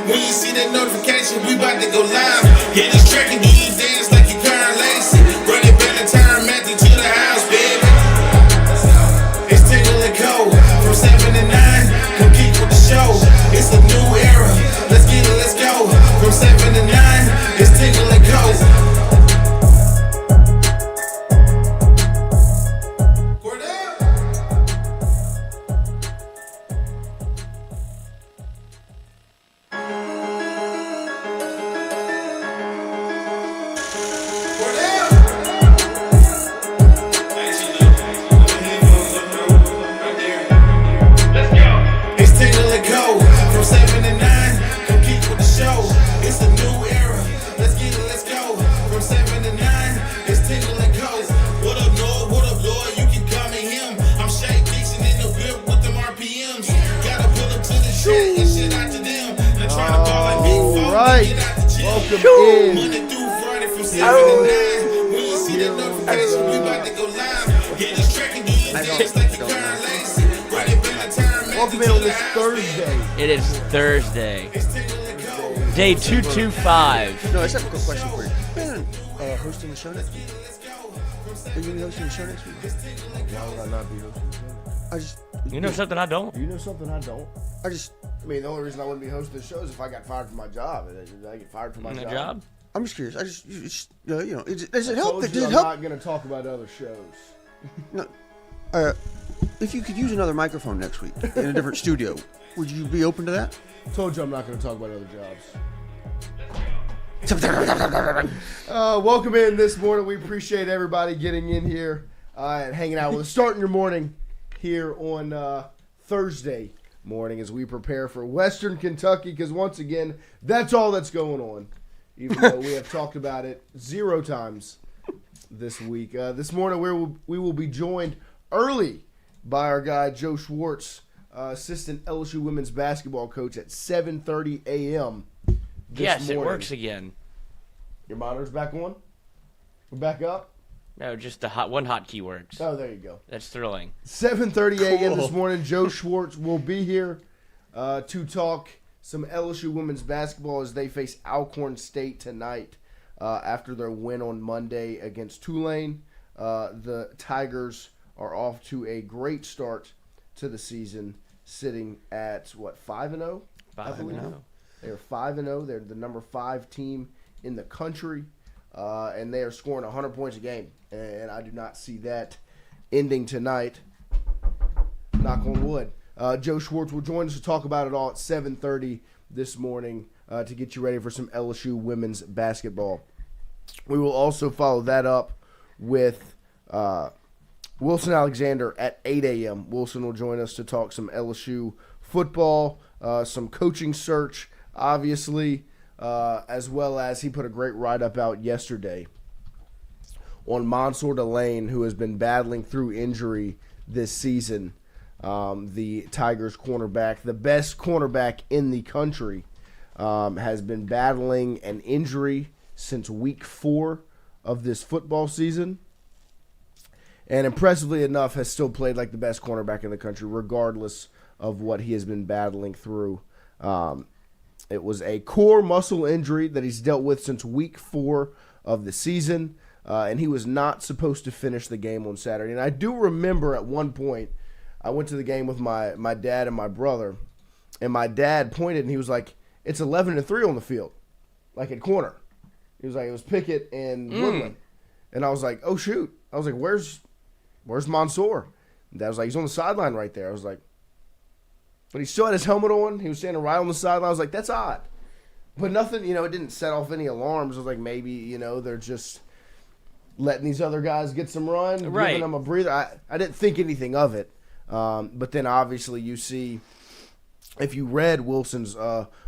When you see that notification, we about to go live. Hit this track and do you dance like you Karen Lacey. Run it back and turn Matthew to the house, baby. It's Tingle and Co. From 7 to 9. Come keep with the show. It's a new era. Let's get it, let's go. From 7 to 9. It's Tingle and Co. Welcome in on this Thursday. It is Thursday. Day 225. No, I just have a quick question for you. You been hosting the show next week? Are you going to be hosting the show next week? Why would I not be hosting the show? You know something I don't? You know something I don't? I mean, the only reason I wouldn't be hosting the show is if I got fired from my job. I get fired from my job. I'm just curious. Does it help? I'm not going to talk about other shows. No. If you could use another microphone next week in a different studio, would you be open to that? I told you I'm not going to talk about other jobs. Welcome in this morning. We appreciate everybody getting in here and hanging out with us. Starting your morning here on Thursday morning as we prepare for Western Kentucky, because once again, that's all that's going on, even though we have talked about it 0 times this week. This morning we will be joined early by our guy Joe Schwartz, assistant LSU women's basketball coach, at 7:30 a.m. Yes, morning. It works again. Your monitor's back on? We're back up? No, just one hotkey works. Oh, there you go. That's thrilling. 7:30 a.m. this morning. Joe Schwartz will be here to talk some LSU women's basketball as they face Alcorn State tonight after their win on Monday against Tulane. The Tigers are off to a great start to the season, sitting at, 5-0? 5-0. They're 5-0. They're the number 5 team in the country, and they are scoring 100 points a game. And I do not see that ending tonight. Knock on wood. Joe Schwartz will join us to talk about it all at 7:30 this morning to get you ready for some LSU women's basketball. We will also follow that up with Wilson Alexander at 8 a.m. Wilson will join us to talk some LSU football, some coaching search, obviously, as well as he put a great write-up out yesterday on Mansour Delane, who has been battling through injury this season. The Tigers cornerback, the best cornerback in the country, has been battling an injury since week 4 of this football season. And impressively enough, has still played like the best cornerback in the country, regardless of what he has been battling through. It was a core muscle injury that he's dealt with since week 4 of the season, and he was not supposed to finish the game on Saturday. And I do remember at one point, I went to the game with my dad and my brother, and my dad pointed and he was like, "It's 11-3 on the field, like at corner." He was like, "It was Pickett and Woodland," and I was like, "Oh shoot!" I was like, "Where's Mansour?" And Dad was like, "He's on the sideline right there." I was like, but he still had his helmet on. He was standing right on the sideline. I was like, that's odd. But nothing, it didn't set off any alarms. I was like, maybe, they're just letting these other guys get some run, giving them a breather. I didn't think anything of it. But then obviously you see, if you read Wilson's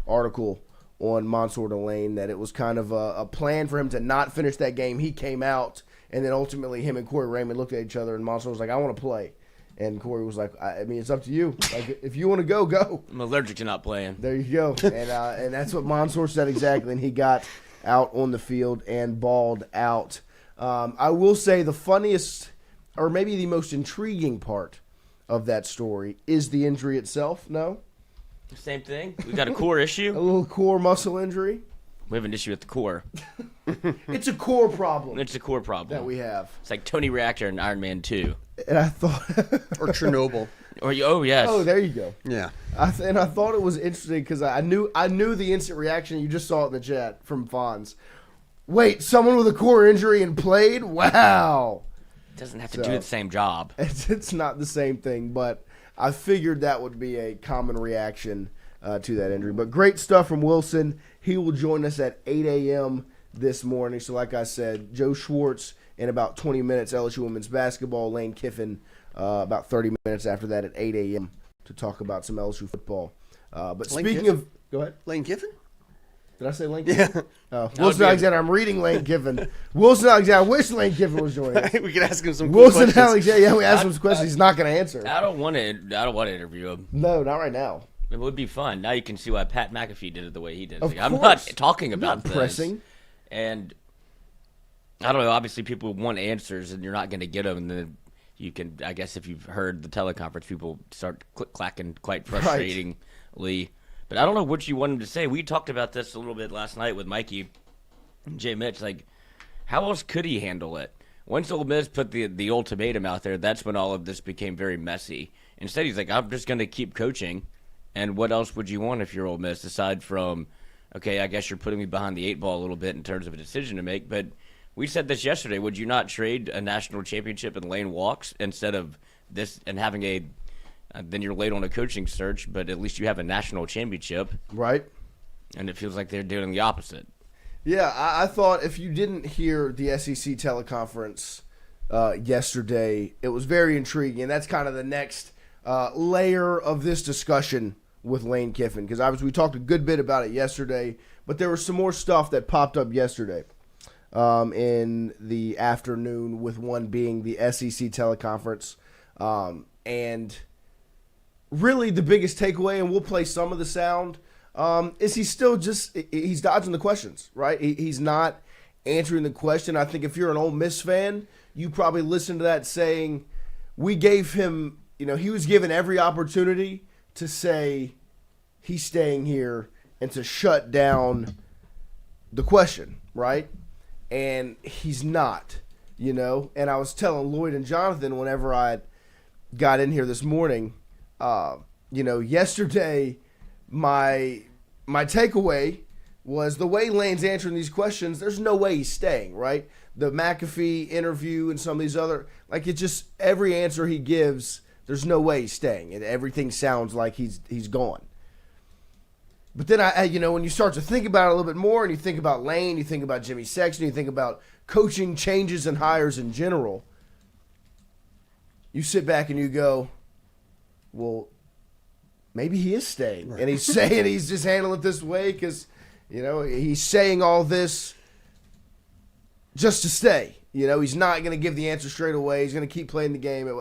article on Mansour Delane, that it was kind of a plan for him to not finish that game. He came out, and then ultimately him and Corey Raymond looked at each other, and Mansour was like, "I want to play." And Corey was like, I mean, it's up to you. Like, if you want to go, go. I'm allergic to not playing. There you go. And that's what Mansour said exactly. And he got out on the field and balled out. I will say the funniest, or maybe the most intriguing part of that story is the injury itself. No? Same thing. We got a core A issue. little core muscle injury. We have an issue with the core. It's a core problem It's a core problem. that we have. It's like Tony Reactor in Iron Man 2. And I thought, Or Chernobyl. Oh yes. oh, there you go. Yeah. And I thought it was interesting because I knew the instant reaction. You just saw it in the chat from Fonz. Wait, someone with a core injury and played? Wow. Doesn't have to So- do the same job. It's not the same thing, but I figured that would be a common reaction to that injury. But great stuff from Wilson. He will join us at 8 a.m. this morning. So like I said, Joe Schwartz in about 20 minutes, LSU women's basketball, Lane Kiffin about 30 minutes after that at 8 a.m. to talk about some LSU football. But Lane speaking Kiffin? of – go ahead. Lane Kiffin? Did I say Lane Kiffin? Yeah. Wilson be a- Alexander. I'm reading Lane Kiffin. Wilson Alexander. I wish Lane Kiffin was joining us. We could ask him some cool Wilson questions. Alexander. Yeah, we asked him some questions. He's not going to answer. I don't want to interview him. No, not right now. It would be fun. Now you can see why Pat McAfee did it the way he did. Of Like, I'm not course. talking about Not this. pressing. And I don't know. Obviously, people want answers, and you're not going to get them. And then you can, I guess, if you've heard the teleconference, people start click-clacking quite frustratingly. But I don't know what you want him to say. We talked about this a little bit last night with Mikey and Jay Mitch. Like, how else could he handle it? Once Ole Miss put the ultimatum out there, that's when all of this became very messy. Instead, he's like, I'm just going to keep coaching. And what else would you want if you're Ole Miss, aside from, okay, I guess you're putting me behind the 8 ball a little bit in terms of a decision to make. But we said this yesterday. Would you not trade a national championship in lane walks instead of this and having a then you're late on a coaching search, but at least you have a national championship. Right. And it feels like they're doing the opposite. Yeah, I thought if you didn't hear the SEC teleconference yesterday, it was very intriguing. And that's kind of the next layer of this discussion with Lane Kiffin. Because obviously we talked a good bit about it yesterday, but there was some more stuff that popped up yesterday in the afternoon, with one being the SEC teleconference. And really the biggest takeaway, and we'll play some of the sound, is he's dodging the questions, right? He's not answering the question. I think if you're an Ole Miss fan, you probably listen to that saying, we gave him, he was given every opportunity to say he's staying here and to shut down the question, right? And he's not, And I was telling Lloyd and Jonathan whenever I got in here this morning, yesterday, my takeaway was the way Lane's answering these questions, there's no way he's staying, right? The McAfee interview and some of these other, every answer he gives, there's no way he's staying. And everything sounds like he's gone. But then, when you start to think about it a little bit more, and you think about Lane, you think about Jimmy Sexton, you think about coaching changes and hires in general, you sit back and you go, well, maybe he is staying. Right. And he's saying he's just handling it this way because, he's saying all this just to stay. He's not going to give the answer straight away. He's going to keep playing the game.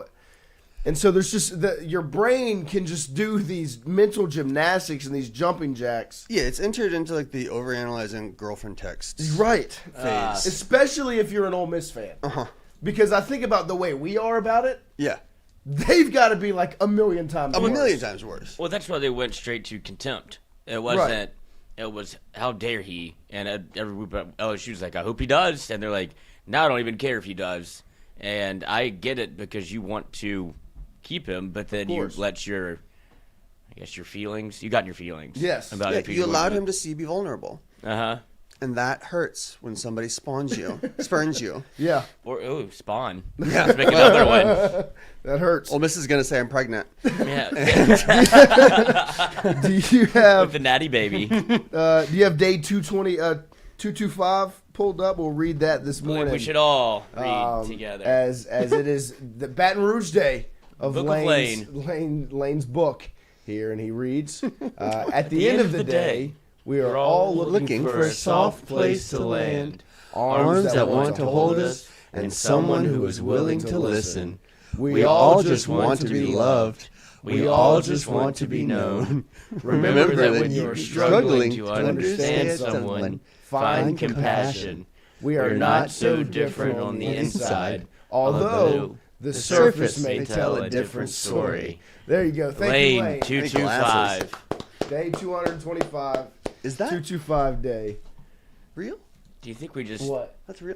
And so there's just your brain can just do these mental gymnastics and these jumping jacks. Yeah, it's entered into the overanalyzing girlfriend texts. Right. Phase. Especially if you're an Ole Miss fan. Uh-huh. Because I think about the way we are about it. Yeah. They've got to be a million times worse. A million times worse. Well, that's why they went straight to contempt. It wasn't. Right. It was, how dare he? And every group of LSU's like, I hope he does. And they're like, no, I don't even care if he does. And I get it because you want to keep him, but then you let your feelings. You got your feelings. Yes. About it. You allowed him to be vulnerable. Uh-huh. And that hurts when somebody spurns you. Yeah. Or, spawn. Yeah. Let's make another one. That hurts. Ole Miss is going to say I'm pregnant. Yeah. Do you have With the natty baby? Do you have day 225 pulled up? We'll read that this morning. We should all read together. As it is the Baton Rouge day of Book of Lane's book here, and he reads, at the end of the day, we are all looking for a soft place to land, arms that want to hold us, and someone who is willing to listen. We all just want to be loved. We all just want to be known. Remember that when you're struggling to understand someone, find compassion. We are not so different on the inside, although the surface may tell a different story. There you go. Thank you, Lane. 225. Day 225. Is that 225 day. real? Do you think we just? What? That's real.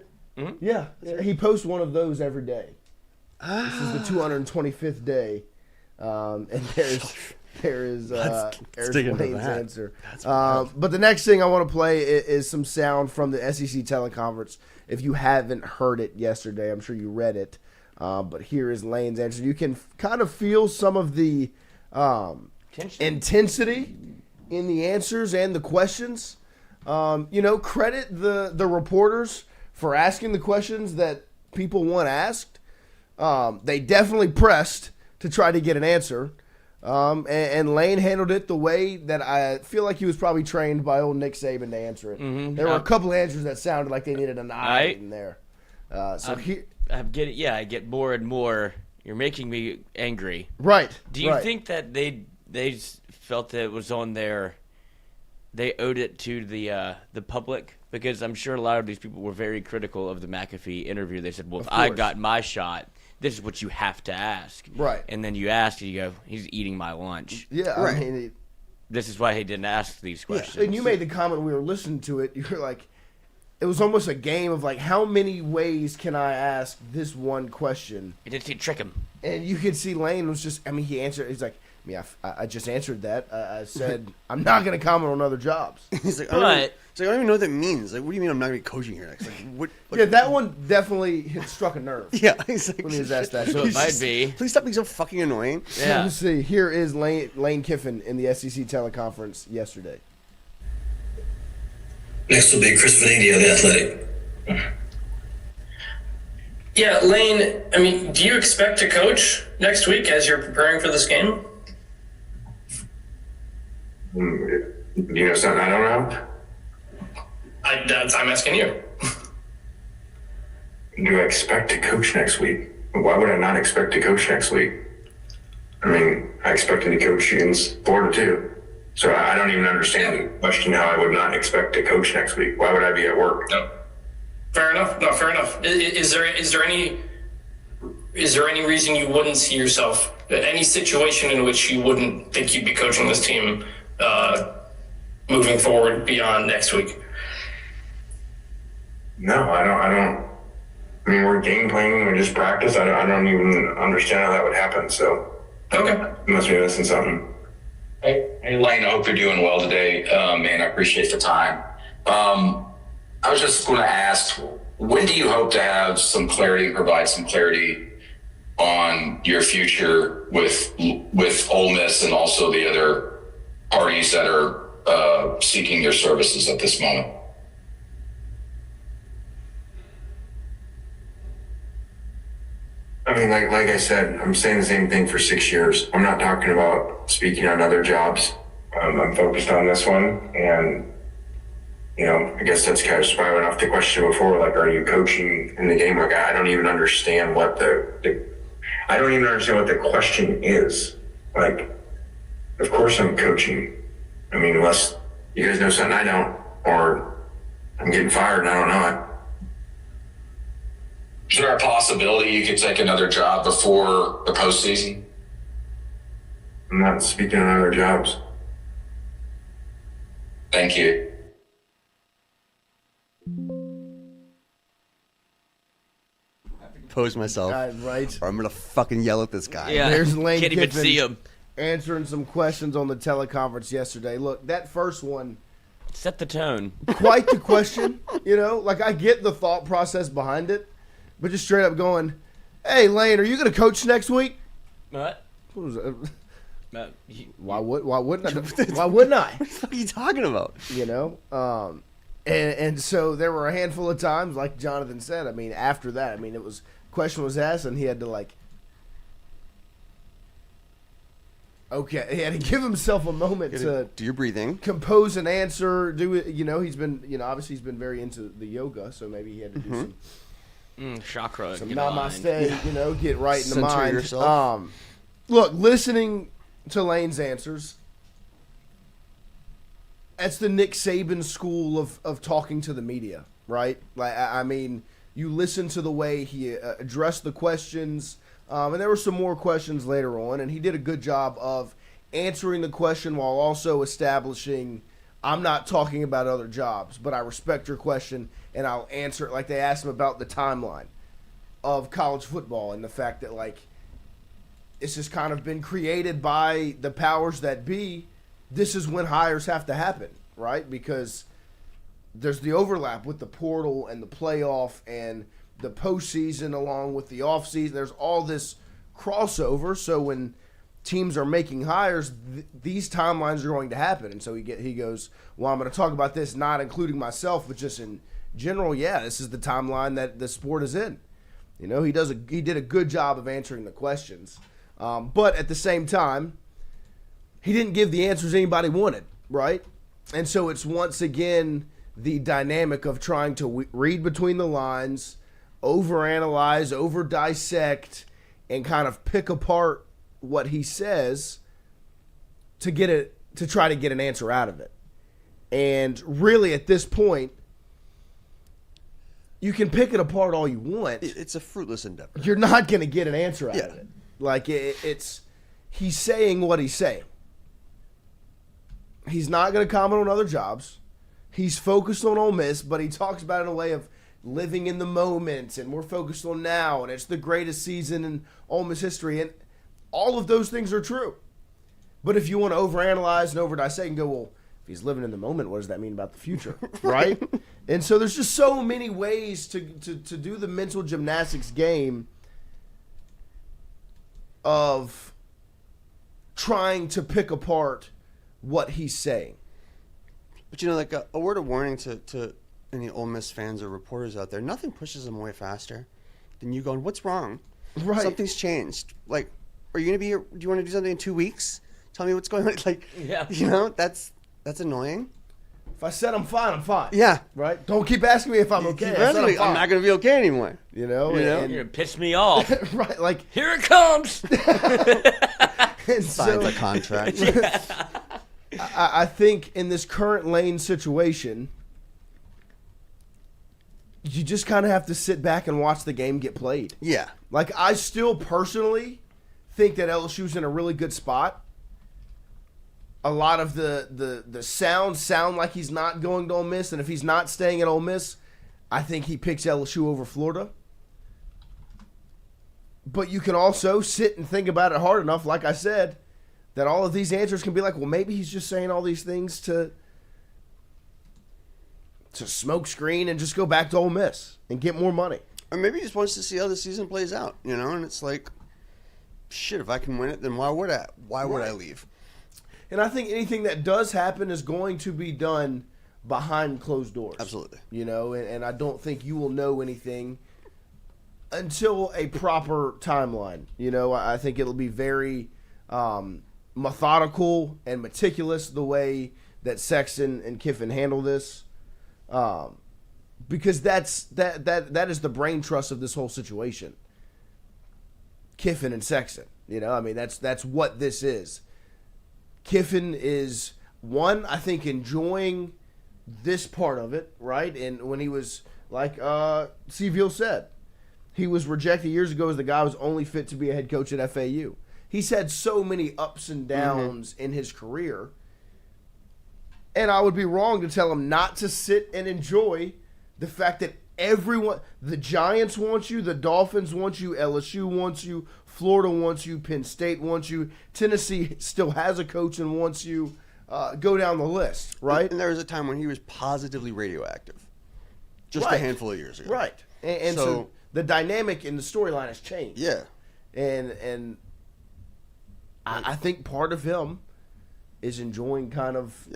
Yeah. He posts one of those every day. This is the 225th day. And there's dig into Lane's that. answer. That's wild. But the next thing I want to play is some sound from the SEC teleconference. If you haven't heard it yesterday, I'm sure you read it. But here is Lane's answer. You can kind of feel some of the intensity in the answers and the questions. Credit the reporters for asking the questions that people want asked. They definitely pressed to try to get an answer. And Lane handled it the way that I feel like he was probably trained by old Nick Saban to answer it. Mm-hmm. There were a couple of answers that sounded like they needed an eye Right. in there. I get more and more. You're making me angry. Right. Do you right. think that they felt that it was on they owed it to the public? Because I'm sure a lot of these people were very critical of the McAfee interview. They said, well, if I got my shot, this is what you have to ask. Right. And then you ask, and you go, he's eating my lunch. Yeah, Right. I mean, This is why he didn't ask these questions. and you made the comment when we were listening to it. You were like, it was almost a game of like, how many ways can I ask this one question? He didn't trick him. And you could see Lane was just, he answered, he's like, I just answered that. I said, I'm not going to comment on other jobs. He's like, But- I don't even know what that means. Like, what do you mean I'm not going to be coaching here next? Like, what? Yeah, that one definitely struck a nerve. Yeah, he's like, When he was asked that. So it might be. Please stop being so fucking annoying. Yeah. Let's see. Here is Lane Kiffin in the SEC teleconference yesterday. Next will be Chris Vanini of The Athletic. Yeah, Lane, do you expect to coach next week as you're preparing for this game? You know something I don't know? I'm asking you. Do I expect to coach next week? Why would I not expect to coach next week? I expected to coach against Florida too. So I don't even understand the question how I would not expect to coach next week. Why would I be at work? No. Fair enough. No, fair enough. Is there any reason you wouldn't see yourself, any situation in which you wouldn't think you'd be coaching this team moving forward beyond next week? No, I don't. We're game planning. We just practice. I don't even understand how that would happen. So Okay. you must be missing something. Hey, Lane, I hope you're doing well today, man. I appreciate the time. I was just going to ask, when do you hope to have some clarity, provide some clarity on your future with Ole Miss and also the other parties that are seeking your services at this moment? Like I said, I'm saying the same thing for 6 years. I'm not talking about speaking on other jobs. I'm focused on this one, and I guess that's kind of probably went off the question before. Like, are you coaching in the game? Like, I don't even understand what I don't even understand what the question is. Like, of course I'm coaching. Unless you guys know something I don't, or I'm getting fired and I don't know it. Is there a possibility you could take another job before the postseason? I'm not speaking on other jobs. Thank you. Pose myself, Right. or I'm gonna fucking yell at this guy. Yeah. There's Lane Can't even Kiffin. see him. Answering some questions on the teleconference yesterday. Look, that first one, Set the tone. quite the question. Like I get the thought process behind it, but just straight up going, "Hey, Lane, are you going to coach next week?" What? What was that? He- Why wouldn't I? Why wouldn't I? What the fuck are you talking about? And so there were a handful of times, like Jonathan said. After that, it was question was asked, and he had to he had to give himself a moment to Do your breathing. compose an answer. Do it. He's been, obviously he's been very into the yoga, so maybe he had to do chakra. some get aligned. namaste. Get right in the Center mind. yourself. Look, listening to Lane's answers, that's the Nick Saban school of talking to the media, right? You listen to the way he addressed the questions, and there were some more questions later on, and he did a good job of answering the question while also establishing I'm not talking about other jobs, but I respect your question and I'll answer it. Like they asked him about the timeline of college football and the fact that like it's just kind of been created by the powers that be. This is when hires have to happen, right? Because there's the overlap with the portal and the playoff and the postseason along with the offseason. There's all this crossover. So when teams are making hires, these timelines are going to happen. And so he goes, well, I'm going to talk about this, not including myself, but just in general. Yeah, this is the timeline that the sport is in. You know, he did a good job of answering the questions. But at the same time, he didn't give the answers anybody wanted, right? And so it's once again the dynamic of trying to read between the lines, overanalyze, over-dissect, and kind of pick apart what he says to try to get an answer out of it. And really at this point, you can pick it apart all you want. It's a fruitless endeavor. You're not going to get an answer out of it. Like it's he's saying what he's saying. He's not going to comment on other jobs. He's focused on Ole Miss, but he talks about it in a way of living in the moment, and we're focused on now, and it's the greatest season in Ole Miss history, and all of those things are true. But if you want to overanalyze and over-dissect and go, well, if he's living in the moment, what does that mean about the future, right? And so there's just so many ways to do the mental gymnastics game of trying to pick apart what he's saying. But, you know, like a word of warning to any Ole Miss fans or reporters out there, nothing pushes them away faster than you going, what's wrong? Right. Something's changed. Like, are you going to be here? Do you want to do something in 2 weeks? Tell me what's going on. Like, you know, that's annoying. If I said I'm fine, I'm fine. Yeah. Right? Don't keep asking me if I'm okay. I'm not going to be okay anymore. You know? You're going to piss me off. Right. Like, here it comes. Signs a contract. I think in this current lane situation, you just kind of have to sit back and watch the game get played. Yeah. Like, I still personally think that LSU's in a really good spot. A lot of the sound like he's not going to Ole Miss, and if he's not staying at Ole Miss, I think he picks LSU over Florida. But you can also sit and think about it hard enough, like I said, that all of these answers can be like, well, maybe he's just saying all these things to smoke screen and just go back to Ole Miss and get more money. Or maybe he just wants to see how the season plays out, you know? And it's like, shit, if I can win it, then why would I leave? And I think anything that does happen is going to be done behind closed doors. Absolutely. You know, and I don't think you will know anything until a proper timeline. You know, I think it'll be very methodical and meticulous the way that Sexton and Kiffin handle this, because that is the brain trust of this whole situation. Kiffin and Sexton, you know, I mean that's what this is. Kiffin is I think enjoying this part of it, right? And when he was like Seville said, he was rejected years ago as the guy who was only fit to be a head coach at FAU. He's had so many ups and downs in his career. And I would be wrong to tell him not to sit and enjoy the fact that everyone, the Giants want you, the Dolphins want you, LSU wants you, Florida wants you, Penn State wants you, Tennessee still has a coach and wants you. Go down the list, right? And there was a time when he was positively radioactive, just a handful of years ago. Right. And so the dynamic in the storyline has changed. Yeah. And I think part of him is enjoying kind of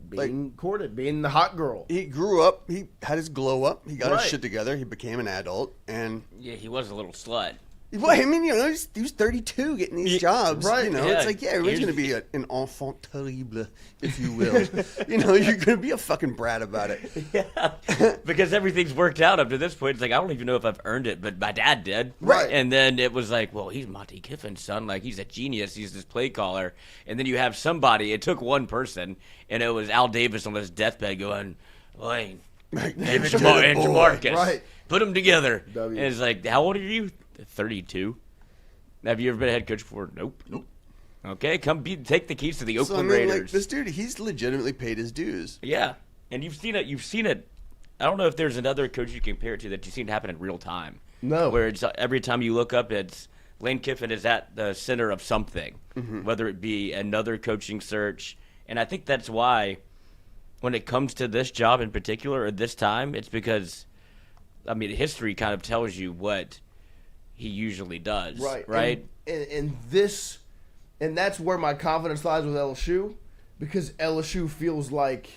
being courted, being the hot girl. He grew up. He had his glow up. He got his shit together. He became an adult. And yeah, he was a little slut. Well, I mean, you know, he was 32 getting these jobs. Right. You know, it's like, everyone's going to be an enfant terrible, if you will. You know, you're going to be a fucking brat about it. Yeah. Because everything's worked out up to this point. It's like, I don't even know if I've earned it, but my dad did. Right. And then it was like, well, he's Monty Kiffin's son. Like, he's a genius. He's this play caller. And then you have somebody. It took one person, and it was Al Davis on his deathbed going, Lane, and Jamarcus. Right. Put them together. W. And it's like, how old are you? 32. Have you ever been a head coach before? Nope. Okay, take the keys to the Oakland Like, Raiders. this dude, he's legitimately paid his dues. Yeah, and you've seen it. I don't know if there's another coach you compare it to that you've seen happen in real time. No. Where it's every time you look up, it's Lane Kiffin is at the center of something, whether it be another coaching search. And I think that's why when it comes to this job in particular or this time, it's because, I mean, history kind of tells you what he usually does. Right? And that's where my confidence lies with LSU, because LSU feels like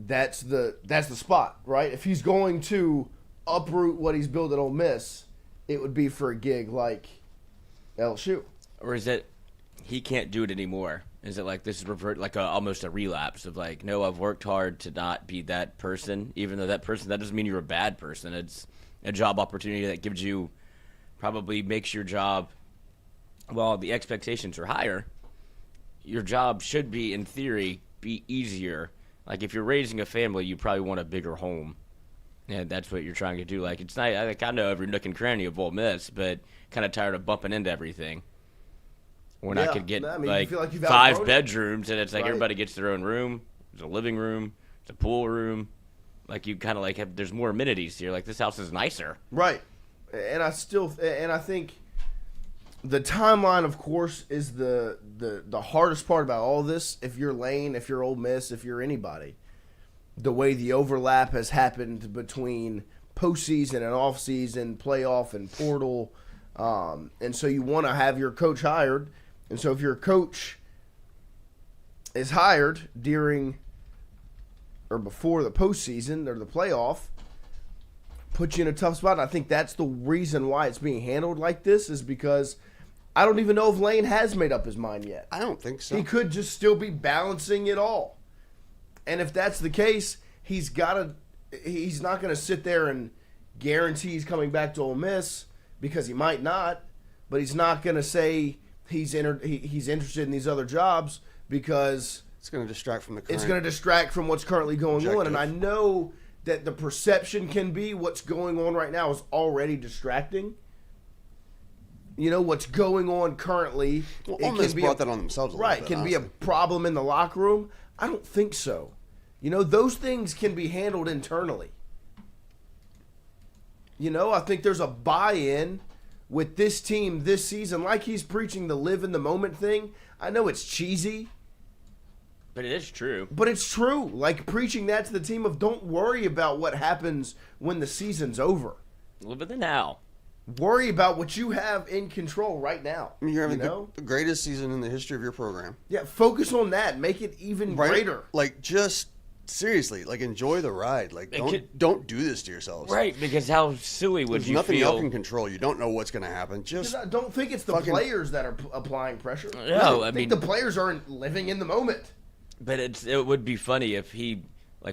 that's the spot, right? If he's going to uproot what he's built at Ole Miss, it would be for a gig like LSU. Or is it he can't do it anymore? Is it like this is almost a relapse of like, no, I've worked hard to not be that person, even though that doesn't mean you're a bad person. It's a job opportunity that gives you, probably makes your job, while the expectations are higher, your job should be, in theory, be easier. Like if you're raising a family, you probably want a bigger home. And that's what you're trying to do. Like, it's not, I know every nook and cranny of Ole Miss, but kind of tired of bumping into everything. When I could get you feel like 5 bedrooms, and it's like everybody gets their own room. There's a living room, there's a pool room. Like you kind of like have, there's more amenities here. Like this house is nicer. Right. And I think the timeline, of course, is the hardest part about all this. If you're Lane, if you're Ole Miss, if you're anybody, the way the overlap has happened between postseason and offseason, playoff and portal, and so you want to have your coach hired. And so if your coach is hired during or before the postseason or the playoff, put you in a tough spot. And I think that's the reason why it's being handled like this, is because I don't even know if Lane has made up his mind yet. I don't think so. He could just still be balancing it all. And if that's the case, he's not going to sit there and guarantee he's coming back to Ole Miss, because he might not, but he's not going to say he's interested in these other jobs, because it's going to distract from the current. It's going to distract from what's currently going objective. on. And I know that the perception can be what's going on right now is already distracting. You know, what's going on currently. Well, Ole Miss brought that on themselves a little bit, can be a problem in the locker room. I don't think so. You know, those things can be handled internally. You know, I think there's a buy-in with this team this season, like he's preaching the live in the moment thing. I know it's cheesy, but it is true. But it's true. Like preaching that to the team of don't worry about what happens when the season's over. Live in the now. Worry about what you have in control right now. I mean, you're having the greatest season in the history of your program. Yeah, focus on that. Make it even greater. Like, just seriously, like, enjoy the ride. Like, don't do this to yourselves. Right, because how silly would you feel? There's nothing you can control. You don't know what's going to happen. Just don't think it's the players that are applying pressure. No, I think the players aren't living in the moment. But it would be funny if he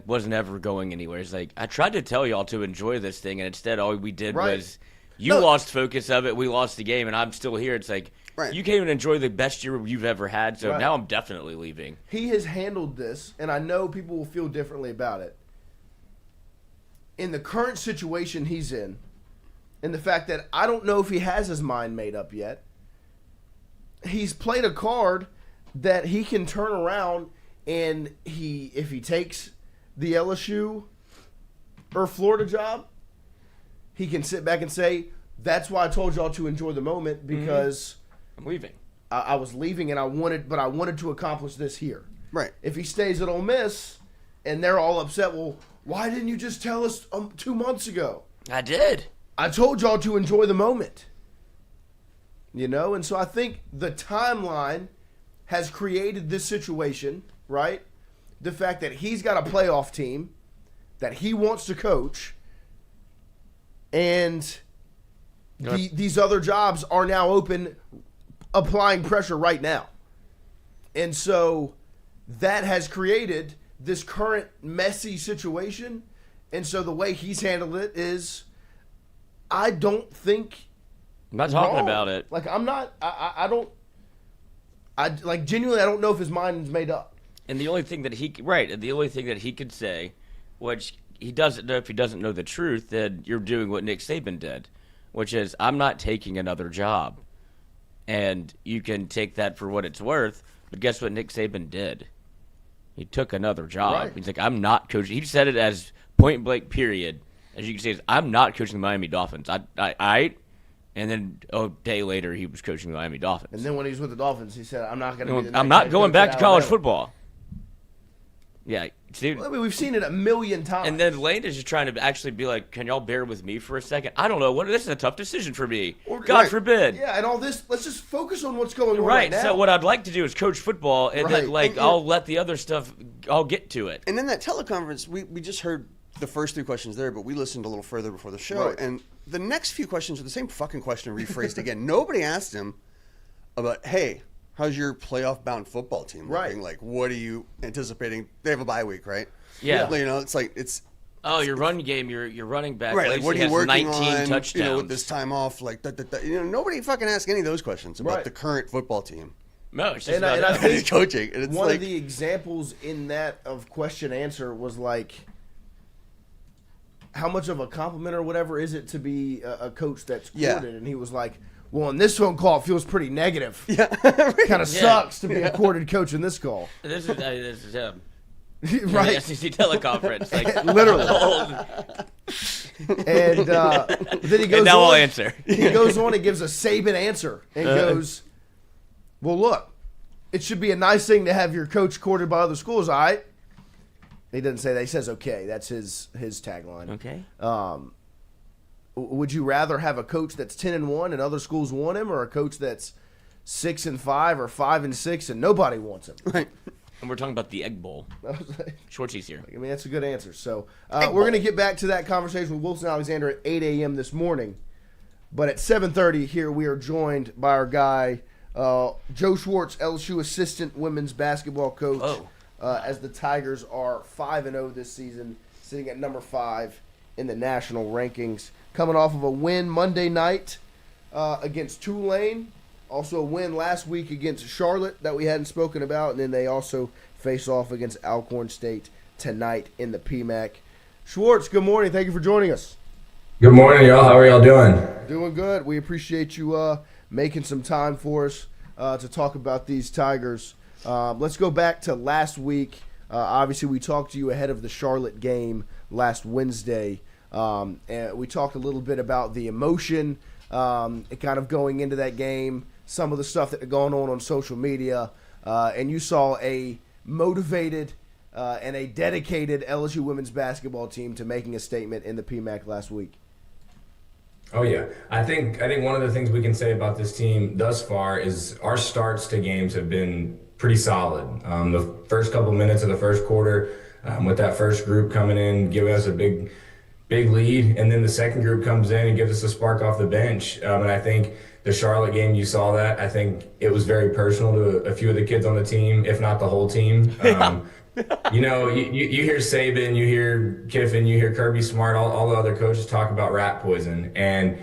wasn't ever going anywhere. It's like, I tried to tell y'all to enjoy this thing, and instead all we did was lost focus of it. We lost the game, and I'm still here. It's like, you can't even enjoy the best year you've ever had, so now I'm definitely leaving. He has handled this, and I know people will feel differently about it. In the current situation he's in, and the fact that I don't know if he has his mind made up yet, he's played a card that he can turn around, and if he takes the LSU or Florida job, he can sit back and say, that's why I told y'all to enjoy the moment, because I'm leaving. I was leaving, and I wanted to accomplish this here. Right. If he stays at Ole Miss and they're all upset, well, why didn't you just tell us 2 months ago? I did. I told y'all to enjoy the moment. You know, and so I think the timeline has created this situation, right? The fact that he's got a playoff team that he wants to coach, and these other jobs are now open, applying pressure right now. And so that has created this current messy situation. And so the way he's handled it is, I don't think I'm not talking about it. Like, I'm not, genuinely, I don't know if his mind is made up. And the only thing that he could say, which he doesn't know, if he doesn't know the truth, then you're doing what Nick Saban did, which is, I'm not taking another job. And you can take that for what it's worth, but guess what Nick Saban did? He took another job. Right. He's like, I'm not coaching. He said it as point blank period. As you can see, I'm not coaching the Miami Dolphins. And then a day later, he was coaching the Miami Dolphins. And then when he was with the Dolphins, he said, "I'm not going to. I'm not going back to college football." Yeah, dude. Well, I mean, we've seen it a million times. And then Lane is just trying to actually be like, "Can y'all bear with me for a second? I don't know. This is a tough decision for me. God forbid." Yeah, and all this. Let's just focus on what's going on Right. now. So what I'd like to do is coach football, and then I'll let the other stuff. I'll get to it. And in that teleconference, we just heard the first 3 questions there, but we listened a little further before the show, and the next few questions are the same fucking question rephrased again. Nobody asked him about, hey, how's your playoff-bound football team looking? Like, what are you anticipating? They have a bye week, right? Yeah. You know, it's. Oh, your run game, your running back. Right, like what are you working 19 on? touchdowns. You know, with this time off, like nobody fucking asked any of those questions about the current football team. No, it's just and I think coaching. And it's one of the examples in that of question answer was like, how much of a compliment or whatever is it to be a coach that's courted? And he was like, well, in this phone call, it feels pretty negative. Yeah. Kind of sucks to be a courted coach in this call. This is him. Right. The SEC teleconference. Like, literally. And then he goes and now on. I'll answer. He goes on and gives a Saban answer and goes, well, look, it should be a nice thing to have your coach courted by other schools, all right? He doesn't say that. He says, okay. That's his tagline. Okay. Would you rather have a coach that's 10-1 and other schools want him, or a coach that's 6-5 or 5-6 and nobody wants him? Right. And we're talking about the Egg Bowl. Schwartzy's here. I mean, that's a good answer. So we're going to get back to that conversation with Wilson Alexander at 8 a.m. this morning. But at 7:30 here, we are joined by our guy, Joe Schwartz, LSU assistant women's basketball coach. As the Tigers are 5-0 this season, sitting at number 5 in the national rankings. Coming off of a win Monday night against Tulane. Also a win last week against Charlotte that we hadn't spoken about. And then they also face off against Alcorn State tonight in the PMAC. Schwartz, good morning. Thank you for joining us. Good morning, y'all. How are y'all doing? Doing good. We appreciate you making some time for us to talk about these Tigers. Let's go back to last week. Obviously, we talked to you ahead of the Charlotte game last Wednesday. And we talked a little bit about the emotion kind of going into that game, some of the stuff that had gone on social media. And you saw a motivated and a dedicated LSU women's basketball team to making a statement in the PMAC last week. Oh yeah, I think one of the things we can say about this team thus far is our starts to games have been pretty solid. The first couple minutes of the first quarter, with that first group coming in, giving us a big lead, and then the second group comes in and gives us a spark off the bench. And I think the Charlotte game, you saw that. I think it was very personal to a few of the kids on the team, if not the whole team. You know, you hear Saban, you hear Kiffin, you hear Kirby Smart, all the other coaches talk about rat poison and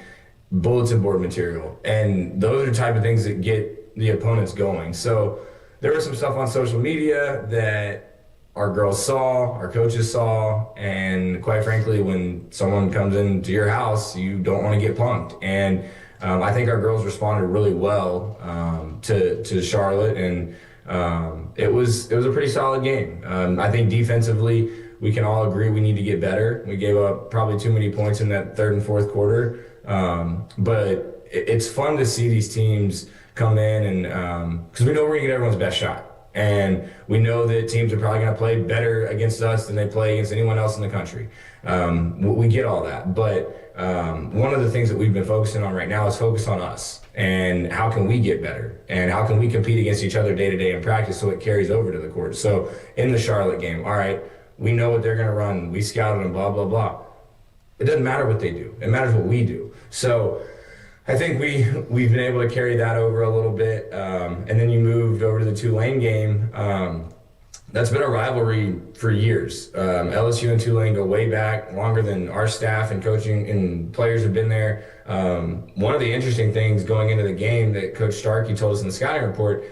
bulletin board material. And those are the type of things that get the opponents going. So there was some stuff on social media that our girls saw, our coaches saw, and quite frankly, when someone comes into your house, you don't want to get punked. And I think our girls responded really well to Charlotte, and it was a pretty solid game. I think defensively, we can all agree we need to get better. We gave up probably too many points in that third and fourth quarter, but it's fun to see these teams come in, and because we know we're gonna get everyone's best shot. And we know that teams are probably going to play better against us than they play against anyone else in the country. We get all that. But one of the things that we've been focusing on right now is focus on us. And how can we get better? And how can we compete against each other day to day in practice so it carries over to the court? So in the Charlotte game, all right, we know what they're going to run. We scouted them, blah, blah, blah. It doesn't matter what they do. It matters what we do. So I think we've been able to carry that over a little bit, and then you moved over to the Tulane game. That's been a rivalry for years. LSU and Tulane go way back, longer than our staff and coaching and players have been there. One of the interesting things going into the game that Coach Starkey told us in the scouting report,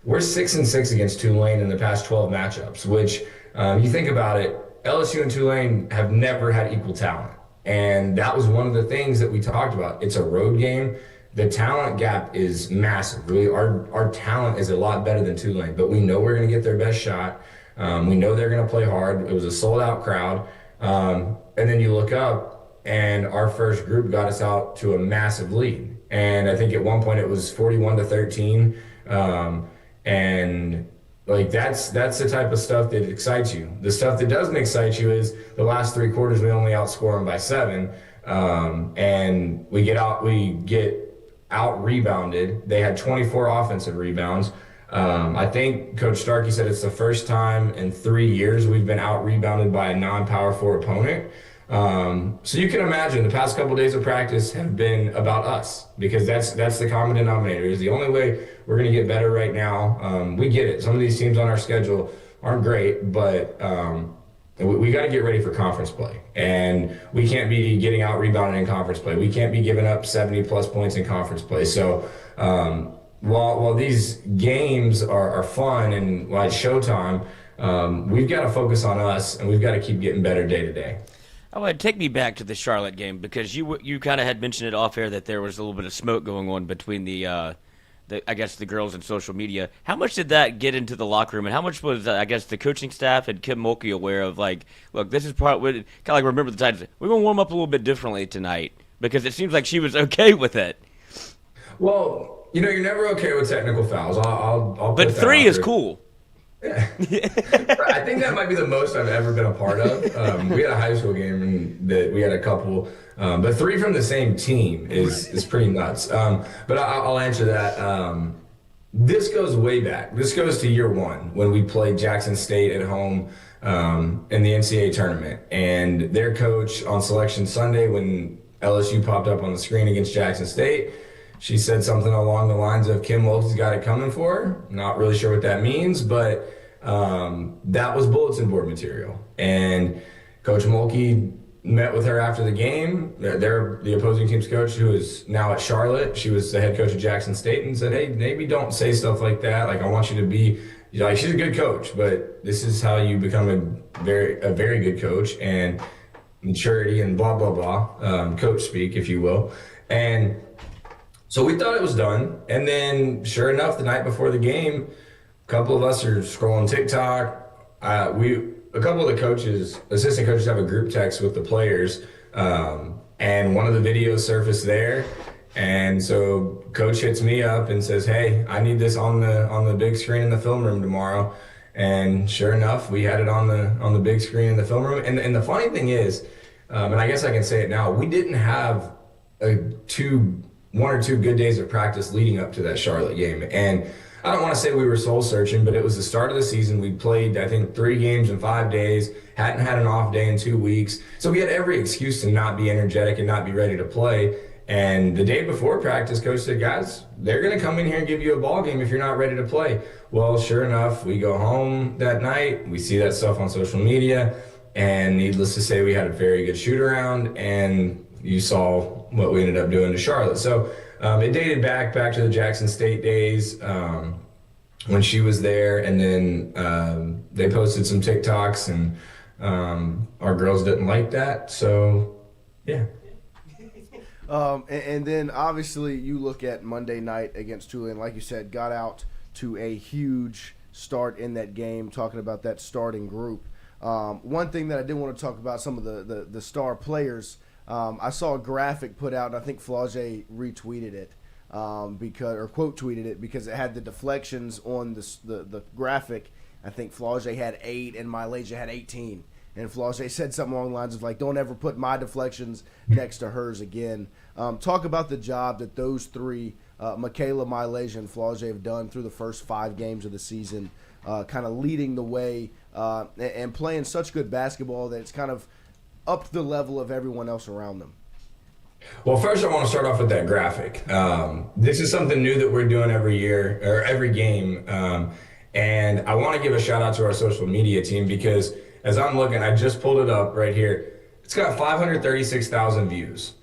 we're 6-6 against Tulane in the past 12 matchups, which you think about it, LSU and Tulane have never had equal talent. And that was one of the things that we talked about. It's a road game. the talent gap is massive. Really, our talent is a lot better than Tulane, but we know we're going to get their best shot. We know they're going to play hard. It was a sold-out crowd. And then you look up, and our first group got us out to a massive lead. And I think at one point it was 41-13. And like that's the type of stuff that excites you. The stuff that doesn't excite you is the last 3 quarters we only outscore them by 7, and we get out rebounded. They had 24 offensive rebounds. I think Coach Starkey said it's the first time in 3 years we've been out rebounded by a non-Power 4 opponent. So you can imagine the past couple of days of practice have been about us, because that's the common denominator. Is the only way we're going to get better right now. We get it. Some of these teams on our schedule aren't great, but we got to get ready for conference play, and we can't be getting out rebounded in conference play. We can't be giving up 70+ points in conference play. So while these games are fun and while it's showtime, we've got to focus on us, and we've got to keep getting better day to day. Oh, take me back to the Charlotte game, because you kind of had mentioned it off air that there was a little bit of smoke going on between the I guess the girls and social media. How much did that get into the locker room, and how much was I guess the coaching staff and Kim Mulkey aware of, like, look, this is kind of like Remember the Titans. We're gonna warm up a little bit differently tonight, because it seems like she was okay with it. Well, you're never okay with technical fouls. I'll but 3 is cool. Yeah. I think that might be the most I've ever been a part of. We had a high school game and that we had a couple, but 3 from the same team is pretty nuts. But I'll answer that. This goes way back. This goes to year 1 when we played Jackson State at home in the NCAA tournament, and their coach on Selection Sunday, when LSU popped up on the screen against Jackson State, she said something along the lines of, Kim Mulkey's got it coming for her. Not really sure what that means, but that was bulletin board material. And Coach Mulkey met with her after the game. They're the opposing team's coach, who is now at Charlotte. She was the head coach of Jackson State, and said, hey, maybe don't say stuff like that. Like, I want you to be, like, she's a good coach, but this is how you become a very good coach, and maturity and blah, blah, blah, coach speak, if you will. And so we thought it was done, and then sure enough, the night before the game, a couple of us are scrolling TikTok. A couple of the coaches, assistant coaches, have a group text with the players, and one of the videos surfaced there. And so coach hits me up and says, hey, I need this on the big screen in the film room tomorrow. And sure enough, we had it on the big screen in the film room. And the funny thing is, and I guess I can say it now, we didn't have 1 or 2 good days of practice leading up to that Charlotte game. And I don't want to say we were soul searching, but it was the start of the season. We played, I think, 3 games in 5 days, hadn't had an off day in 2 weeks. So we had every excuse to not be energetic and not be ready to play. And the day before practice, coach said, guys, they're going to come in here and give you a ball game if you're not ready to play. Well, sure enough, we go home that night. We see that stuff on social media. And needless to say, we had a very good shoot around, and you saw what we ended up doing to Charlotte. So it dated back to the Jackson State days when she was there, and then they posted some TikToks, and our girls didn't like that. So, yeah. And then obviously you look at Monday night against Tulane, like you said, got out to a huge start in that game, talking about that starting group. One thing that I did want to talk about, some of the star players. I saw a graphic put out, and I think Flau'jae retweeted it or quote tweeted it, because it had the deflections on the graphic. I think Flau'jae had 8 and Mylasia had 18. And Flau'jae said something along the lines of, like, don't ever put my deflections next to hers again. Talk about the job that those 3, Michaela, Mylasia, and Flau'jae, have done through the first 5 games of the season, kind of leading the way and playing such good basketball that it's kind of up the level of everyone else around them. Well, first I want to start off with that graphic. This is something new that we're doing every year, or every game. And I want to give a shout out to our social media team, because as I'm looking, I just pulled it up right here. It's got 536,000 views,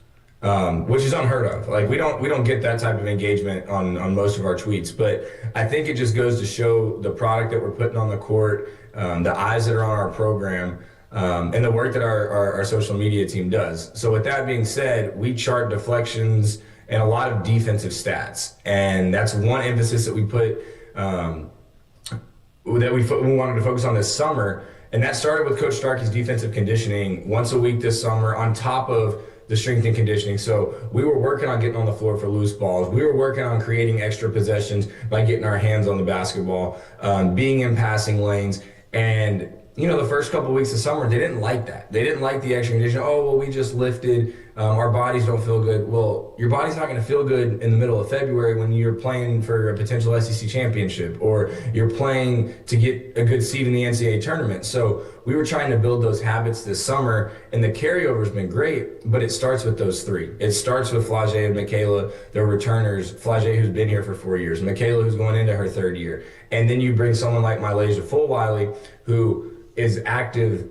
which is unheard of. Like, we don't get that type of engagement on most of our tweets, but I think it just goes to show the product that we're putting on the court, the eyes that are on our program, and the work that our social media team does. So with that being said, we chart deflections and a lot of defensive stats. And that's one emphasis that we put, we wanted to focus on this summer. And that started with Coach Starkey's defensive conditioning once a week this summer on top of the strength and conditioning. So we were working on getting on the floor for loose balls. We were working on creating extra possessions by getting our hands on the basketball, being in passing lanes. And, the first couple of weeks of summer, they didn't like that. They didn't like the extra conditioning. Oh, well, we just lifted. Our bodies don't feel good. Well, your body's not going to feel good in the middle of February when you're playing for a potential SEC championship or you're playing to get a good seed in the NCAA tournament. So we were trying to build those habits this summer, and the carryover has been great, but it starts with those three. It starts with Flagey and Michaela, their returners. Flagey, who's been here for 4 years. Michaela, who's going into her third year. And then you bring someone like Mylasia Fulwiley, who is active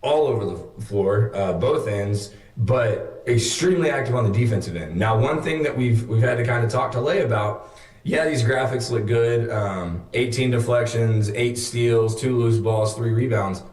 all over the floor, both ends, but extremely active on the defensive end. Now, one thing that we've had to kind of talk to Lay about, these graphics look good. 18 deflections, 8 steals, 2 loose balls, 3 rebounds.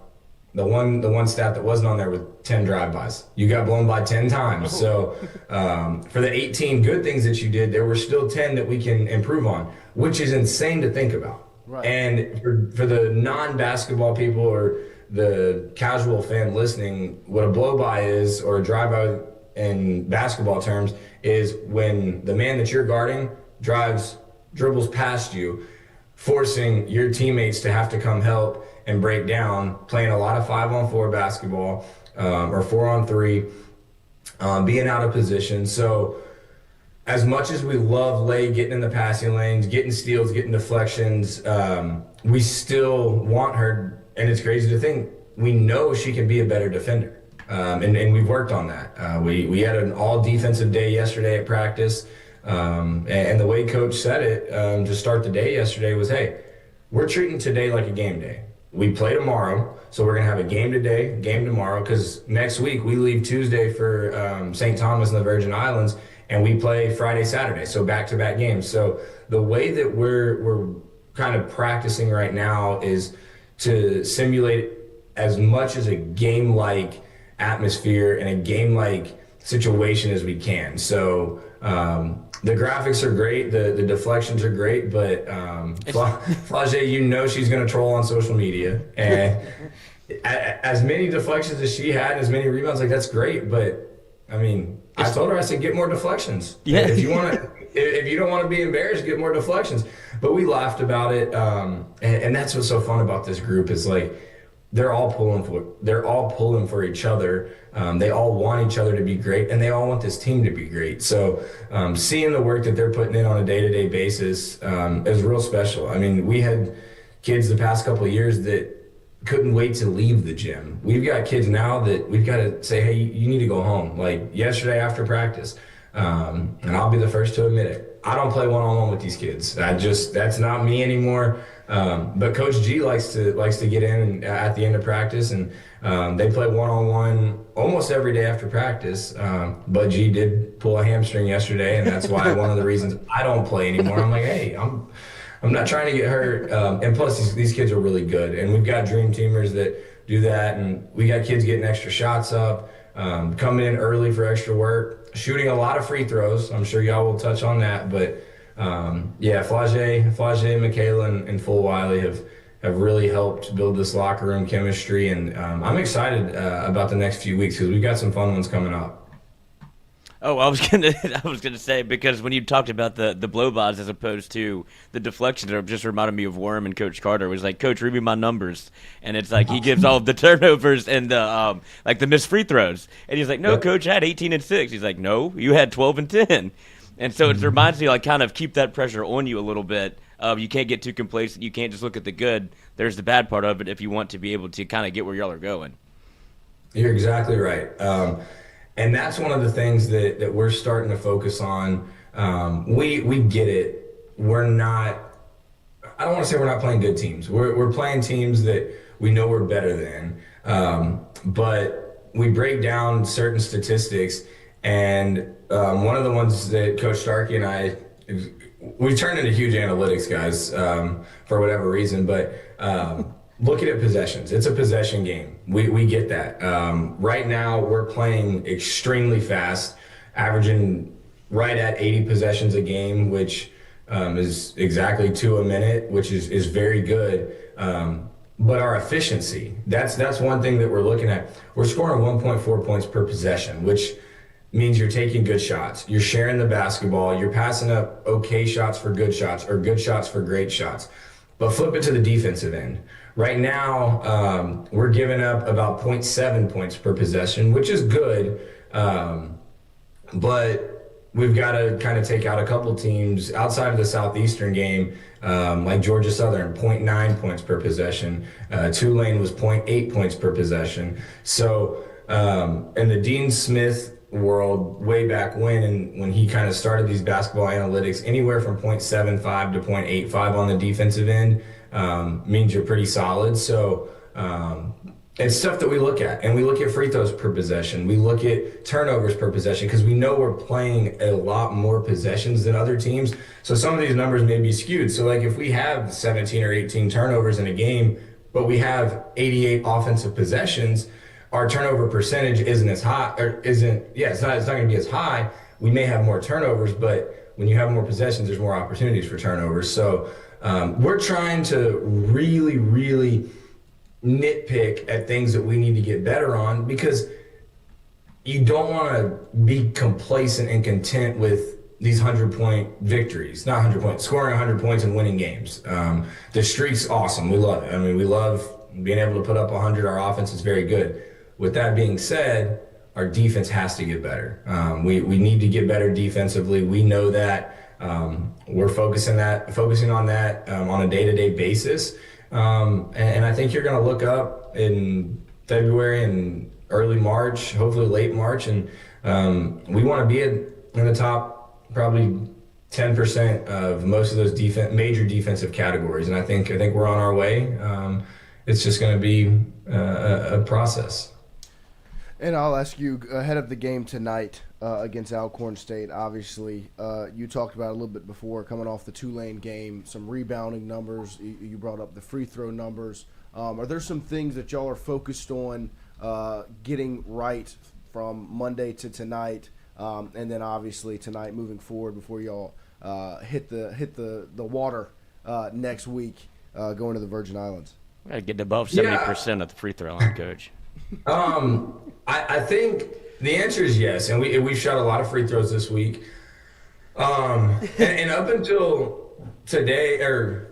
The one stat that wasn't on there was 10 drive-bys. You got blown by 10 times. So for the 18 good things that you did, there were still 10 that we can improve on, which is insane to think about. Right. And for the non-basketball people or the casual fan listening, what a blow-by is, or a drive-by in basketball terms, is when the man that you're guarding dribbles past you, forcing your teammates to have to come help and break down, playing a lot of 5-on-4 basketball or 4-on-3, being out of position. So as much as we love Lay getting in the passing lanes, getting steals, getting deflections, we still want her, and it's crazy to think, we know she can be a better defender. And we've worked on that. We had an all-defensive day yesterday at practice, and the way Coach said it to start the day yesterday was, hey, we're treating today like a game day. We play tomorrow, so we're going to have a game today, game tomorrow, because next week we leave Tuesday for St. Thomas and the Virgin Islands, and we play Friday, Saturday, so back-to-back games. So the way that we're kind of practicing right now is to simulate as much as a game-like atmosphere and a game-like situation as we can. So the graphics are great, the deflections are great, but Flagey, she's going to troll on social media. And as many deflections as she had, as many rebounds, that's great, but I told her, I said, get more deflections. Yeah. If you don't want to be embarrassed, get more deflections. But we laughed about it, and that's what's so fun about this group is they're all pulling for each other. They all want each other to be great, and they all want this team to be great. So seeing the work that they're putting in on a day-to-day basis is real special. We had kids the past couple of years that couldn't wait to leave the gym. We've got kids now that we've got to say, hey, you need to go home. Like yesterday after practice, and I'll be the first to admit it, I don't play one-on-one with these kids. That's not me anymore. But Coach G likes to get in at the end of practice, and they play one-on-one almost every day after practice. But G did pull a hamstring yesterday, and that's why one of the reasons I don't play anymore. I'm like, hey, I'm not trying to get hurt. And plus, these kids are really good. And we've got dream teamers that do that. And we got kids getting extra shots up, coming in early for extra work, shooting a lot of free throws. I'm sure y'all will touch on that. But, Flagey, Michaela, and Fulwiley have really helped build this locker room chemistry. And I'm excited about the next few weeks because we've got some fun ones coming up. Oh, I was gonna say, because when you talked about the blow-bys as opposed to the deflections, it just reminded me of Worm and Coach Carter. It was like, Coach, read me my numbers, and it's like he gives all of the turnovers and the the missed free throws, and he's like, no, Coach, I had 18 and 6. He's like, no, you had 12 and 10, and so it reminds me kind of keep that pressure on you a little bit. You can't get too complacent. You can't just look at the good. There's the bad part of it if you want to be able to kind of get where y'all are going. You're exactly right. And that's one of the things that we're starting to focus on. We get it. We're not, I don't want to say we're not playing good teams. We're playing teams that we know we're better than. But we break down certain statistics, and one of the ones that Coach Starkey and I, we've turned into huge analytics guys for whatever reason, but looking at possessions, it's a possession game. We get that. Right now, we're playing extremely fast, averaging right at 80 possessions a game, which is exactly 2 a minute, which is very good. But our efficiency, that's one thing that we're looking at. We're scoring 1.4 points per possession, which means you're taking good shots. You're sharing the basketball. You're passing up okay shots for good shots or good shots for great shots. But flip it to the defensive end. Right now, we're giving up about 0.7 points per possession, which is good. But we've got to kind of take out a couple teams outside of the Southeastern game, like Georgia Southern, 0.9 points per possession. Tulane was 0.8 points per possession. So in the Dean Smith world, way back when he kind of started these basketball analytics, anywhere from 0.75 to 0.85 on the defensive end means you're pretty solid. So it's stuff that we look at, and we look at free throws per possession. We look at turnovers per possession because we know we're playing a lot more possessions than other teams. So some of these numbers may be skewed. So like if we have 17 or 18 turnovers in a game, but we have 88 offensive possessions, our turnover percentage isn't as high, or it's not going to be as high. We may have more turnovers, but when you have more possessions, there's more opportunities for turnovers. So we're trying to really, really nitpick at things that we need to get better on, because you don't want to be complacent and content with these 100-point victories, not 100 points, scoring 100 points and winning games. The streak's awesome. We love it. I mean, we love being able to put up 100. Our offense is very good. With that being said, our defense has to get better. We need to get better defensively. We know that. We're focusing on that on a day-to-day basis. And I think you're going to look up in February and early March, hopefully late March, and we want to be in the top probably 10% of most of those major defensive categories. And I think we're on our way. It's just going to be a process. And I'll ask you, ahead of the game tonight against Alcorn State, obviously, you talked about it a little bit before, coming off the Tulane game, some rebounding numbers. You brought up the free throw numbers. Are there some things that y'all are focused on getting right from Monday to tonight, and then obviously tonight moving forward before y'all hit the water next week going to the Virgin Islands? We got to get above 70% at the free throw line, Coach. I think the answer is yes, and we've shot a lot of free throws this week. And up until today or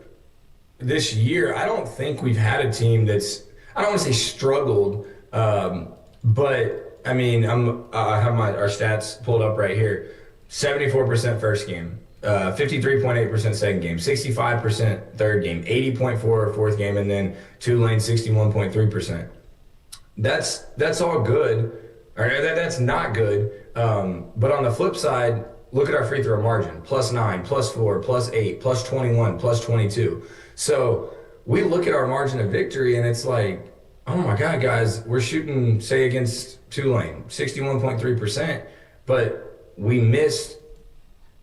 this year, I don't think we've had a team that's, I don't want to say struggled, but I mean, I have our stats pulled up right here. 74% first game, 53.8% second game, 65% third game, 80.4% fourth game, and then Tulane 61.3%. That's all good, or that's not good. But on the flip side, look at our free throw margin: +9, +4, +8, +21, +22. So we look at our margin of victory, and it's like, oh my God, guys, we're shooting, say against Tulane, 61.3%, but we missed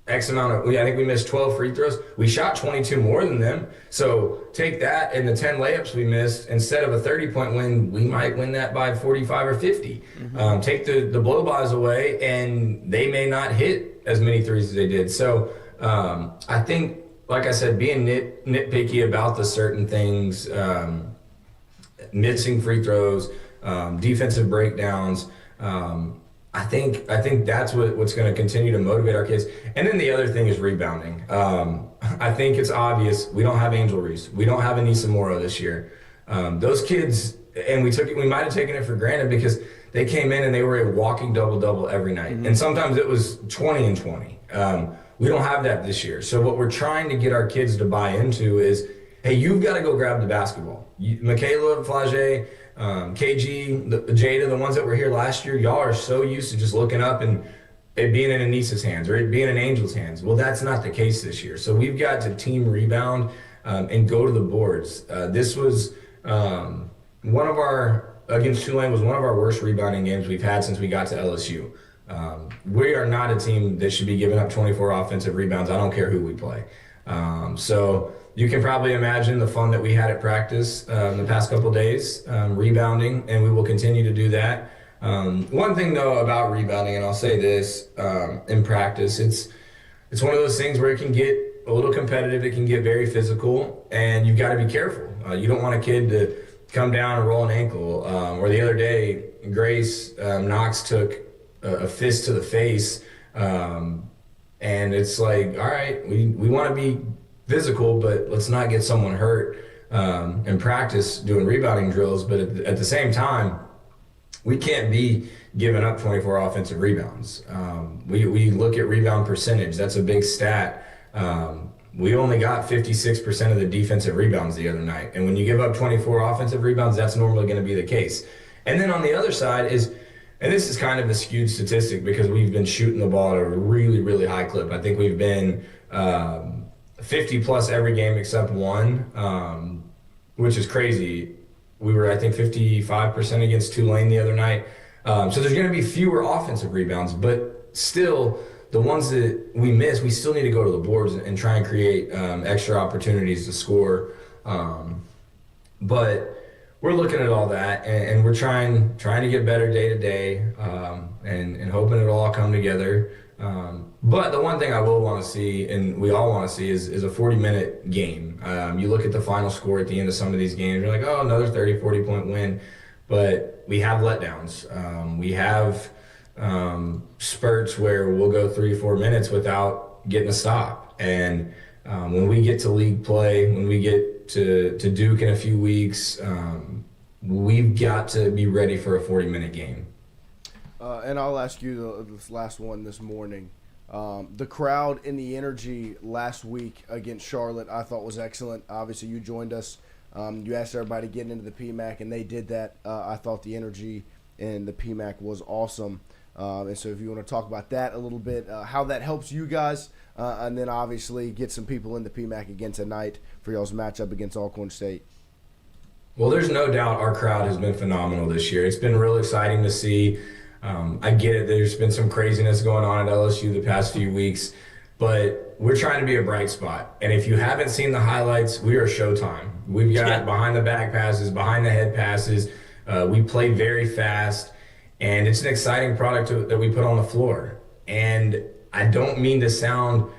X amount of, I think we missed 12 free throws. We shot 22 more than them. So take that and the 10 layups we missed. Instead of a 30-point win, we might win that by 45 or 50. Mm-hmm. Take the blow-bys away, and they may not hit as many threes as they did. So I think, like I said, being nitpicky about the certain things, missing free throws, defensive breakdowns, I think that's what's going to continue to motivate our kids. And then the other thing is rebounding. I think it's obvious we don't have Angel Reese. We don't have Anissa Morrow this year. Those kids, and we might have taken it for granted because they came in and they were a walking double-double every night. Mm-hmm. And sometimes it was 20 and 20. We don't have that this year. So what we're trying to get our kids to buy into is, hey, you've got to go grab the basketball. Michaela, Flage, KG, Jada, the ones that were here last year, y'all are so used to just looking up and it being in Anissa's hands or it being in Angel's hands. Well, that's not the case this year. So we've got to team rebound and go to the boards. This was against Tulane was one of our worst rebounding games we've had since we got to LSU. We are not a team that should be giving up 24 offensive rebounds. I don't care who we play. So you can probably imagine the fun that we had at practice in the past couple of days, rebounding, and we will continue to do that. One thing though about rebounding, and I'll say this, in practice, it's one of those things where it can get a little competitive. It can get very physical, and you've got to be careful. You don't want a kid to come down and roll an ankle. Or the other day, Grace Knox took a fist to the face, and it's like, all right, we want to be physical, but let's not get someone hurt in practice doing rebounding drills. But at the same time, we can't be giving up 24 offensive rebounds. We look at rebound percentage. That's a big stat. We only got 56% of the defensive rebounds the other night. And when you give up 24 offensive rebounds, that's normally going to be the case. And then on the other side is, and this is kind of a skewed statistic because we've been shooting the ball at a really, really high clip. I think we've been 50 plus every game except one, which is crazy. We were, I think, 55% against Tulane the other night. So there's going to be fewer offensive rebounds, but still, the ones that we miss, we still need to go to the boards and try and create extra opportunities to score. But we're looking at all that, and we're trying to get better day to day, and hoping it'll all come together. But the one thing I will want to see, and we all want to see, is a 40-minute game. You look at the final score at the end of some of these games, you're like, oh, another 30, 40-point win. But we have letdowns. We have spurts where we'll go 3-4 minutes without getting a stop. And when we get to league play, when we get to Duke in a few weeks, we've got to be ready for a 40-minute game. And I'll ask you this last one this morning. The crowd and the energy last week against Charlotte I thought was excellent. Obviously, you joined us. You asked everybody to get into the PMAC, and they did that. I thought the energy in the PMAC was awesome. And so if you want to talk about that a little bit, how that helps you guys, and then obviously get some people in the PMAC again tonight for y'all's matchup against Alcorn State. Well, there's no doubt our crowd has been phenomenal this year. It's been real exciting to see. I get it. There's been some craziness going on at LSU the past few weeks, but we're trying to be a bright spot. And if you haven't seen the highlights, we are Showtime. We've got behind the back passes, behind the head passes. We play very fast, and it's an exciting product that we put on the floor. And I don't mean to sound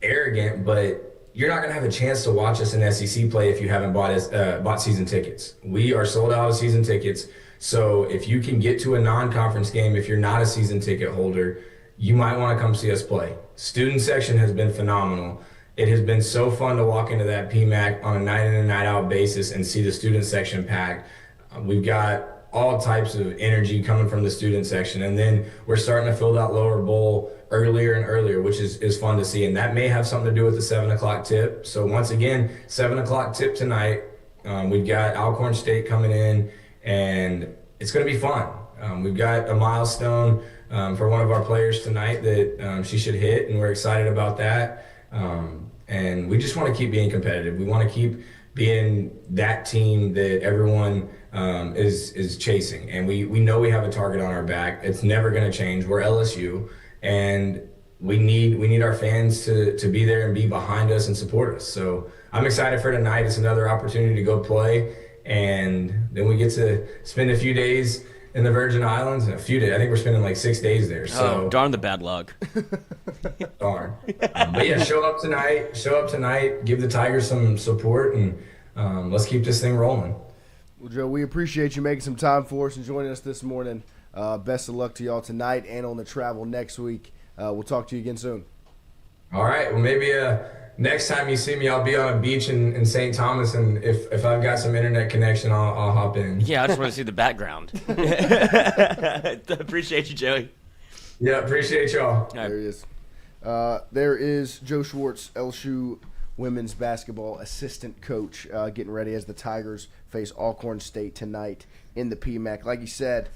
arrogant, but you're not going to have a chance to watch us in SEC play if you haven't bought season tickets. We are sold out of season tickets. So if you can get to a non-conference game, if you're not a season ticket holder, you might want to come see us play. Student section has been phenomenal. It has been so fun to walk into that PMAC on a night in and night out basis and see the student section packed. We've got all types of energy coming from the student section. And then we're starting to fill that lower bowl earlier and earlier, which is fun to see. And that may have something to do with the 7 o'clock tip. So once again, 7 o'clock tip tonight. We've got Alcorn State coming in, and it's going to be fun. We've got a milestone for one of our players tonight that she should hit, and we're excited about that. And we just want to keep being competitive. We want to keep being that team that everyone is chasing. And we know we have a target on our back. It's never going to change. We're LSU, and we need our fans to be there and be behind us and support us. So I'm excited for tonight. It's another opportunity to go play, and then we get to spend a few days in the Virgin Islands. I think we're spending like 6 days there. So darn the bad luck. Darn. But yeah, show up tonight, give the Tigers some support, and let's keep this thing rolling. Well, Joe, we appreciate you making some time for us and joining us this morning. Best of luck to y'all tonight and on the travel next week. We'll talk to you again soon. All right. Well, maybe next time you see me, I'll be on a beach in St. Thomas, and if I've got some internet connection, I'll hop in. Yeah, I just want to see the background. Appreciate you, Joey. Yeah, appreciate y'all. There he is. There is Joe Schwartz, LSU women's basketball assistant coach, getting ready as the Tigers face Alcorn State tonight in the PMAC. Like you said,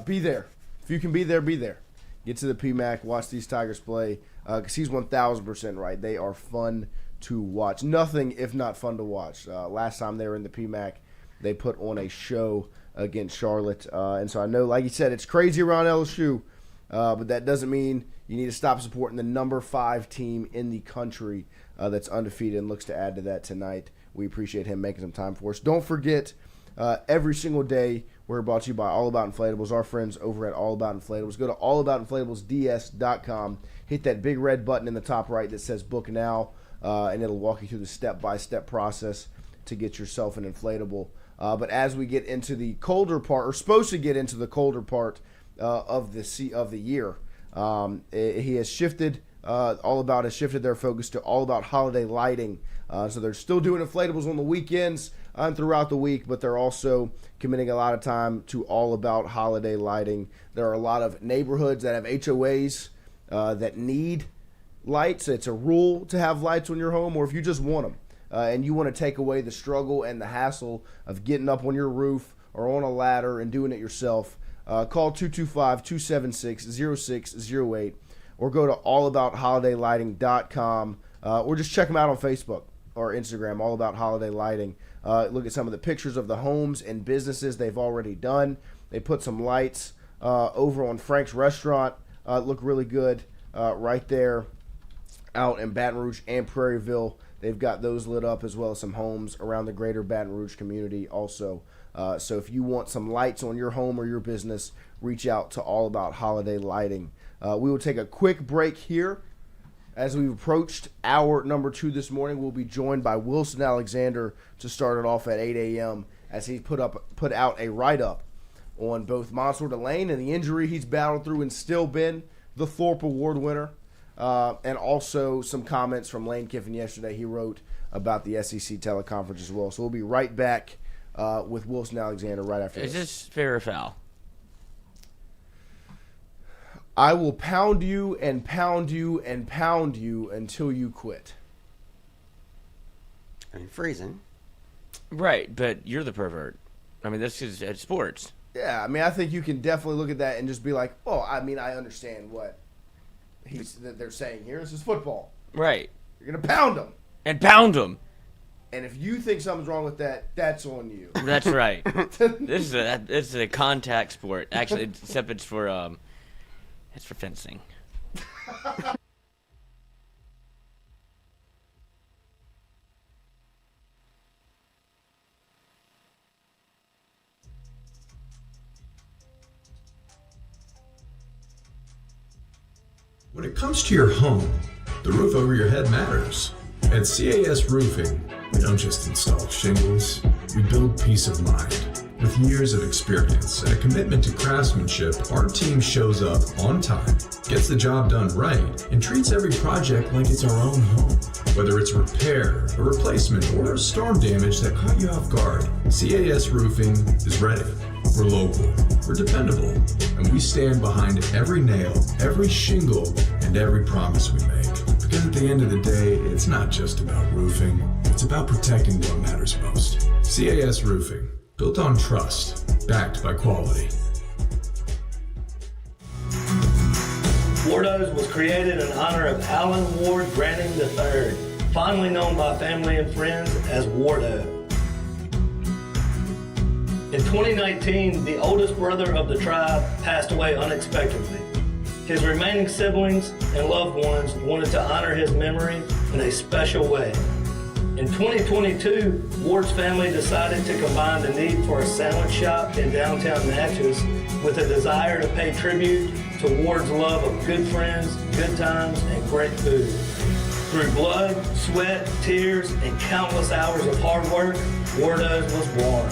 be there. If you can be there, be there. Get to the PMAC, watch these Tigers play, because he's 1,000% right. They are fun to watch. Nothing if not fun to watch. Last time they were in the PMAC, they put on a show against Charlotte. And so I know, like you said, it's crazy around LSU, but that doesn't mean you need to stop supporting the number 5 team in the country that's undefeated and looks to add to that tonight. We appreciate him making some time for us. Don't forget, every single day We're brought to you by All About Inflatables, our friends over at All About Inflatables. Go to allaboutinflatablesds.com. Hit that big red button in the top right that says Book Now, and it'll walk you through the step-by-step process to get yourself an inflatable. But as we get into the colder part, or supposed to get into the colder part of the year, he has shifted. All About has shifted their focus to All About holiday lighting. So they're still doing inflatables on the weekends and throughout the week, but they're also committing a lot of time to All About holiday lighting. There are a lot of neighborhoods that have HOAs that need lights. It's a rule to have lights on your home, or if you just want them and you want to take away the struggle and the hassle of getting up on your roof or on a ladder and doing it yourself, call 225-276-0608 or go to allaboutholiday.lighting.com or just check them out on Facebook or Instagram, All About Holiday Lighting. Look at some of the pictures of the homes and businesses they've already done. They put some lights over on Frank's Restaurant. Look really good right there out in Baton Rouge and Prairieville. They've got those lit up, as well as some homes around the greater Baton Rouge community also. So if you want some lights on your home or your business, reach out to All About Holiday Lighting. We will take a quick break here. As we've approached hour number 2 this morning, we'll be joined by Wilson Alexander to start it off at 8 a.m. as he put out a write-up on both Monsieur Delane and the injury he's battled through and still been the Thorpe Award winner, and also some comments from Lane Kiffin yesterday. He wrote about the SEC teleconference as well. So we'll be right back with Wilson Alexander right after this. Is this fair or foul? I will pound you and pound you and pound you until you quit. I mean, freezing. Right, but you're the pervert. I mean, this is sports. Yeah, I mean, I think you can definitely look at that and just be like, oh, I mean, I understand what that they're saying here. This is football. Right. You're going to pound them. And pound them. And if you think something's wrong with that, that's on you. That's right. This is a contact sport. Actually, except it's for fencing. When it comes to your home, the roof over your head matters. At CAS Roofing, we don't just install shingles, we build peace of mind. With years of experience and a commitment to craftsmanship, our team shows up on time, gets the job done right, and treats every project like it's our own home. Whether it's a repair, a replacement, or storm damage that caught you off guard, CAS Roofing is ready. We're local, we're dependable, and we stand behind every nail, every shingle, and every promise we make. Because at the end of the day, it's not just about roofing, it's about protecting what matters most. CAS Roofing, built on trust, backed by quality. Wardo's was created in honor of Alan Ward Granning III, fondly known by family and friends as Wardo. In 2019, the oldest brother of the tribe passed away unexpectedly. His remaining siblings and loved ones wanted to honor his memory in a special way. In 2022, Ward's family decided to combine the need for a sandwich shop in downtown Natchez with a desire to pay tribute to Ward's love of good friends, good times, and great food. Through blood, sweat, tears, and countless hours of hard work, Wardo's was born.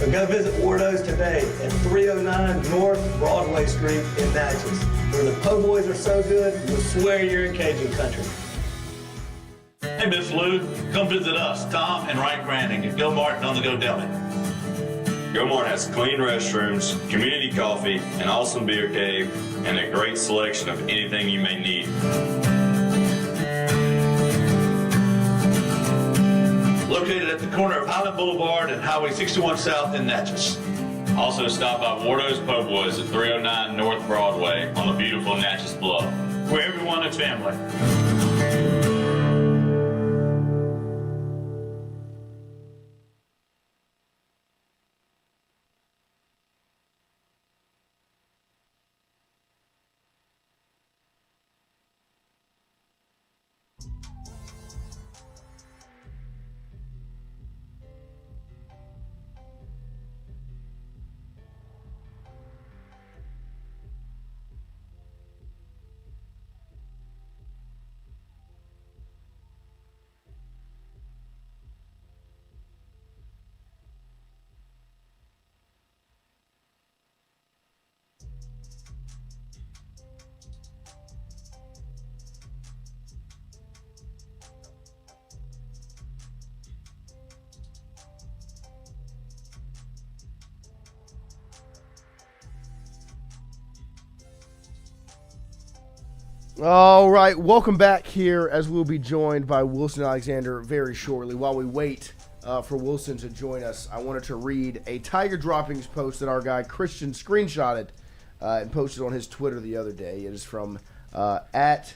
So go visit Wardo's today at 309 North Broadway Street in Natchez, where the po' boys are so good, you'll swear you're in Cajun country. Hey, Miss Lou, come visit us, Tom and Wright Granning at Go Martin on the Go Deli. Go Mart has clean restrooms, community coffee, an awesome beer cave, and a great selection of anything you may need. Located at the corner of Highland Boulevard and Highway 61 South in Natchez. Also stop by Wardo's Po' Boys at 309 North Broadway on the beautiful Natchez Bluff, where everyone is family. All right, welcome back here as we'll be joined by Wilson Alexander very shortly. While we wait for Wilson to join us, I wanted to read a Tiger Droppings post that our guy Christian screenshotted and posted on his Twitter the other day. It is from it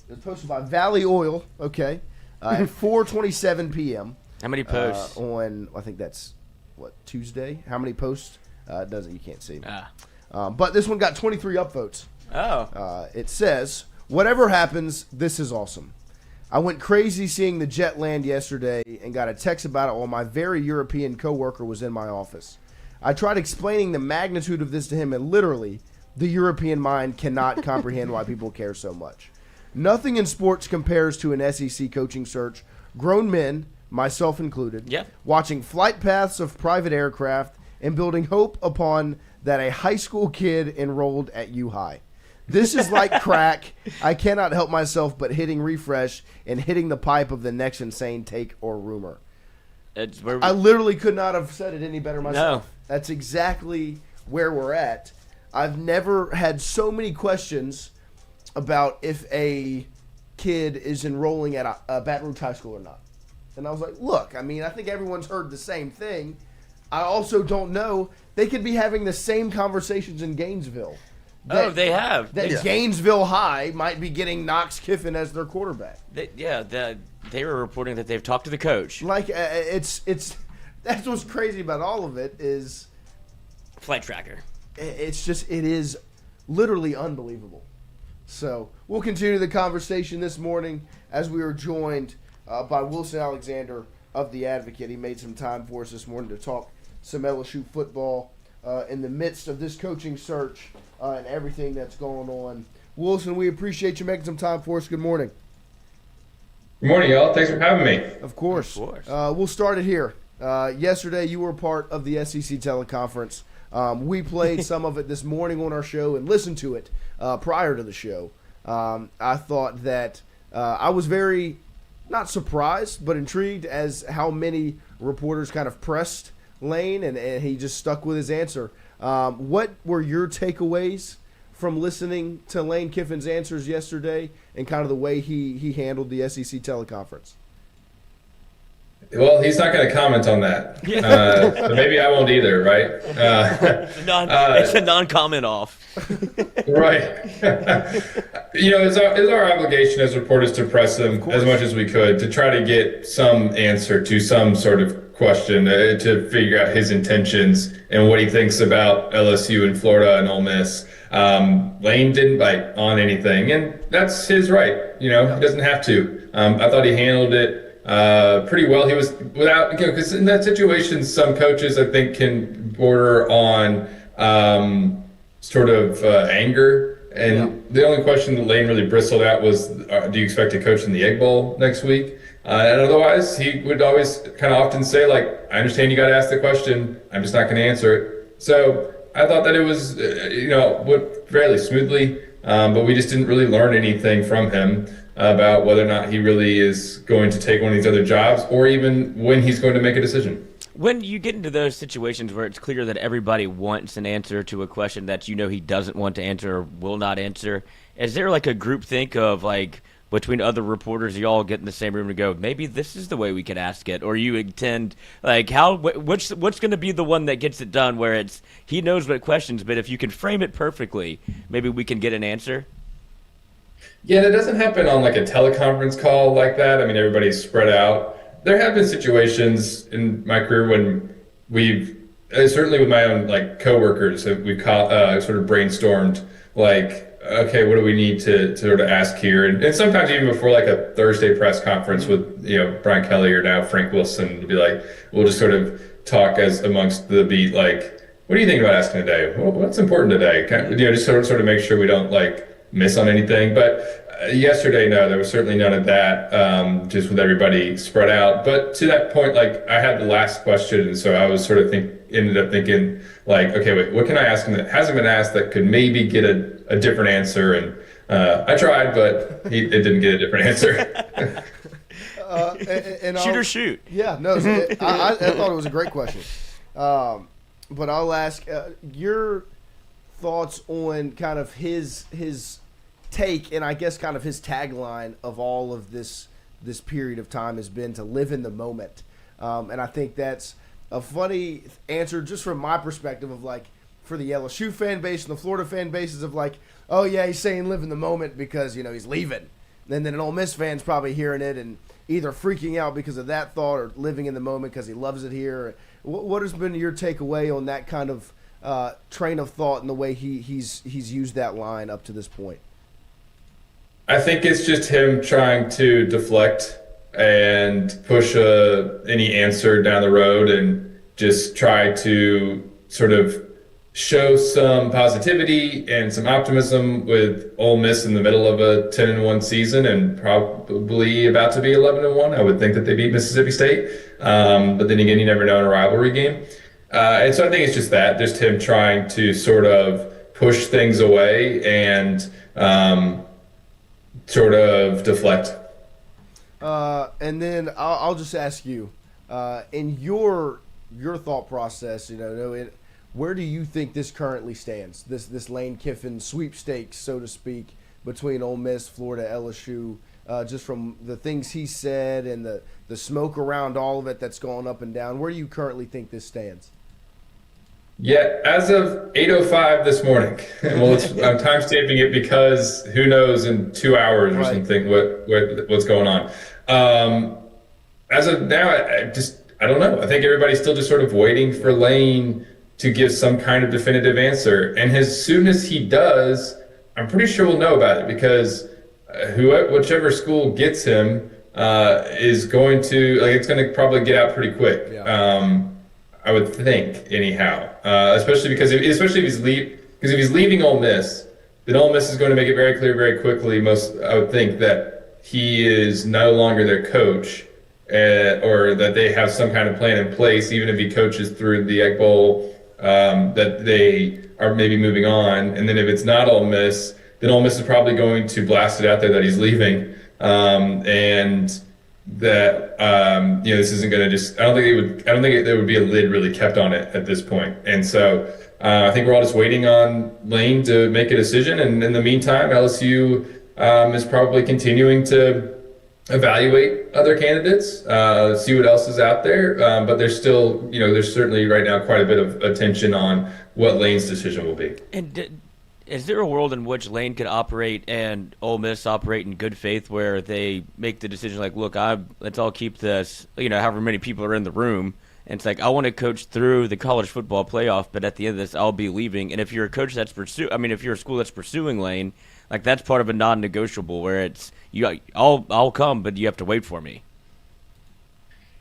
was posted by Valley Oil, okay, at 4:27 p.m. How many posts? On, I think that's, Tuesday? How many posts? It doesn't, you can't see. But this one got 23 upvotes. Oh. It says, whatever happens, this is awesome. I went crazy seeing the jet land yesterday and got a text about it while my very European coworker was in my office. I tried explaining the magnitude of this to him, and literally, the European mind cannot comprehend why people care so much. Nothing in sports compares to an SEC coaching search. Grown men, myself included, watching flight paths of private aircraft and building hope upon that a high school kid enrolled at U-High. This is like crack. I cannot help myself but hitting refresh and hitting the pipe of the next insane take or rumor. I literally could not have said it any better myself. No. That's exactly where we're at. I've never had so many questions about if a kid is enrolling at a Baton Rouge High School or not. And I was like, look, I mean, I think everyone's heard the same thing. I also don't know. They could be having the same conversations in Gainesville. They have. Gainesville High might be getting Knox Kiffin as their quarterback. They were reporting that they've talked to the coach. Like, it's that's what's crazy about all of it is flight tracker. It is literally unbelievable. So we'll continue the conversation this morning as we are joined by Wilson Alexander of The Advocate. He made some time for us this morning to talk some LSU football in the midst of this coaching search and everything that's going on. Wilson, we appreciate you making some time for us. Good morning. Good morning, y'all. Thanks for having me. Of course. We'll start it here. Yesterday, you were part of the SEC teleconference. We played some of it this morning on our show and listened to it prior to the show. I thought that I was very, not surprised, but intrigued as how many reporters kind of pressed Lane, and he just stuck with his answer. What were your takeaways from listening to Lane Kiffin's answers yesterday and kind of the way he handled the SEC teleconference? Well, he's not going to comment on that. So maybe I won't either, right? It's a non-comment off. Right. It's our obligation as reporters to press him as much as we could to try to get some answer to some sort of question to figure out his intentions and what he thinks about LSU and Florida and Ole Miss. Lane didn't bite on anything, and that's his right. He doesn't have to. I thought he handled it pretty well. He was without, because in that situation, some coaches I think can border on sort of anger. And the only question that Lane really bristled at was, do you expect to coach in the Egg Bowl next week? And otherwise, he would always kind of often say, like, I understand you got to ask the question. I'm just not going to answer it. So I thought that it was, went fairly smoothly, but we just didn't really learn anything from him about whether or not he really is going to take one of these other jobs or even when he's going to make a decision. When you get into those situations where it's clear that everybody wants an answer to a question that he doesn't want to answer or will not answer, is there like a group think of like between other reporters, you all get in the same room to go, maybe this is the way we could ask it, or you intend like what's going to be the one that gets it done where it's he knows what questions, but if you can frame it perfectly, maybe we can get an answer. Yeah, that doesn't happen on like a teleconference call like that. I mean, everybody's spread out. There have been situations in my career when we've, certainly with my own like coworkers, we've sort of brainstormed like, okay, what do we need to sort of ask here? And sometimes even before like a Thursday press conference with, Brian Kelly or now Frank Wilson, to be like, we'll just sort of talk as amongst the beat, like, what do you think about asking today? Well, what's important today? Just sort of make sure we don't like miss on anything. But yesterday, no, there was certainly none of that, just with everybody spread out. But to that point, like I had the last question, and so I was sort of ended up thinking like, okay, wait, what can I ask him that hasn't been asked that could maybe get a different answer? And I tried, but it didn't get a different answer. Shoot or shoot. Yeah, no, I thought it was a great question. But I'll ask your thoughts on kind of his take, and I guess kind of his tagline of all of this period of time has been to live in the moment. And I think that's a funny answer just from my perspective of like, for the LSU fan base and the Florida fan bases of like, oh yeah, he's saying live in the moment because, he's leaving. And then an Ole Miss fan's probably hearing it and either freaking out because of that thought or living in the moment because he loves it here. What has been your takeaway on that kind of train of thought and the way he's used that line up to this point? I think it's just him trying to deflect and push any answer down the road and just try to sort of show some positivity and some optimism with Ole Miss in the middle of a 10-1 season and probably about to be 11-1. I would think that they beat Mississippi State. But then again, you never know in a rivalry game. And so I think it's just just him trying to sort of push things away and sort of deflect. And then I'll just ask you, in your thought process, where do you think this currently stands? This Lane Kiffin sweepstakes, so to speak, between Ole Miss, Florida, LSU, just from the things he said and the smoke around all of it that's gone up and down. Where do you currently think this stands? Yeah, as of 8:05 this morning. Well, I'm time stamping it because who knows in 2 hours or something what's going on. As of now, I don't know. I think everybody's still just sort of waiting for Lane to give some kind of definitive answer. And as soon as he does, I'm pretty sure we'll know about it because whichever school gets him is going to, it's going to probably get out pretty quick. Yeah. I would think, anyhow, especially if he's leaving Ole Miss, then Ole Miss is going to make it very clear very quickly. I would think that he is no longer their coach, or that they have some kind of plan in place, even if he coaches through the Egg Bowl, that they are maybe moving on. And then if it's not Ole Miss, then Ole Miss is probably going to blast it out there that he's leaving, and that this isn't going to just. I don't think there would be a lid really kept on it at this point. And so I think we're all just waiting on Lane to make a decision. And in the meantime, LSU is probably continuing to evaluate other candidates, see what else is out there. But there's still, there's certainly right now quite a bit of attention on what Lane's decision will be. And is there a world in which Lane could operate and Ole Miss operate in good faith where they make the decision like, look, let's all keep this, however many people are in the room. And it's like, I want to coach through the college football playoff, but at the end of this, I'll be leaving. And if you're a coach if you're a school that's pursuing Lane, like that's part of a non-negotiable where it's, I'll come, but you have to wait for me.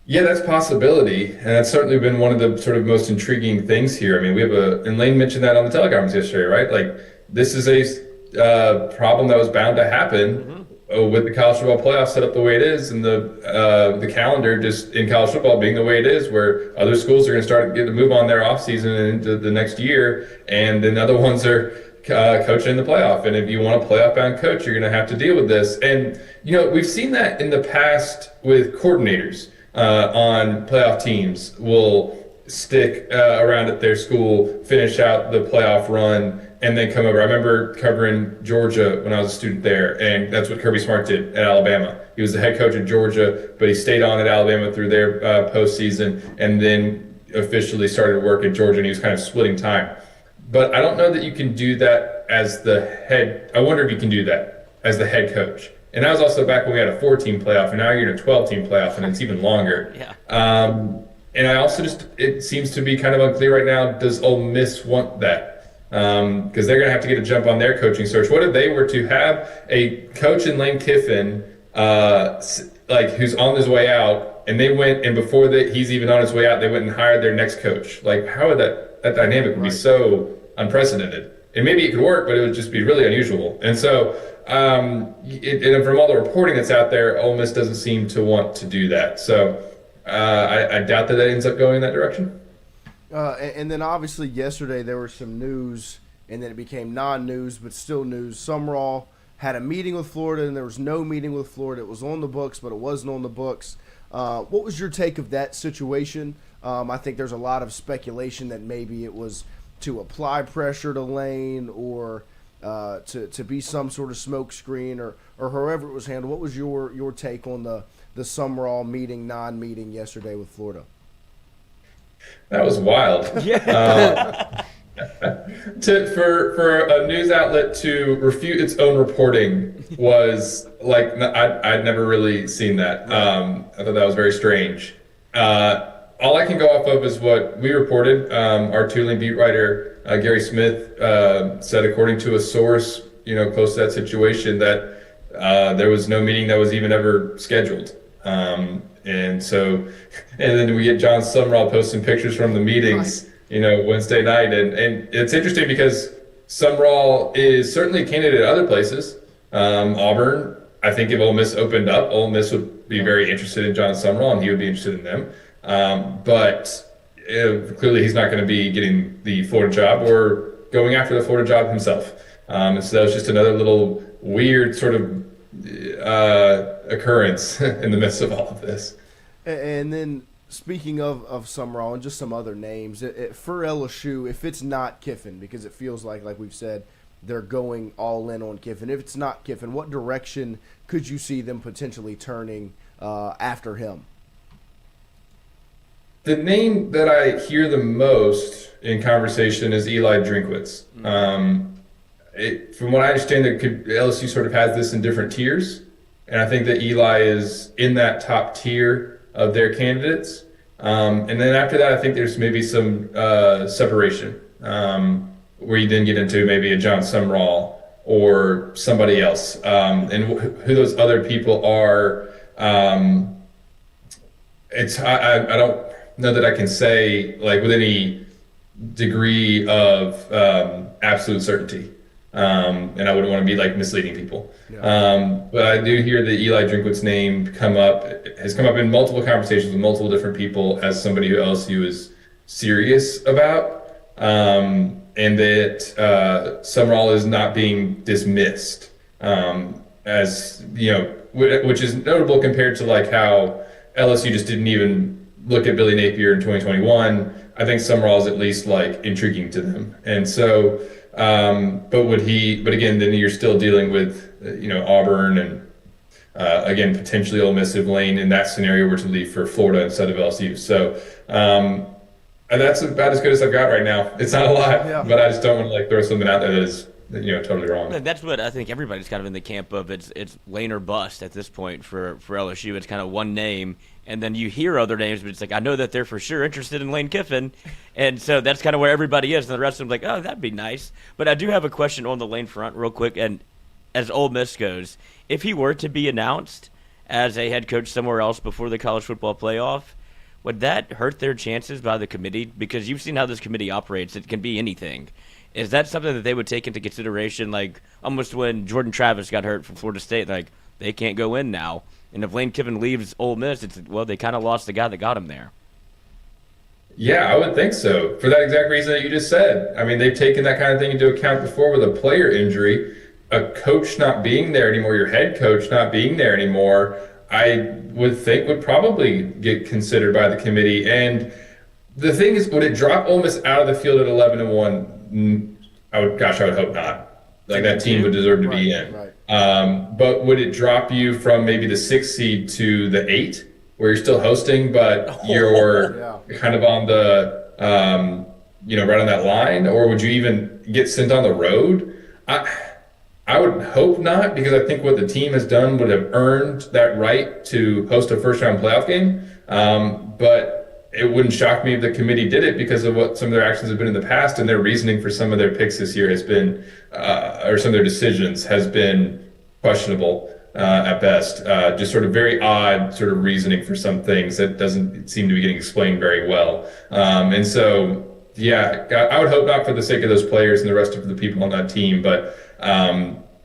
Yeah, that's a possibility, and that's certainly been one of the sort of most intriguing things here. I mean, we have and Lane mentioned that on the teleconference yesterday, right? Like, this is a problem that was bound to happen with the college football playoff set up the way it is, and the calendar just in college football being the way it is, where other schools are going to start to move on their offseason and into the next year, and then other ones are coaching in the playoff. And if you want a playoff-bound coach, you're going to have to deal with this. And, we've seen that in the past with coordinators. On playoff teams will stick around at their school, finish out the playoff run, and then come over. I remember covering Georgia when I was a student there, and that's what Kirby Smart did at Alabama. He was the head coach at Georgia, but he stayed on at Alabama through their postseason, and then officially started work at Georgia, and he was kind of splitting time. But I don't know that you can do that as the head. I wonder if you can do that as the head coach. And that was also back when we had a 4-team playoff, and now you're in a 12-team playoff, and it's even longer. Yeah. And I also it seems to be kind of unclear right now, does Ole Miss want that? Because they're going to have to get a jump on their coaching search. What if they were to have a coach in Lane Kiffin, who's on his way out, and they went, and before he's even on his way out, they went and hired their next coach? Like, how would that dynamic would be so unprecedented? And maybe it could work, but it would just be really unusual. And so, and from all the reporting that's out there, Ole Miss doesn't seem to want to do that. So I doubt that ends up going in that direction. And then obviously yesterday there was some news, and then it became non-news, but still news. Sumrall had a meeting with Florida, and there was no meeting with Florida. It was on the books, but it wasn't on the books. What was your take of that situation? I think there's a lot of speculation that maybe it was to apply pressure to Lane, or to be some sort of smoke screen or however it was handled. What was your take on the Summerall meeting, non-meeting yesterday with Florida? That was wild. Yeah. For a news outlet to refute its own reporting was like, I'd never really seen that. I thought that was very strange. All I can go off of is what we reported. Our Tulane beat writer, Gary Smith, said, according to a source, close to that situation, that there was no meeting that was even ever scheduled. And then we get John Summerall posting pictures from the meetings, Wednesday night. And it's interesting because Summerall is certainly a candidate at other places. Auburn, I think if Ole Miss opened up, Ole Miss would be very interested in John Summerall and he would be interested in them. But clearly he's not going to be getting the Florida job or going after the Florida job himself. And so that was just another little weird sort of occurrence in the midst of all of this. And then speaking of Summerall and just some other names, for LSU, if it's not Kiffin, because it feels like we've said, they're going all in on Kiffin. If it's not Kiffin, what direction could you see them potentially turning after him? The name that I hear the most in conversation is Eli Drinkwitz. From what I understand, LSU sort of has this in different tiers, and I think that Eli is in that top tier of their candidates. And then after that, I think there's maybe some separation, where you then get into maybe a John Summerall or somebody else. And who those other people are, I don't know that I can say like with any degree of absolute certainty. And I wouldn't want to be like misleading people. Yeah. But I do hear the Eli Drinkwitz name has come up in multiple conversations with multiple different people as somebody who LSU is serious about, and that Summerall is not being dismissed, as which is notable compared to like how LSU just didn't even look at Billy Napier in 2021. I think Summerall is at least like intriguing to them, and so. But again, then you're still dealing with, Auburn and, again, potentially Ole Miss if Lane in that scenario were to leave for Florida instead of LSU. So, and that's about as good as I've got right now. It's not a lot, but I just don't want to throw something out there that is, totally wrong. That's what I think everybody's kind of in the camp of. It's Lane or bust at this point for LSU. It's kind of one name. And then you hear other names, but it's like, I know that they're for sure interested in Lane Kiffin. And so that's kind of where everybody is. And the rest of them like, oh, that'd be nice. But I do have a question on the Lane front real quick. And as Ole Miss goes, if he were to be announced as a head coach somewhere else before the college football playoff, would that hurt their chances by the committee? Because you've seen how this committee operates. It can be anything. Is that something that they would take into consideration? Like almost when Jordan Travis got hurt from Florida State, like they can't go in now. And if Lane Kiffin leaves Ole Miss, they kind of lost the guy that got him there. Yeah, I would think so. For that exact reason that you just said. I mean, they've taken that kind of thing into account before with a player injury. A coach not being there anymore, your head coach not being there anymore, I would think would probably get considered by the committee. And the thing is, would it drop Ole Miss out of the field at 11-1? I would hope not. Like that team would deserve to be in. Right. But would it drop you from maybe the 6th seed to the 8, where you're still hosting, but you're kind of on the, right on that line? Or would you even get sent on the road? I would hope not, because I think what the team has done would have earned that right to host a first-round playoff game. But it wouldn't shock me if the committee did it because of what some of their actions have been in the past, and their reasoning for some of their picks this year has been, or some of their decisions has been questionable at best. Just sort of very odd sort of reasoning for some things that doesn't seem to be getting explained very well. And so, I would hope not for the sake of those players and the rest of the people on that team, but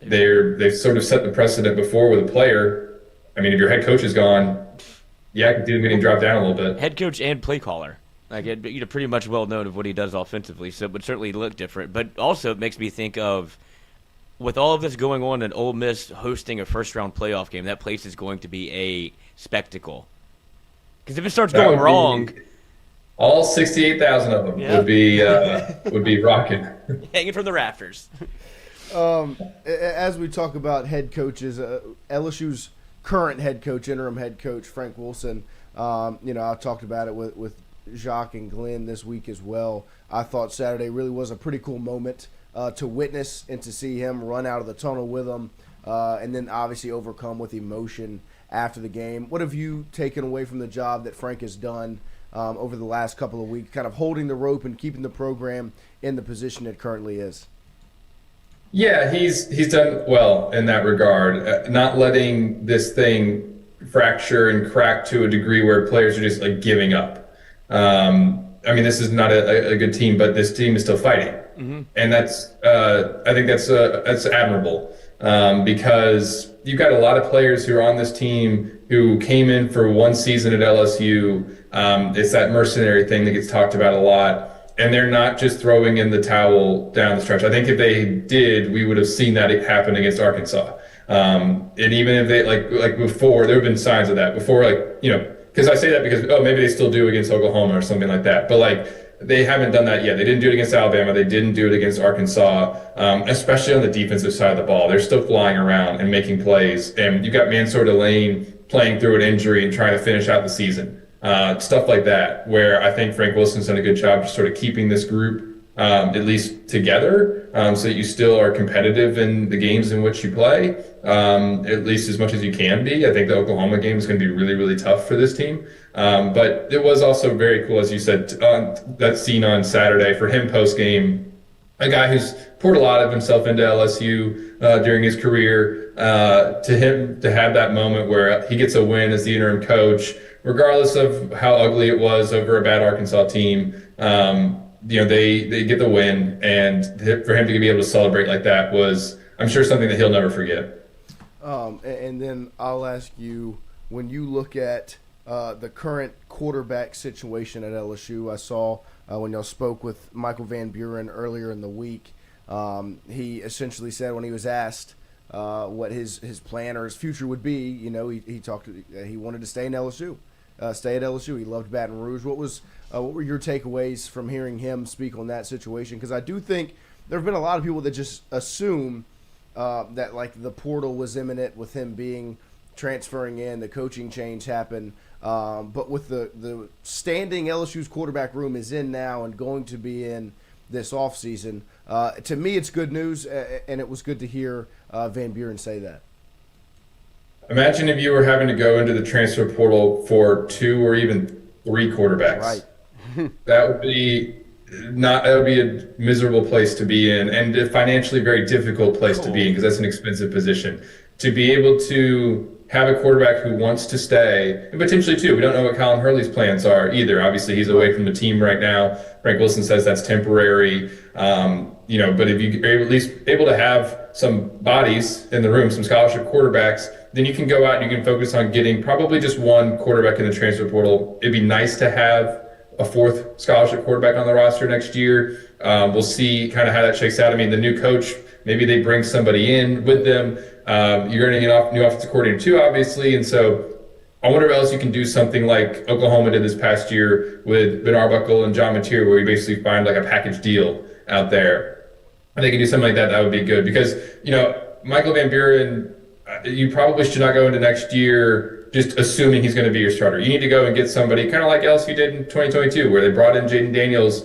they've sort of set the precedent before with a player. I mean, if your head coach is gone, I could see them getting dropped down a little bit. Head coach and play caller. Like, pretty much well known of what he does offensively, so it would certainly look different. But also it makes me think of, with all of this going on and Ole Miss hosting a first-round playoff game, that place is going to be a spectacle. Because if it starts going wrong... All 68,000 of them would be rocking. Hanging from the rafters. As we talk about head coaches, LSU's current head coach, interim head coach, Frank Wilson, I talked about it with Jacques and Glenn this week as well. I thought Saturday really was a pretty cool moment to witness and to see him run out of the tunnel with them, and then obviously overcome with emotion after the game. What have you taken away from the job that Frank has done over the last couple of weeks, kind of holding the rope and keeping the program in the position it currently is? Yeah, he's done well in that regard, not letting this thing fracture and crack to a degree where players are just like giving up. I mean, this is not a good team, but this team is still fighting, and that's I think that's admirable because you've got a lot of players who are on this team who came in for one season at LSU. It's that mercenary thing that gets talked about a lot. And they're not just throwing in the towel down the stretch. I think if they did, we would have seen that happen against Arkansas. And even if they like before, there have been signs of that before, because I say that because maybe they still do against Oklahoma or something like that. But they haven't done that yet. They didn't do it against Alabama. They didn't do it against Arkansas, especially on the defensive side of the ball. They're still flying around and making plays. And you've got Mansour Delane playing through an injury and trying to finish out the season. Stuff like that, where I think Frank Wilson's done a good job just sort of keeping this group at least together, so that you still are competitive in the games in which you play, at least as much as you can be. I think the Oklahoma game is going to be really, really tough for this team. But it was also very cool, as you said, that scene on Saturday for him post-game, a guy who's poured a lot of himself into LSU during his career, to him to have that moment where he gets a win as the interim coach, regardless of how ugly it was over a bad Arkansas team. They get the win, and for him to be able to celebrate like that was, I'm sure, something that he'll never forget. And then I'll ask you, when you look at the current quarterback situation at LSU, I saw when y'all spoke with Michael Van Buren earlier in the week, he essentially said when he was asked what his plan or his future would be, he talked. He wanted to stay in LSU. Stay at LSU. He loved Baton Rouge. What were your takeaways from hearing him speak on that situation? Because I do think there have been a lot of people that just assume that the portal was imminent with him transferring in, the coaching change happened. But with the standing LSU's quarterback room is in now and going to be in this offseason, to me it's good news, and it was good to hear Van Buren say that. Imagine if you were having to go into the transfer portal for 2 or even 3 quarterbacks. Right. That would be a miserable place to be in, and a financially very difficult place to be in, because that's an expensive position. To be able to have a quarterback who wants to stay, and potentially too, we don't know what Colin Hurley's plans are either. Obviously, he's away from the team right now. Frank Wilson says that's temporary. But if you're at least able to have some bodies in the room, some scholarship quarterbacks, then you can go out and you can focus on getting probably just one quarterback in the transfer portal. It'd be nice to have a 4th scholarship quarterback on the roster next year. We'll see kind of how that shakes out. I mean, the new coach, maybe they bring somebody in with them. You're going to get a new offensive coordinator too, obviously. And so I wonder if else you can do something like Oklahoma did this past year with Ben Arbuckle and John Mateer, where you basically find a package deal out there. If they can do something like that, that would be good. Because, Michael Van Buren, you probably should not go into next year just assuming he's going to be your starter. You need to go and get somebody kind of like LSU did in 2022, where they brought in Jaden Daniels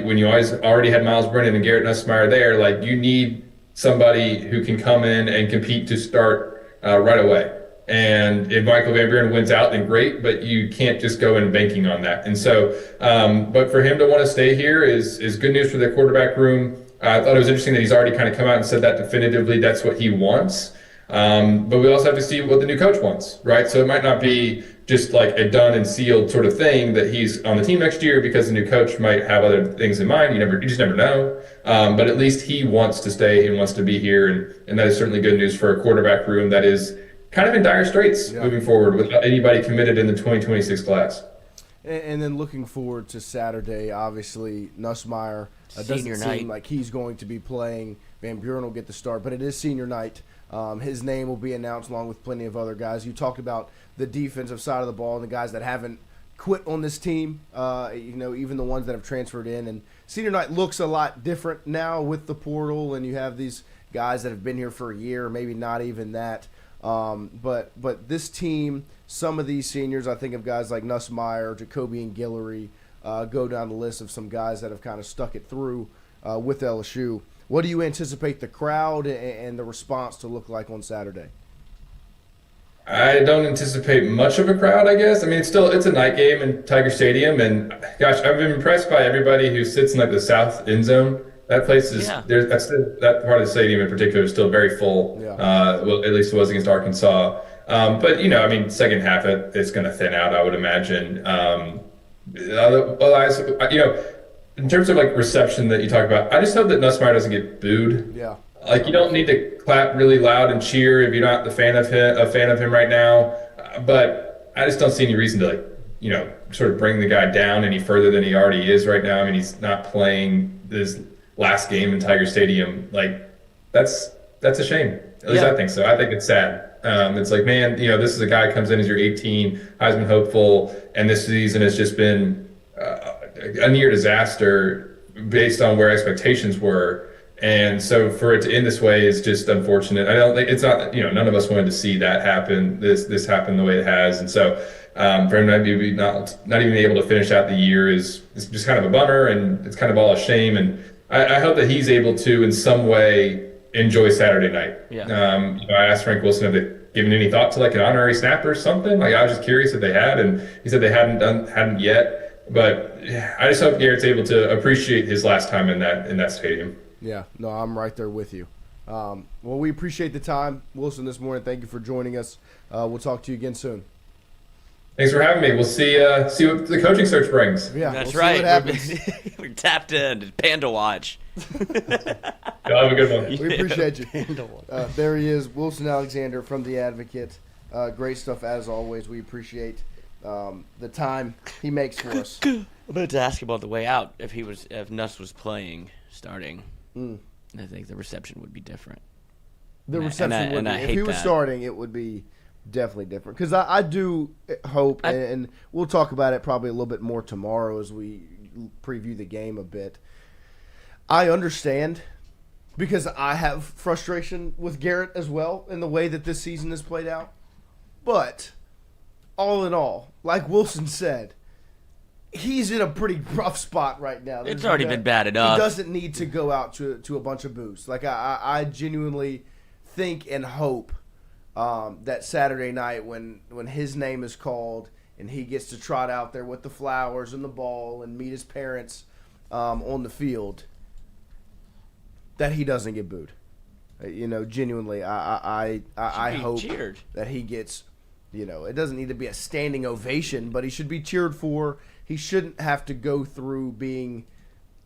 when you already had Miles Brennan and Garrett Nussmeier there. You need somebody who can come in and compete to start right away. And if Michael Van Buren wins out, then great, but you can't just go in banking on that. And so, but for him to want to stay here is good news for the quarterback room. I thought it was interesting that he's already kind of come out and said that definitively that's what he wants. But we also have to see what the new coach wants, right? So it might not be just a done and sealed sort of thing that he's on the team next year, because the new coach might have other things in mind. You just never know. But at least he wants to stay and wants to be here. And that is certainly good news for a quarterback room that is kind of in dire straits moving forward without anybody committed in the 2026 class. And then looking forward to Saturday, obviously, Nussmeier doesn't seem like he's going to be playing. Van Buren will get the start, but it is senior night. His name will be announced along with plenty of other guys. You talked about the defensive side of the ball and the guys that haven't quit on this team. Even the ones that have transferred in, and senior night looks a lot different now with the portal, and you have these guys that have been here for a year, maybe not even that. But this team, some of these seniors, I think of guys like Nussmeier, Jacoby, and Guillory, go down the list of some guys that have kind of stuck it through with LSU. What do you anticipate the crowd and the response to look like on Saturday? I don't anticipate much of a crowd, I guess. I mean, it's a night game in Tiger Stadium, and gosh, I've been impressed by everybody who sits in like the south end zone. That place is that part of the stadium in particular is still very full. Yeah. Well, at least it was against Arkansas. But I mean, second half it's going to thin out, I would imagine. Otherwise, in terms of like reception that you talk about, I just hope that Nussmeier doesn't get booed. Yeah. Like, you don't need to clap really loud and cheer if you're not a fan of him right now. But I just don't see any reason to sort of bring the guy down any further than he already is right now. I mean, he's not playing this last game in Tiger Stadium. Like, that's a shame. At least I think so. I think it's sad. It's like, man, this is a guy who comes in as your 18 Heisman hopeful, and this season has just been a near disaster based on where expectations were. And so for it to end this way is just unfortunate. I don't think it's not, none of us wanted to see that happen. This happened the way it has. And so for him not even able to finish out the year is just kind of a bummer, and it's kind of all a shame. And I hope that he's able to in some way enjoy Saturday night. Yeah. I asked Frank Wilson if they've given any thought to like an honorary snap or something. Like, I was just curious if they had, and he said they hadn't yet. But I just hope Garrett's able to appreciate his last time in that stadium. Yeah, no, I'm right there with you. Well, we appreciate the time, Wilson, this morning. Thank you for joining us. We'll talk to you again soon. Thanks for having me. We'll see what the coaching search brings. Yeah, that's we'll right. See what happens. We're tapped in. Panda Watch. Y'all have a good one. We appreciate you. There he is, Wilson Alexander from The Advocate. Great stuff as always. We appreciate the time he makes for us. I'm about to ask him on the way out if Nuss was starting. I think the reception would be different. The reception would be. If he was starting, it would be definitely different. Because I do hope, and we'll talk about it probably a little bit more tomorrow as we preview the game a bit. I understand, because I have frustration with Garrett as well in the way that this season has played out. But all in all, like Wilson said, he's in a pretty rough spot right now. It's already been bad enough. He doesn't need to go out to a bunch of boosts. Like, I genuinely think and hope that Saturday night when his name is called and he gets to trot out there with the flowers and the ball and meet his parents on the field, that he doesn't get booed. Genuinely, I hope cheered. That he gets, it doesn't need to be a standing ovation, but he should be cheered for. He shouldn't have to go through being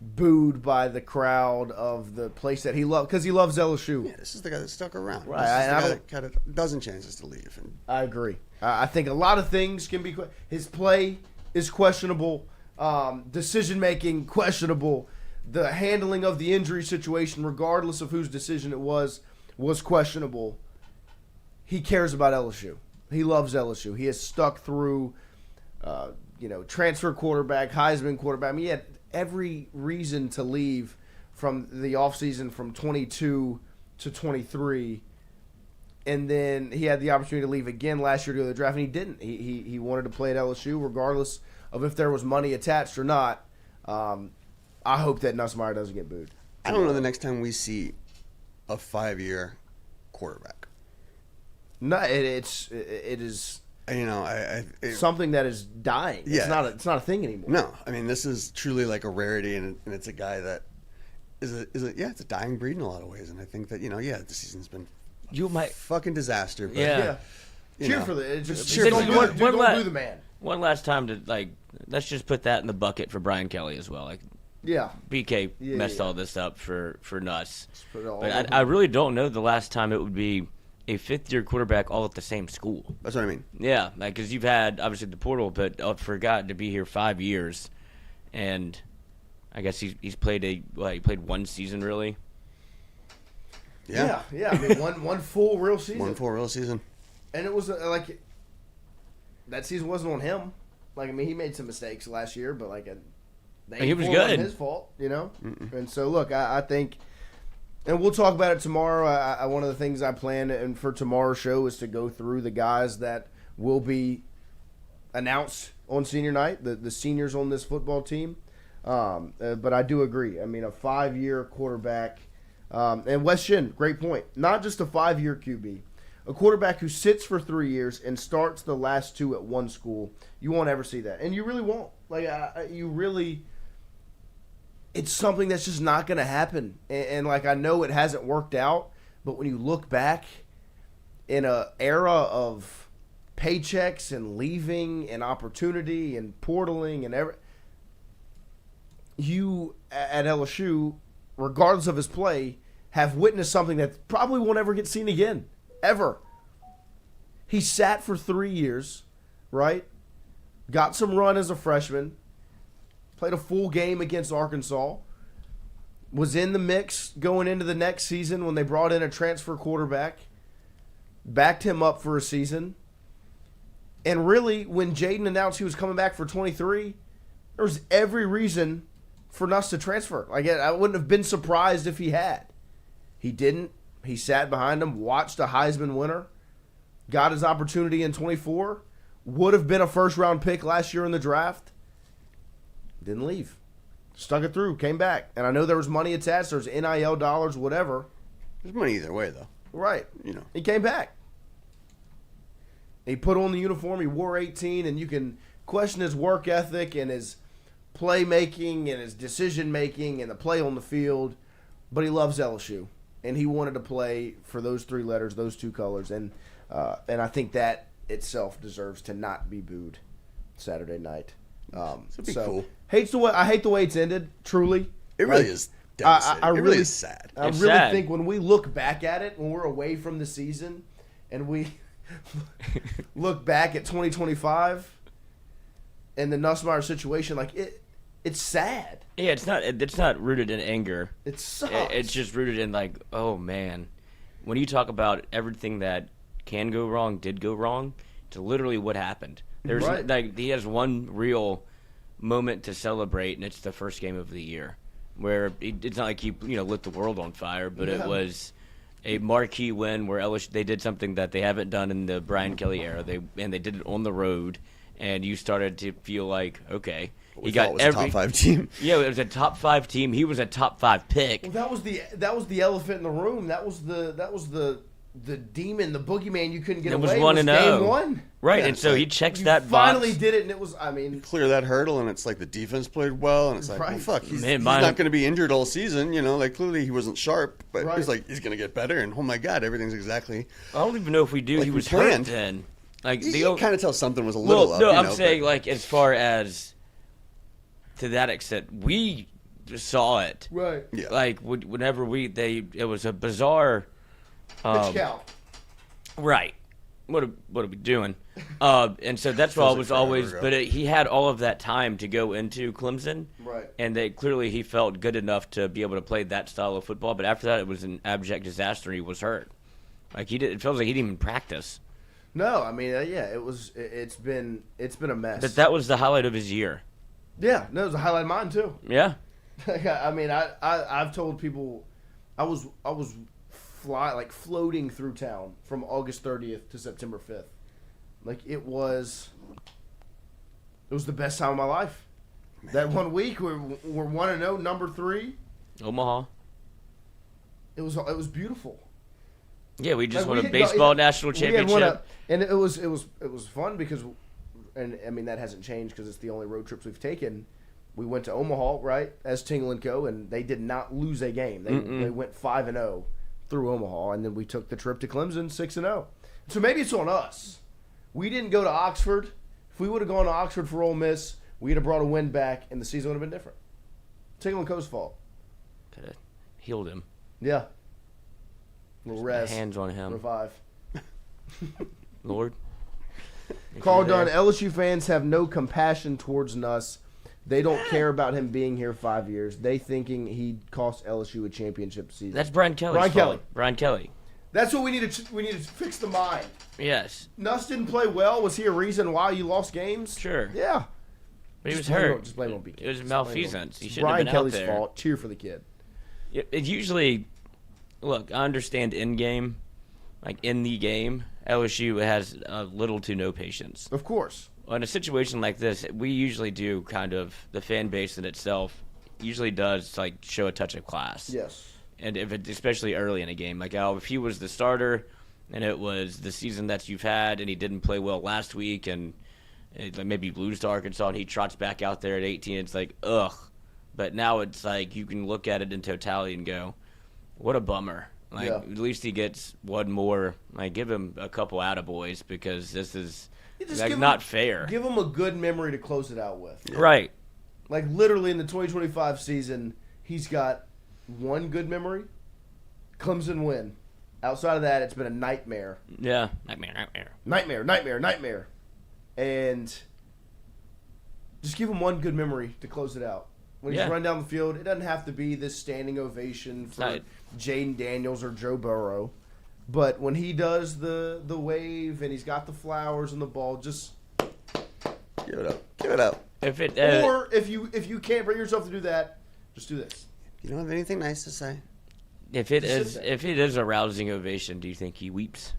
booed by the crowd of the place that he loves, because he loves LSU. Yeah, this is the guy that stuck around. Right. This is the guy that had a dozen chances to leave. And I agree. I think a lot of things can be – his play is questionable. Decision-making, questionable. The handling of the injury situation, regardless of whose decision it was questionable. He cares about LSU. He loves LSU. He has stuck through transfer quarterback, Heisman quarterback. I mean, he had every reason to leave from the offseason from 22 to 23. And then he had the opportunity to leave again last year to go to the draft, and he didn't. He wanted to play at LSU regardless of if there was money attached or not. I hope that Nussmeier doesn't get booed. I don't know the next time we see a 5-year quarterback. No, it is. Something that is dying. Yeah. It's not a thing anymore. No, I mean, this is truly like a rarity, and it's a guy that it's a dying breed in a lot of ways. And I think that the season's been fucking disaster. But cheer for the just cheer. Don't do the man. One last time to let's just put that in the bucket for Brian Kelly as well. BK messed all this up for Nuss. But I really don't know the last time it would be a fifth-year quarterback all at the same school. That's what I mean. Yeah, because you've had, obviously, the portal, but forgot to be here 5 years. And I guess he's played he played one season, really. Yeah. I mean, one full real season. One full real season. And it was, that season wasn't on him. Like, I mean, he made some mistakes last year, but like, he was good. Wasn't his fault, you know. And so, look, I think, and we'll talk about it tomorrow. One of the things I plan and for tomorrow's show is to go through the guys that will be announced on senior night, the seniors on this football team. But I do agree. I mean, a 5-year quarterback, and Wes Shin, great point. Not just a 5-year QB. A quarterback who sits for 3 years and starts the last 2 at one school, you won't ever see that. And you really won't. Like, it's something that's just not going to happen. And, like, I know it hasn't worked out, but when you look back in an era of paychecks and leaving and opportunity and portaling and you at LSU, regardless of his play, have witnessed something that probably won't ever get seen again. Ever. He sat for 3 years, right? Got some run as a freshman. Played a full game against Arkansas. Was in the mix going into the next season when they brought in a transfer quarterback. Backed him up for a season. And really, when Jaden announced he was coming back for 23, there was every reason for Nuss to transfer. Like, I wouldn't have been surprised if he had. He didn't. He sat behind him, watched a Heisman winner, got his opportunity in 24, would have been a first-round pick last year in the draft, didn't leave. Stuck it through, came back. And I know there was money attached, there's NIL dollars, whatever. There's money either way, though. Right. You know. He came back. He put on the uniform, he wore 18, and you can question his work ethic and his playmaking and his decision-making and the play on the field, but he loves LSU. And he wanted to play for those 3 letters, those 2 colors, and I think that itself deserves to not be booed Saturday night. Cool. I hate the way it's ended. Truly, it really is devastating. It really is sad. I really think when we look back at it, when we're away from the season, and we look back at 2025 and the Nussmeier situation, like it's sad. Yeah, it's not rooted in anger. It sucks. It's just rooted in like, oh man, when you talk about everything that can go wrong, did go wrong, to literally what happened. There's like he has one real moment to celebrate, and it's the first game of the year, where it's not like he lit the world on fire, but it was a marquee win where LSU they did something that they haven't done in the Brian Kelly era. They did it on the road, and you started to feel like, okay. He got a top 5 team. Yeah, it was a top 5 team. He was a top 5 pick. Well, that was the elephant in the room. That was the demon, the boogeyman you couldn't get away. It was 1-0. Game 1. Right, and so he checks that box. Finally did it, and it was, clear that hurdle, and it's like the defense played well, and it's like, well, fuck, he's not going to be injured all season, like clearly he wasn't sharp, but he's like, he's going to get better, and oh my God, everything's exactly. I don't even know if we do. Like he was hurt then. Like you kind of tell something was a little up. No, I'm saying like as far as to that extent, we saw it. Right. Yeah. Like whenever it was a bizarre. Pitch count. Right. What are we doing? And so that's why I was always. But he had all of that time to go into Clemson. Right. And clearly he felt good enough to be able to play that style of football. But after that, it was an abject disaster. He was hurt. Like it feels like he didn't even practice. No, I mean, it's been a mess. But that was the highlight of his year. Yeah, no, it was a highlight of mine too. Yeah. I mean, I've told people, I was floating through town from August 30th to September 5th. Like it was the best time of my life. Man. That 1 week we're 1-0, number 3. Omaha. It was beautiful. Yeah, we just won a baseball national championship. And it was fun because, and I mean that hasn't changed because it's the only road trips we've taken. We went to Omaha, right, as Tingle and Co., and they did not lose a game. They went 5-0 through Omaha, and then we took the trip to Clemson 6-0. So maybe it's on us. We didn't go to Oxford. If we would have gone to Oxford for Ole Miss, we'd have brought a win back, and the season would have been different. Tingle and Co.'s fault. Could have healed him. Yeah. Little rest. Hands on him. Revive. Lord. Carl Dunn, LSU fans have no compassion towards Nuss. They don't care about him being here 5 years. They thinking he cost LSU a championship season. That's Brian Kelly's fault. Brian Kelly. That's what we need to fix the mind. Yes. Nuss didn't play well. Was he a reason why you lost games? Sure. Yeah. But he was Just hurt. Just blame on BK. It was malfeasance. He shouldn't Brian have been Kelly's out there. fault. Cheer for the kid. It usually, look, I understand in game, like in the game, LSU has little to no patience. Of course. In a situation like this, we usually do kind of, the fan base in itself usually does like show a touch of class. Yes. And if it, especially early in a game, like if he was the starter and it was the season that you've had and he didn't play well last week and maybe lose to Arkansas and he trots back out there at 18, it's like, ugh. But now it's like you can look at it in totality and go, what a bummer. Like, Yeah. at least he gets one more. Like, give him a couple attaboys because this is like, not fair. Give him a good memory to close it out with. Yeah. Right. Like, literally in the 2025 season, he's got one good memory, Clemson win. Outside of that, it's been a nightmare. Yeah. Nightmare. And just give him one good memory to close it out. When he's run down the field, it doesn't have to be this standing ovation for Jaden Daniels or Joe Burrow. But when he does the wave and he's got the flowers and the ball, just give it up. Or if you can't bring yourself to do that, just do this. You don't have anything nice to say. If it is a rousing ovation, do you think he weeps?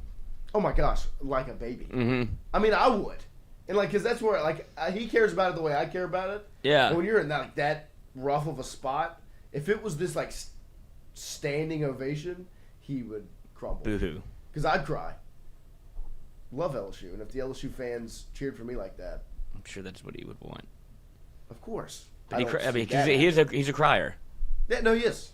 Oh my gosh, like a baby. Mm-hmm. I mean, I would, and because that's where he cares about it the way I care about it. Yeah. And when you're in that rough of a spot, if it was this standing ovation, he would crumble. Boo-hoo. Because I'd cry. Love LSU, and if the LSU fans cheered for me like that, I'm sure that's what he would want. Of course. But he's a crier. Yeah, no, he is.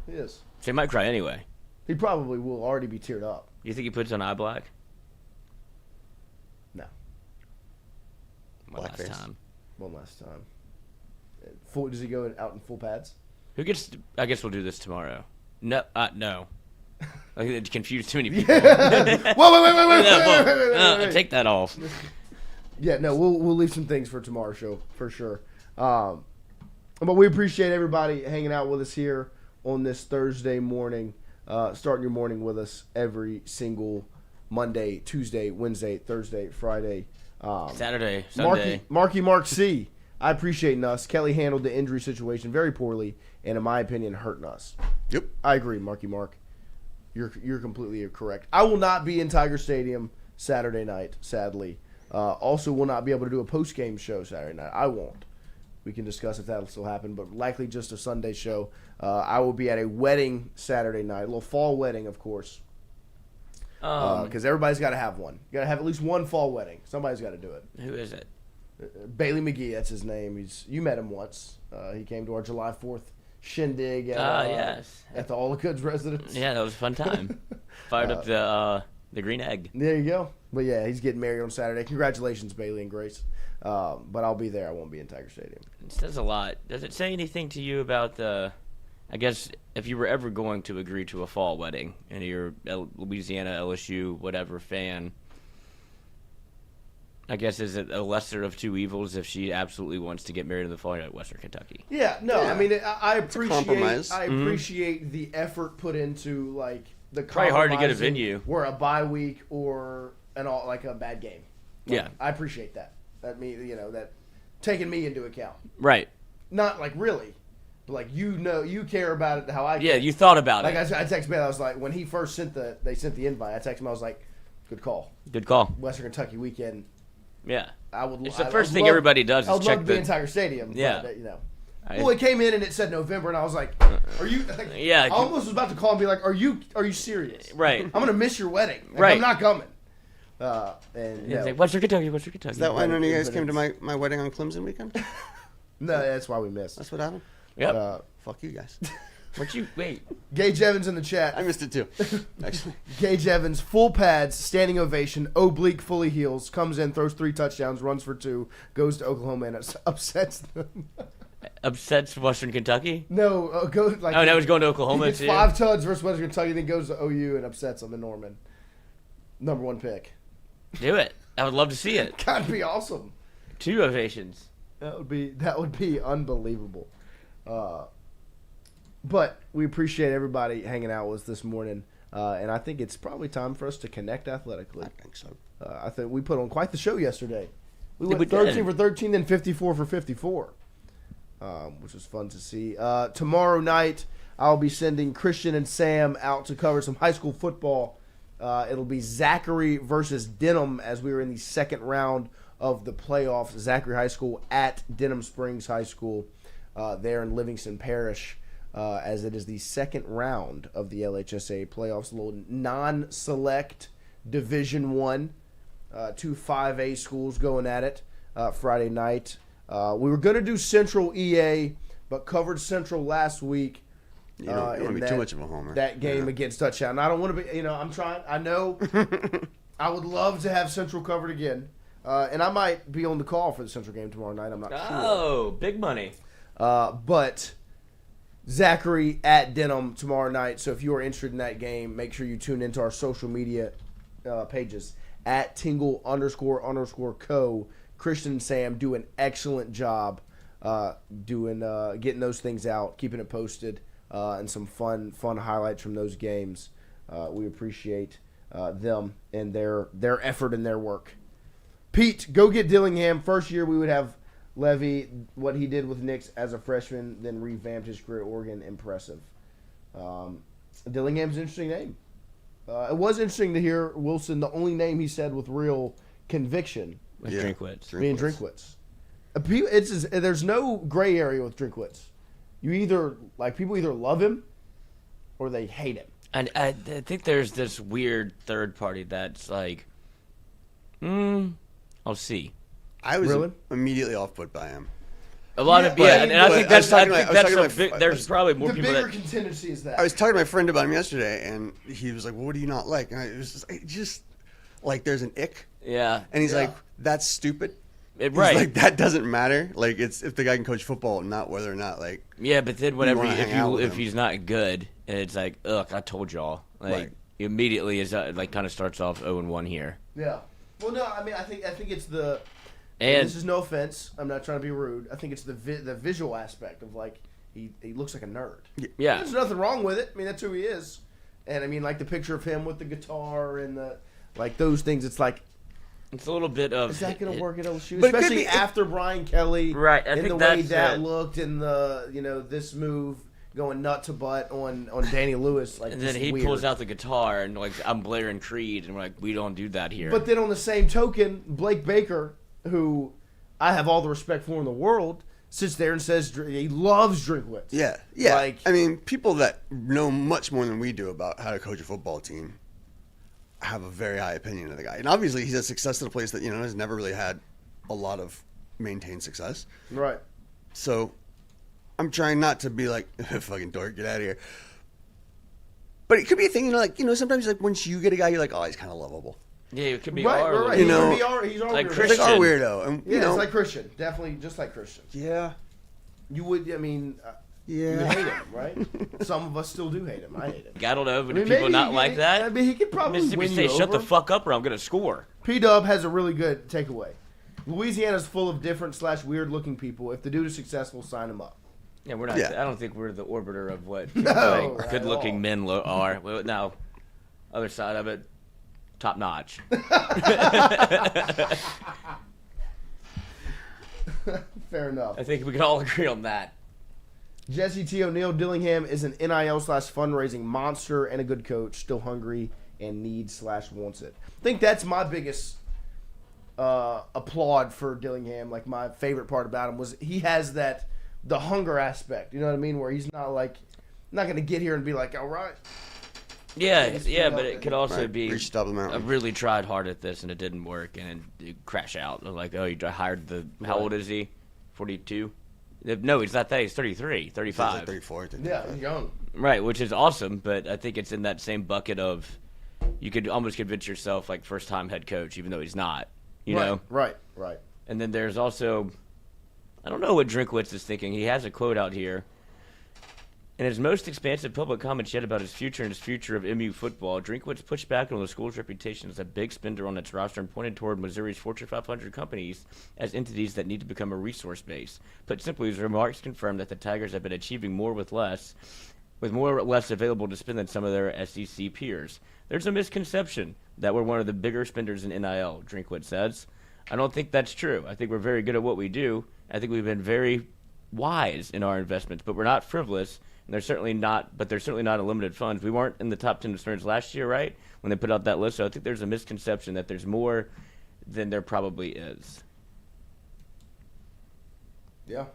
He is. So he might cry anyway. He probably will already be teared up. You think he puts on eye black? No. One last time. Does he go out in full pads? Who gets? I guess we'll do this tomorrow. No. Like, it confused too many people. Wait, take that off. Yeah, no, we'll leave some things for tomorrow's show for sure. But we appreciate everybody hanging out with us here on this Thursday morning, starting your morning with us every single Monday, Tuesday, Wednesday, Thursday, Friday, Saturday, Sunday. Mark C. I appreciate Nuss. Kelly handled the injury situation very poorly, and in my opinion, hurt Nuss. Yep, I agree, Marky Mark. You're completely correct. I will not be in Tiger Stadium Saturday night, sadly. Also, will not be able to do a post-game show Saturday night. I won't. We can discuss if that'll still happen, but likely just a Sunday show. I will be at a wedding Saturday night, a little fall wedding, of course, because everybody's got to have one. You got to have at least one fall wedding. Somebody's got to do it. Who is it? Bailey McGee, that's his name. You met him once. He came to our July 4th shindig at the All the Goods residence. Yeah, that was a fun time. Fired up the green egg. There you go. But yeah, he's getting married on Saturday. Congratulations, Bailey and Grace. But I'll be there. I won't be in Tiger Stadium. It says a lot. Does it say anything to you about I guess if you were ever going to agree to a fall wedding and you're a Louisiana, LSU, whatever fan, I guess is it a lesser of two evils if she absolutely wants to get married in the fall at Western Kentucky? Yeah, no, I mean I compromise. appreciate the effort put into the probably hard to get a venue or a bye week or a bad game. Yeah, I appreciate that. That that taking me into account. Right. Not really, but you care about it how I care. Yeah, you thought about it. I texted Bailey. I was like, when he first sent the invite, I texted him. I was like, good call. Western Kentucky weekend. Yeah, I would. It's the first thing everybody does is check the entire stadium. Yeah, but, well, it came in and it said November, and I was like, "Are you?" Yeah, I almost was about to call and be like, "Are you serious?" Right. I'm gonna miss your wedding. Right. I'm not coming. And it's like Western Kentucky. Is that why none of you guys came to my wedding on Clemson weekend? No, that's why we missed. That's what happened. Yep. Fuck you guys. Wait. Gage Evans in the chat. I missed it too, actually. Gage Evans, full pads, standing ovation, oblique, fully heels, comes in, throws 3 touchdowns, runs for 2, goes to Oklahoma and upsets them. Upsets Western Kentucky? No, now he's going to Oklahoma he gets too. 5 tuds versus Western Kentucky, then goes to OU and upsets them in Norman. Number 1 pick. Do it. I would love to see it. That'd be awesome. 2 ovations. That would be unbelievable. But we appreciate everybody hanging out with us this morning. And I think it's probably time for us to connect athletically. I think so. I think we put on quite the show yesterday. We Yeah, went we 13 did. for 13, then 54 for 54, which was fun to see. Tomorrow night, I'll be sending Christian and Sam out to cover some high school football. It'll be Zachary versus Denham as we are in the second round of the playoffs. Zachary High School at Denham Springs High School there in Livingston Parish, as it is the second round of the LHSA playoffs. A little non-select Division I. Two 5A schools going at it Friday night. We were going to do Central EA, but covered Central last week. You don't want to be too much of a homer. That game against Touchdown. I don't want to be, I'm trying. I know I would love to have Central covered again. And I might be on the call for the Central game tomorrow night. I'm not sure. Oh, big money. But Zachary at Denham tomorrow night. So if you are interested in that game, make sure you tune into our social media pages at Tingle __co. Christian and Sam do an excellent job getting those things out, keeping it posted, and some fun highlights from those games. We appreciate them and their effort and their work. Pete, go get Dillingham. First year we would have Levy, what he did with Knicks as a freshman, then revamped his career at Oregon. Impressive. Dillingham's an interesting name. It was interesting to hear Wilson, the only name he said with real conviction. Drinkwitz. Being Drinkwitz. There's no gray area with Drinkwitz. People either love him or they hate him. And I think there's this weird third party that's like, I'll see. I was Really? immediately off put by him. A lot of and I think there's probably more The people bigger that. contingency is that. I was talking to my friend about him yesterday, and he was like, well, what do you not like? And I was just like, there's an ick. Yeah. And he's like, that's stupid. Right. He's like, that doesn't matter. Like, it's if the guy can coach football, not whether or not, like. Yeah, but then whenever wanna hang out with if him. he's not good, it's like, ugh, I told y'all. Like Right. immediately is like kind of starts off 0-1 here. Yeah. Well, no, I mean, I think it's the. And this is no offense. I'm not trying to be rude. I think it's the visual aspect of like he looks like a nerd. Yeah. There's nothing wrong with it. I mean, that's who he is. And I mean, like the picture of him with the guitar and the those things. It's like, it's a little bit of. is that going to work at LSU? But it could Especially be- after Brian Kelly, Right, I and think the way that's that it. looked, and the this move going nut to butt on Danny Lewis. Like, And then just he weird. pulls out the guitar and like I'm blaring Creed and we're like we don't do that here. But then on the same token, Blake Baker, who I have all the respect for in the world, sits there and says he loves Drinkwitz. Yeah. Like, I mean, people that know much more than we do about how to coach a football team have a very high opinion of the guy. And obviously, he's had success at a place that, has never really had a lot of maintained success. right. So I'm trying not to be like, fucking dork, get out of here. But it could be a thing, sometimes like once you get a guy, you're like, oh, he's kind of lovable. yeah, it could be Right, our right, right. little- He's our like weirdo. Christian. It's like our weirdo. And, Yeah, it's like Christian. Definitely just like Christian. yeah. You would, I mean, you Yeah. hate him, right? Some of us still do hate him. I hate him. I don't know, but I mean, people maybe not he- like that. I mean, he could probably Mississippi win State, you shut the over. fuck up or I'm gonna score. P-Dub has a really good takeaway. Louisiana's full of different / weird looking people. If the dude is successful, sign him up. Yeah, we're not. Yeah. I don't think we're the orbiter of what No, not at all. good-looking men are. Well, now, other side of it, top notch. Fair enough. I think we can all agree on that. Jesse T. O'Neill Dillingham is an NIL / fundraising monster and a good coach, still hungry and needs / wants it. I think that's my biggest applaud for Dillingham. Like, my favorite part about him was he has the hunger aspect. You know what I mean? Where he's not going to get here and be like, all right. Yeah, Just yeah, put but up it could and- also Right, be reach the top of the I mountain. really tried hard at this and it didn't work and it crash out. Like, oh, you hired how old is he? 42? No, he's not that. He's 33, 35. He's like 34. Yeah, he's young. Right, which is awesome, but I think it's in that same bucket of you could almost convince yourself like first-time head coach, even though he's not. You know? Right. And then there's also, I don't know what Drinkwitz is thinking. He has a quote out here. In his most expansive public comments yet about his future and his future of MU football, Drinkwitz pushed back on the school's reputation as a big spender on its roster and pointed toward Missouri's Fortune 500 companies as entities that need to become a resource base. Put simply, his remarks confirmed that the Tigers have been achieving more with less with more or less available to spend than some of their SEC peers. There's a misconception that we're one of the bigger spenders in NIL, Drinkwitz says. I don't think that's true. I think we're very good at what we do. I think we've been very wise in our investments, but we're not frivolous, and there's certainly not unlimited funds. We weren't in the top 10 returns last year, right, when they put out that list, so I think there's a misconception that there's more than there probably is. Yeah.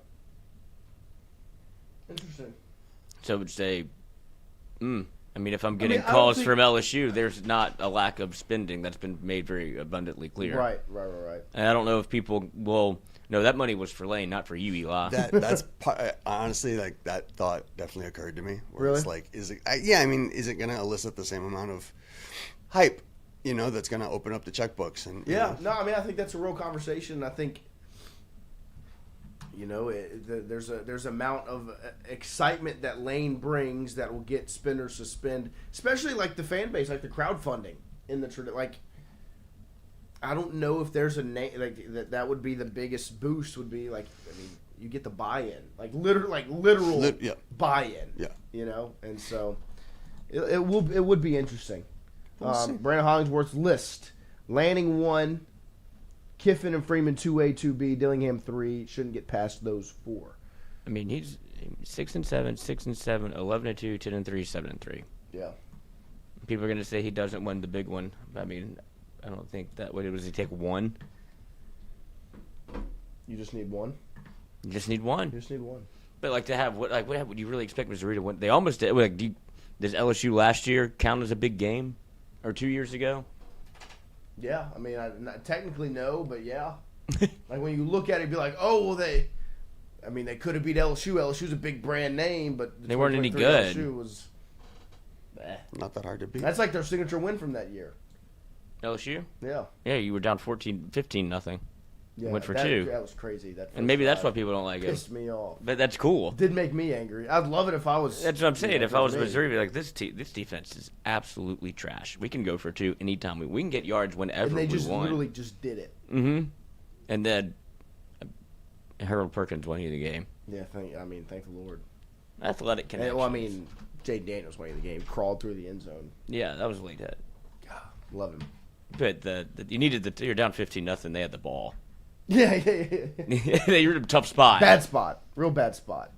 Interesting. So I would say, I mean, if I'm getting calls from LSU, there's not a lack of spending. That's been made very abundantly clear. Right. And I don't know if people will. No, that money was for Lane, not for you, Eli. That's honestly, like, that thought definitely occurred to me. Where Really? It's like, is it going to elicit the same amount of hype, that's going to open up the checkbooks? And No, I mean, I think that's a real conversation. I think, there's amount of excitement that Lane brings that will get spenders to spend, especially like the fan base, like the crowdfunding in the like. I don't know if there's a name like that would be the biggest boost. Would be like, I mean, you get the buy-in, like literal buy-in. Yeah. And so it would be interesting. Brandon Hollingsworth's list: Lanning 1, Kiffin and Freeman 2A, 2B, Dillingham 3. Shouldn't get past those 4. I mean, he's 6-7, 6-7, 11-2, 10-3, 7-3. Yeah. People are going to say he doesn't win the big one. I mean, I don't think that. What does he take? 1? You just need 1. You just need 1. You just need 1. But like to have what would you really expect Missouri to win? They almost did. Like, does LSU last year count as a big game, or 2 years ago? Yeah, I mean, technically no, but yeah. Like when you look at it, you'd be like, oh, well, they could have beat LSU. LSU's a big brand name, but they weren't any good. LSU was not that hard to beat. That's like their signature win from that year. LSU? Yeah. Yeah, you were down 15-0. Yeah, went for 2. That was crazy. And maybe that's why people don't like it. Pissed me off. But that's cool. It did make me angry. I'd love it if I was. That's what I'm saying. If I was Missouri, I'd be like, this defense is absolutely trash. We can go for 2 anytime. We can get yards whenever we want. And they just literally just did it. Mm-hmm. And then Harold Perkins won you the game. Yeah, thank the Lord. Athletic connections. Well, I mean, Jaden Daniels winning the game. Crawled through the end zone. Yeah, that was a late hit. God, love him. But you needed you're down 15-0. They had the ball. Yeah. They were in a tough spot. Bad spot. Real bad spot.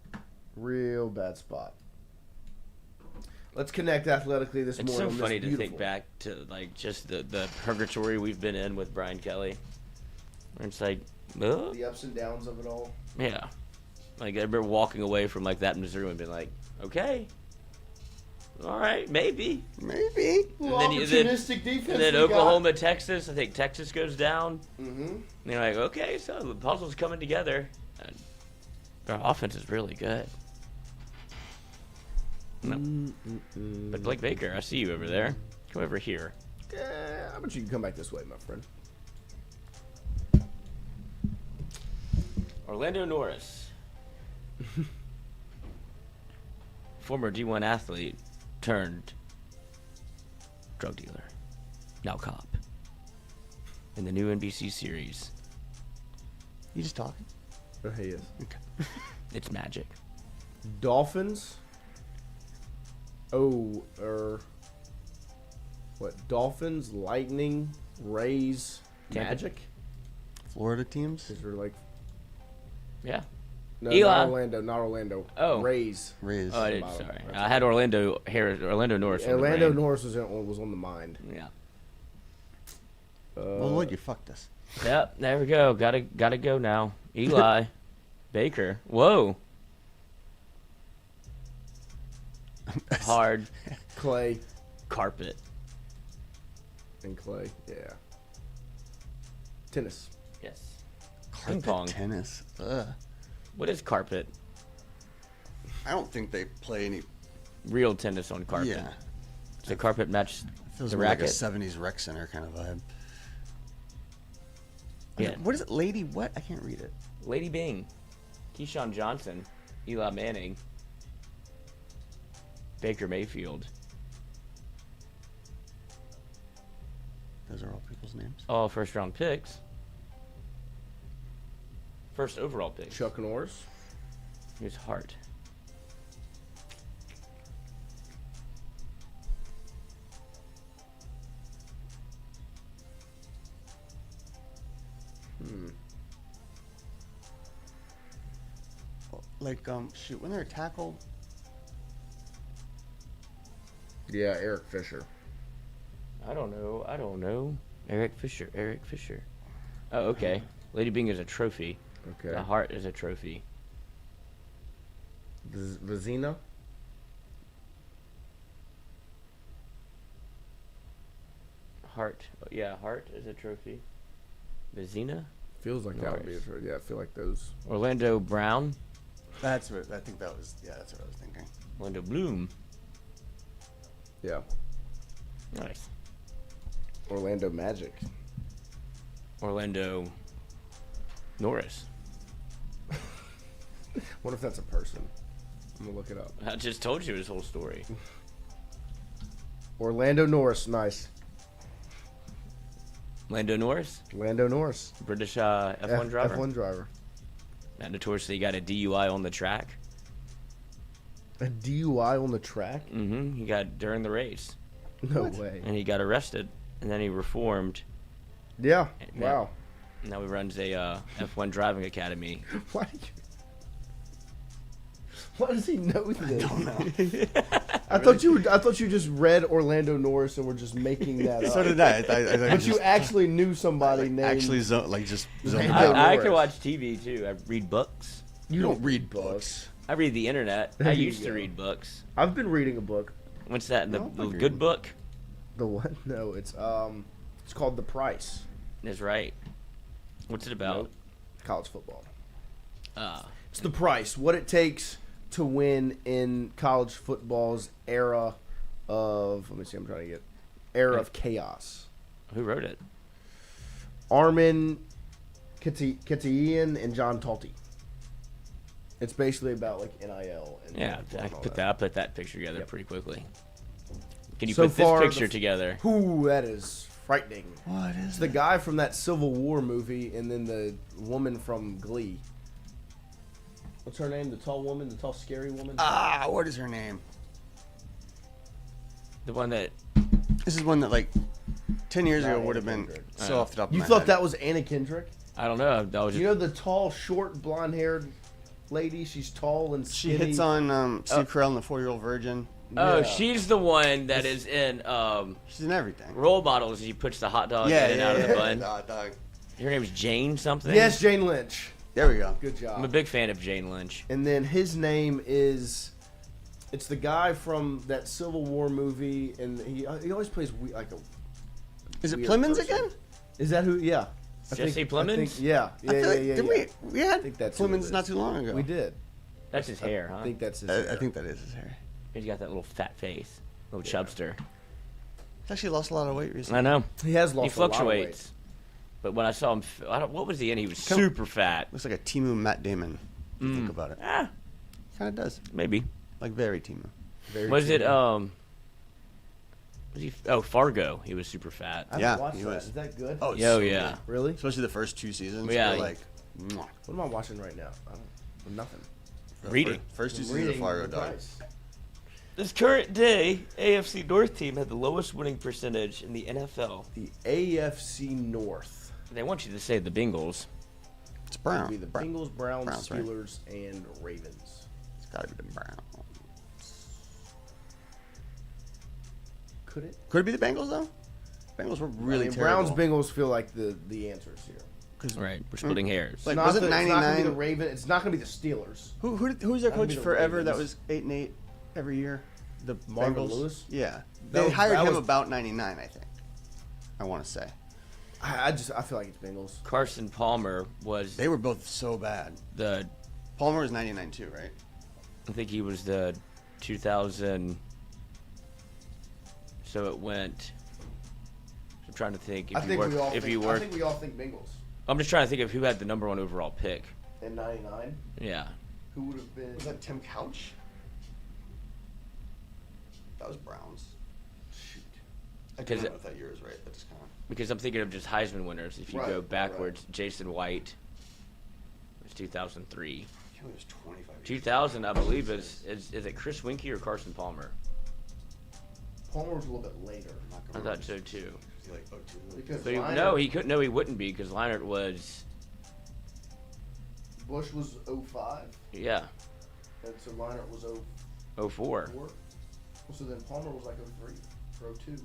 Let's connect athletically this morning. It's so funny to think back to like just the purgatory we've been in with Brian Kelly. Where it's like the ups and downs of it all. Yeah. Like I remember walking away from like that in Missouri and being like, okay. All right, maybe. Opportunistic defense. And then Oklahoma, Texas. I think Texas goes down. Mm-hmm. And you're like, okay, so the puzzle's coming together. And our offense is really good. No. But Blake Baker, I see you over there. Come over here. How about you can come back this way, my friend? Orlando Norris. Former D1 athlete turned drug dealer. Now cop. In the new NBC series. You just talking? Oh, he is. Okay. It's magic. Dolphins. Dolphins, Lightning, Rays, Magic? Florida teams? These are like... Yeah. No, Eli. not Orlando. Oh. Rays. Oh, sorry. I had Orlando Norris. Orlando Norris was on the mind. Yeah. Well, Lloyd, you fucked us. Yep, there we go. Gotta go now. Eli. Baker. Whoa. Hard. Clay. Carpet. And Clay, yeah. Tennis. Yes. Carpet Ping-pong. tennis. Ugh. What is carpet? I don't think they play any real tennis on carpet. Yeah. Does the carpet match feels the more racket? Like a 70s rec center kind of vibe. Yeah. What is it? Lady what? I can't read it. Lady Bing. Keyshawn Johnson. Eli Manning. Baker Mayfield. Those are all people's names? All first round picks. First overall pick. Chuck Norris. Here's Hart. shoot, when they're a tackle. Yeah, Eric Fisher. I don't know. Eric Fisher. Oh, okay. Lady Bing is a trophy. Okay. The heart is a trophy. Vizina? Heart. Yeah, heart is a trophy. Vizina? Feels like that would be a trophy. Yeah, I feel like those. Orlando Brown? That's what I think that was. Yeah, that's what I was thinking. Orlando Bloom? Yeah. Nice. Orlando Magic. Orlando Norris. What if that's a person? I'm gonna look it up. I just told you his whole story. Orlando Norris, nice. Lando Norris? Lando Norris. British F1 driver. F1 driver. That notoriously got a DUI on the track. A DUI on the track? Mm-hmm. He got during the race. No way. And he got arrested, and then he reformed. Yeah. And Wow. Now he runs a F1 driving academy. Why does he know this? I don't know. I thought you just read Orlando Norris and were just making that up. So did I. But you actually knew somebody named. Actually, zoned I can watch TV too. I read books. You don't read books. I read the internet. There I you used to go. read books. I've been reading a book. What's that? The No, I'm good book? The what? No, it's called The Price. That's right. What's it about? Nope. College football. Ah. It's The Price. What it takes to win in college football's era of. Let me see. I'm trying to get era of chaos. Who wrote it? Armin Katayian and John Talty. It's basically about like NIL. And Yeah, I put that picture together Yep. pretty quickly. Can you So put this far, picture together? Ooh, that is frightening. What is It's the guy from that Civil War movie, and then the woman from Glee. What's her name? The tall woman, the tall, scary woman. What is her name? The one that. This is one that 10 years Not ago Anna would have been Kendrick. so off the top of You my thought head. that was Anna Kendrick? I don't know. That was just, You know the tall, short, blonde-haired lady? She's tall and She skinny. hits on Steve Carell and the 4-Year-Old Virgin. Oh, Yeah. she's the one that is in She's in everything. Role Models. He puts the hot dog in and out of the bun. Dog. Her name is Jane something. Yes, Jane Lynch. There we go. Good job. I'm a big fan of Jane Lynch. And then his name is, it's the guy from that Civil War movie, and he always plays like a. Is it weird Plemons person. again? Is that who? Yeah. Jesse Plemons? Yeah. I feel like, yeah. did we had think that's who it Plemons is. not too long ago. We did. That's his hair, huh? I think that's his. I hair. think that is his hair. He's got that little fat face, little chubster. He's actually lost a lot of weight recently. I know. He has He lost a lot of weight. fluctuates. But when I saw him, what was he in? He was super fat. Looks like a Timu Matt Damon. If you think about it. Ah, Kind of does. maybe. Like very Timu. Very Was it true. Was he? Oh, Fargo. He was super fat. I haven't Yeah, watched he that. was. Is that good? Oh, Yo, so yeah. good. Really? Especially the first 2 seasons. Yeah. Were like, mwah. What am I watching right now? Nothing. Reading. First 2 I'm seasons of reading Fargo, The dog. Price. This current day AFC North team had the lowest winning percentage in the NFL. The AFC North. They want you to say the Bengals. It's It'd Brown. be the Bengals, Browns, Browns, right? Steelers, and Ravens. It's got to be the Browns. Could it? Could it be the Bengals though? Bengals were really Browns, terrible. Bengals feel like the answers here. Right, we're splitting hairs. Like, Not was it It's not gonna be 99? the Raven. It's not gonna be the Steelers. Who's their That'd be coach the forever that Ravens. was 8-8 every year? The Marvin Bengals? Lewis? Yeah. That They was- hired that him was- about 99, I think. I want to say. I feel like it's Bengals. Carson Palmer was They were both so bad. the. Palmer was 99 too, right? I think he was the 2000. So it went. I'm trying to think if I think we all if think, you I work. think we all think Bengals. I'm just trying to think of who had the number 1 overall pick. In '99, Yeah. who would have been? Was that Tim Couch? That was Browns. Shoot. I Because don't know if that year is right. That's kind of. Because I'm thinking of just Heisman winners. If you Right, go right. backwards, Jason White was 2003. He was 25 years 2000, I believe, is it Chris Winkie or Carson Palmer? Palmer was a little bit later. I thought so too. Was he like 02? Because But Leinart- he couldn't. No, he wouldn't be because Leinart was. Bush was 05. Yeah. And so Leinart was 04. So then Palmer was like 03 or 02.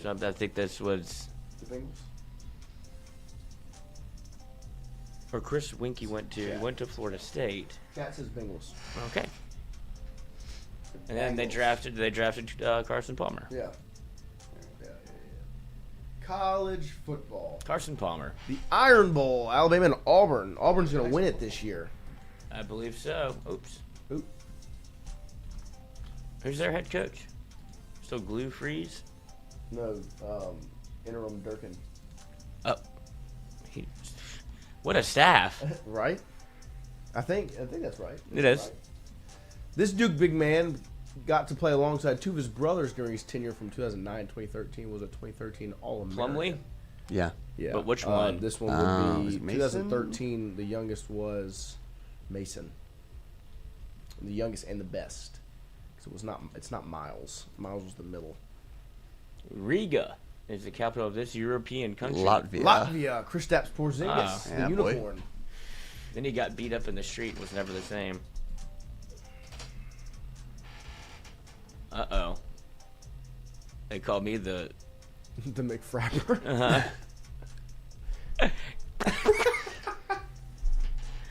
So I think this was. The Bengals. Or Chris Winkie went to Florida State. Cat says Bengals. Okay. And then they drafted Carson Palmer. Yeah. College football. Carson Palmer. The Iron Bowl, Alabama and Auburn. Auburn's going to win it this year. I believe so. Oops. Who's their head coach? Still Glue Freeze? No, interim Durkin. Oh. What a staff. Right? I think that's right. It is. Right. This Duke big man got to play alongside two of his brothers during his tenure from 2009 2013. Was a 2013 All-American. Plumlee? Yeah. But which one? This one would be Mason? 2013. The youngest was Mason. The youngest and the best. So it's not Miles. Miles was the middle. Riga is the capital of this European country. Latvia. Kristaps Porzingis, the unicorn. Boy. Then he got beat up in the street and was never the same. Uh-oh. They called me the McFrapper.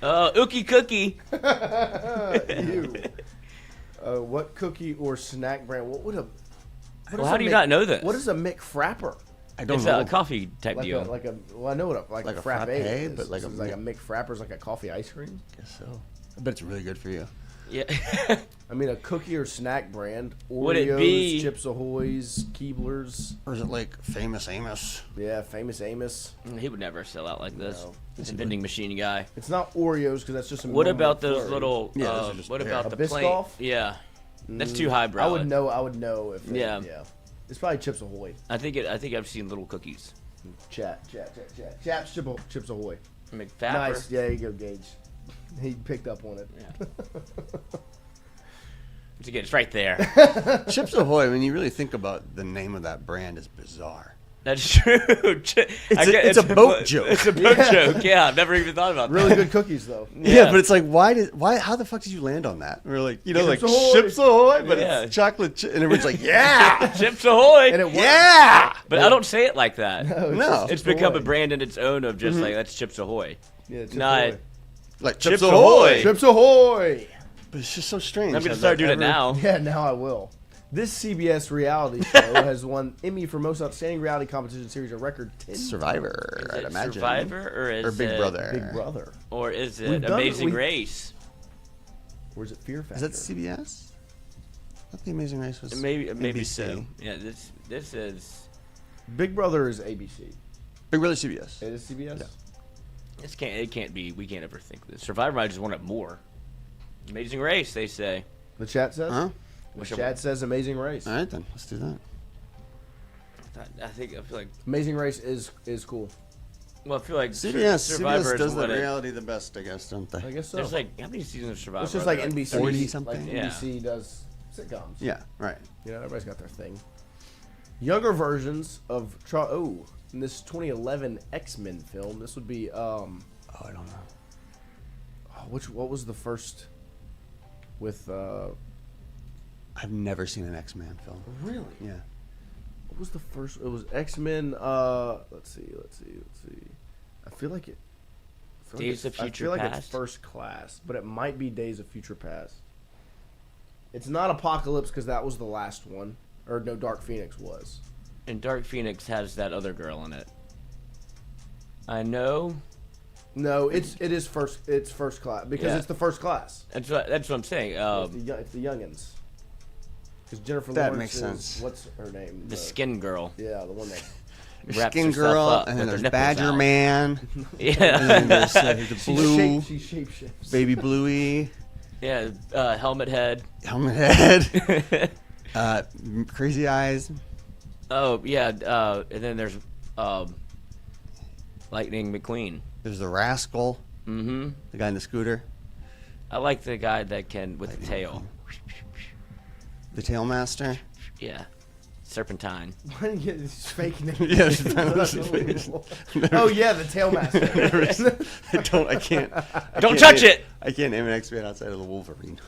Ookie Cookie. Ew. What cookie or snack brand? What would a? Well, how do you not know this? What is a McFrapper? I don't know. It's a coffee type deal. I know what a frappe is. but like a McFrapper is like a coffee ice cream. Guess so. I bet it's really good for you. Yeah. I mean, a cookie or snack brand. Oreos, Would it be Chips Ahoy's, Keebler's. Or is it like Famous Amos? Yeah, Famous Amos. He would never sell out like this. No. He's a vending machine guy. It's not Oreos because that's just a. What normal about those flurry. little? Yeah, those are just what about the Biscoff? plain? Yeah, that's too highbrow. I would know if. Yeah. It's probably Chips Ahoy. I think I've seen little cookies. Chips Ahoy. McFapper. Nice. Yeah, there you go, Gage. He picked up on it. Yeah. Again, it's right there. Chips Ahoy, when you really think about the name of that brand, is bizarre. That's true. It's a boat joke. It's a boat joke. Yeah, I've never even thought about that. Really good cookies, though. Yeah, but it's like, how the fuck did you land on that? We're like, Chips like Ahoy. Chips Ahoy, but Yeah. it's chocolate chip. And everyone's like, yeah! Chips Ahoy. And it worked. Yeah! But I don't say it like that. No. It's become a brand in its own of just like, that's Chips Ahoy. Yeah, Chips Not Ahoy. Like Chips Ahoy. Chips Ahoy. But it's just so strange. I'm going to start doing it now. Yeah, now I will. This CBS reality show has won Emmy for most outstanding reality competition series, a record 10. Survivor, Is I'd it imagine. Survivor or is Big it Brother. Big Brother. Or is We've it done it- Amazing we- Race? Or is it Fear Is Factor? that CBS? I thought The Amazing Race was Maybe NBC. so. Yeah, this is Big Brother is ABC. Big Brother CBS. It is CBS? Yeah. it can't be. We can't ever think this. Survivor, I just want it more. Amazing Race, they say. The chat says? Huh? The chat says Amazing Race. All right, then. Let's do that. I feel like. Amazing Race is cool. Well, I feel like CBS Survivor does is the what reality the best, I guess, don't they? I guess so. There's like how many seasons of Survivor? It's just are like there? NBC. 40 something? Like Yeah. NBC does sitcoms. Yeah, right. You know, everybody's got their thing. Younger versions of in this 2011 X-Men film. This would be I don't know. what was the first with I've never seen an X-Men film. really? Yeah. What was the first? It was X-Men. Let's see. I feel like it. Days of Future I feel like Past? it's First Class, but it might be Days of Future Past. It's not Apocalypse because that was the last one, or no, Dark Phoenix was. And Dark Phoenix has that other girl in it. I know. No, it is first. It's First Class because Yeah. it's the First Class. That's what I'm saying. It's the youngins. Because Jennifer That Lawrence makes is, sense. what's her name? the skin girl. Yeah, the one that. Wraps Skin herself Girl, up and with then her there's nipples Badger out. Man. Yeah. And then there's the blue, She shapeshifts. Baby Bluey, Yeah, helmet head. Helmet Head, Crazy Eyes. Oh yeah, and then there's Lightning McQueen. There's the Rascal, Mm-hmm. the guy in the scooter, I like the guy that can with the tail. the Tailmaster. Yeah, Serpentine. He's faking it. Yeah, oh yeah, the Tailmaster. I can't. Don't touch it. I can't name an X-Man outside of the Wolverine.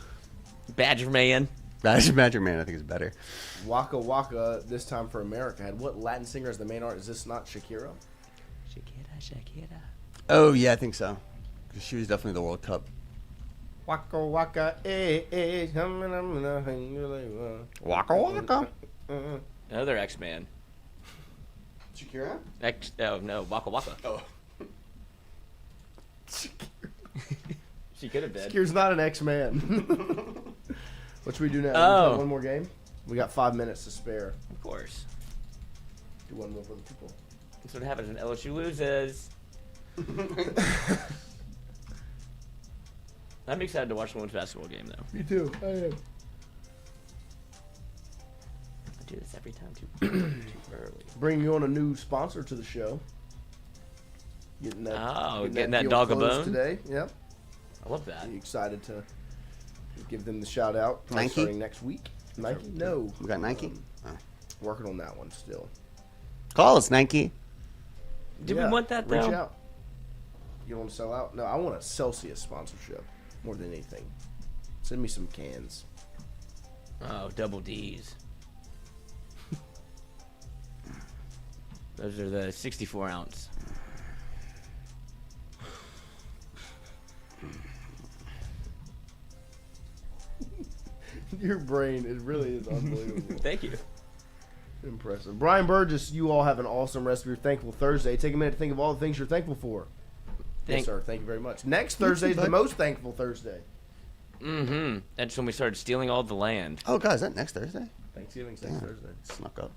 Badger Man. Badger Man, I think is better. Waka Waka, this time for America, had what Latin singer as the main artist? Is this not Shakira? Shakira. Oh yeah, I think so. 'Cause she was definitely the World Cup. Waka Waka, Waka Waka. Another X-Man. Shakira? Oh no, Waka Waka. Oh. She could have been. Shakira's not an X-Man. What should we do now? Oh. Play one more game? We got 5 minutes to spare. Of course. Do one more for the people. That's what happens when LSU loses. I'm excited to watch the women's basketball game, though. Me too. I am. I do this every time too early. Bringing you on a new sponsor to the show. Getting Getting that deal dog a closed bone? today. Yep. I love that. Are you excited to give them the shout out? Nike? Starting next week. Nike? No. We got Nike? Working on that one still. Call us, Nike. Did we want that, Reach though? out. You want to sell out? No, I want a Celsius sponsorship more than anything. Send me some cans. Oh, double D's. Those are the 64 ounce. Your brain, it really is unbelievable. Thank you. Impressive. Brian Burgess, you all have an awesome rest of your Thankful Thursday. Take a minute to think of all the things you're thankful for. Yes, sir. Thank you very much. Next Thursday is the most thankful Thursday. Mm-hmm. That's when we started stealing all the land. Oh, God, is that next Thursday? Thanksgiving's next Thursday. Snuck up.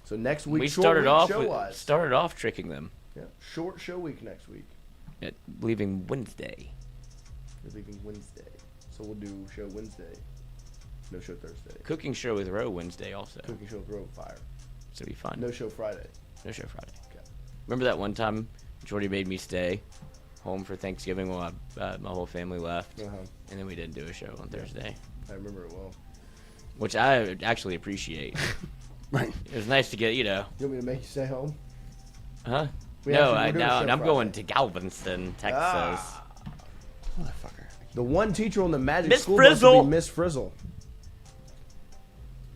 So next week, We short started week started off tricking them. Yeah, short show week next week. Leaving Wednesday. We're leaving Wednesday. So we'll do show Wednesday. No show Thursday. Cooking show with Roe Wednesday also. Cooking show with Roe Fire. So it'll be fun. No show Friday. No show Friday. Okay. Remember that one time Jordy made me stay home for Thanksgiving while my whole family left? Uh-huh. And then we didn't do a show on Thursday. I remember it well. Which I actually appreciate. Right. It was nice to get, You want me to make you stay home? Huh? We're I'm doing a show going Friday. to Galveston, Texas. Motherfucker. The one teacher on the Magic Miss School bus Frizzle. will be Miss Frizzle.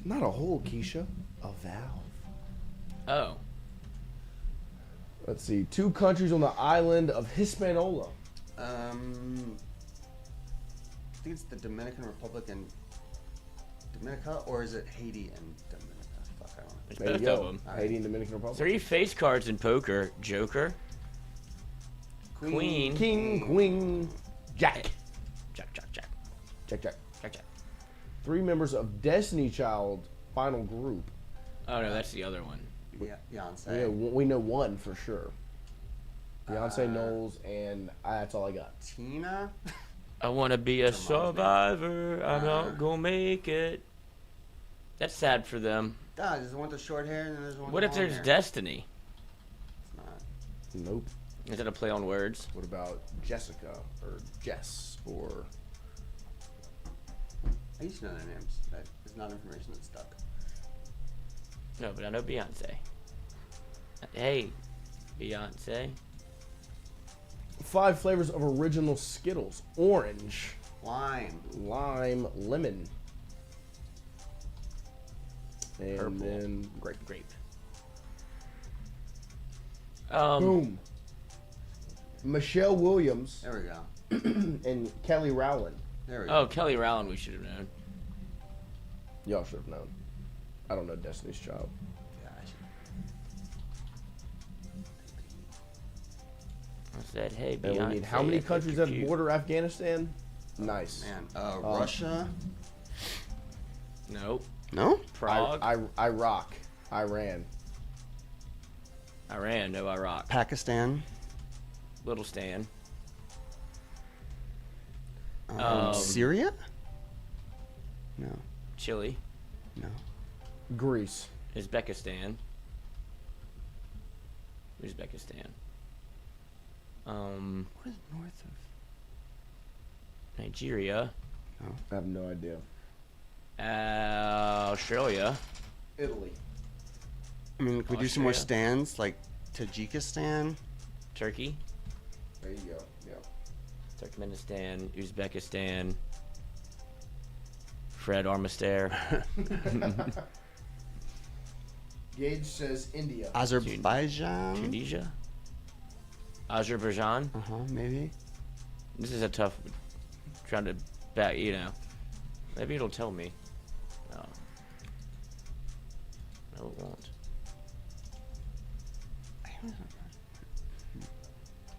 Not a hole, Keisha. A valve. Oh. Let's see. 2 countries on the island of Hispaniola. I think it's the Dominican Republic and Dominica, or is it Haiti and Dominica? Fuck, I don't know. There's There you both go. of them. Haiti and Dominican Republic. 3 face cards in poker. Joker. Queen. King, Queen, Jack. Jack. Jack. 3 members of Destiny Child final group. Oh, no, that's the other one. Yeah, Beyonce. Yeah, we know one for sure. Beyonce, Knowles, and that's all I got. Tina? I want to be a survivor. I'm not going to make it. That's sad for them. God, there's the one with the short hair and then there's the one What with if the long there's hair. Destiny? It's not. Nope. Is that a play on words? What about Jessica or Jess or... I used to know their names. That is not information that's stuck. No, but I know Beyonce. Hey, Beyonce. 5 flavors of original Skittles. Orange, Lime. lime, lemon. And Purple. then Grape. boom. Michelle Williams There we go. and Kelly Rowland. There we go. Oh, Kelly Rowland, we should have known. Y'all should have known. I don't know Destiny's Child. Yeah, I should. I said, hey, And Beyonce. we need how many I think countries you're that cute. border Afghanistan? Nice. Man, Russia? Nope. No? Prague. Iraq. Iran. Iran, no Iraq. Pakistan? Little Stan. Syria? No. Chile. No. Greece. Uzbekistan. Uzbekistan. What is north of? Nigeria. I have no idea. Australia. Italy. I mean, could we do some more stands like Tajikistan? Turkey. There you go. Yeah. Turkmenistan, Uzbekistan, Fred Armistead. Gage says India. Azerbaijan? Tunisia? Azerbaijan? Maybe. This is a tough, trying to back, maybe it'll tell me. No. No, it won't.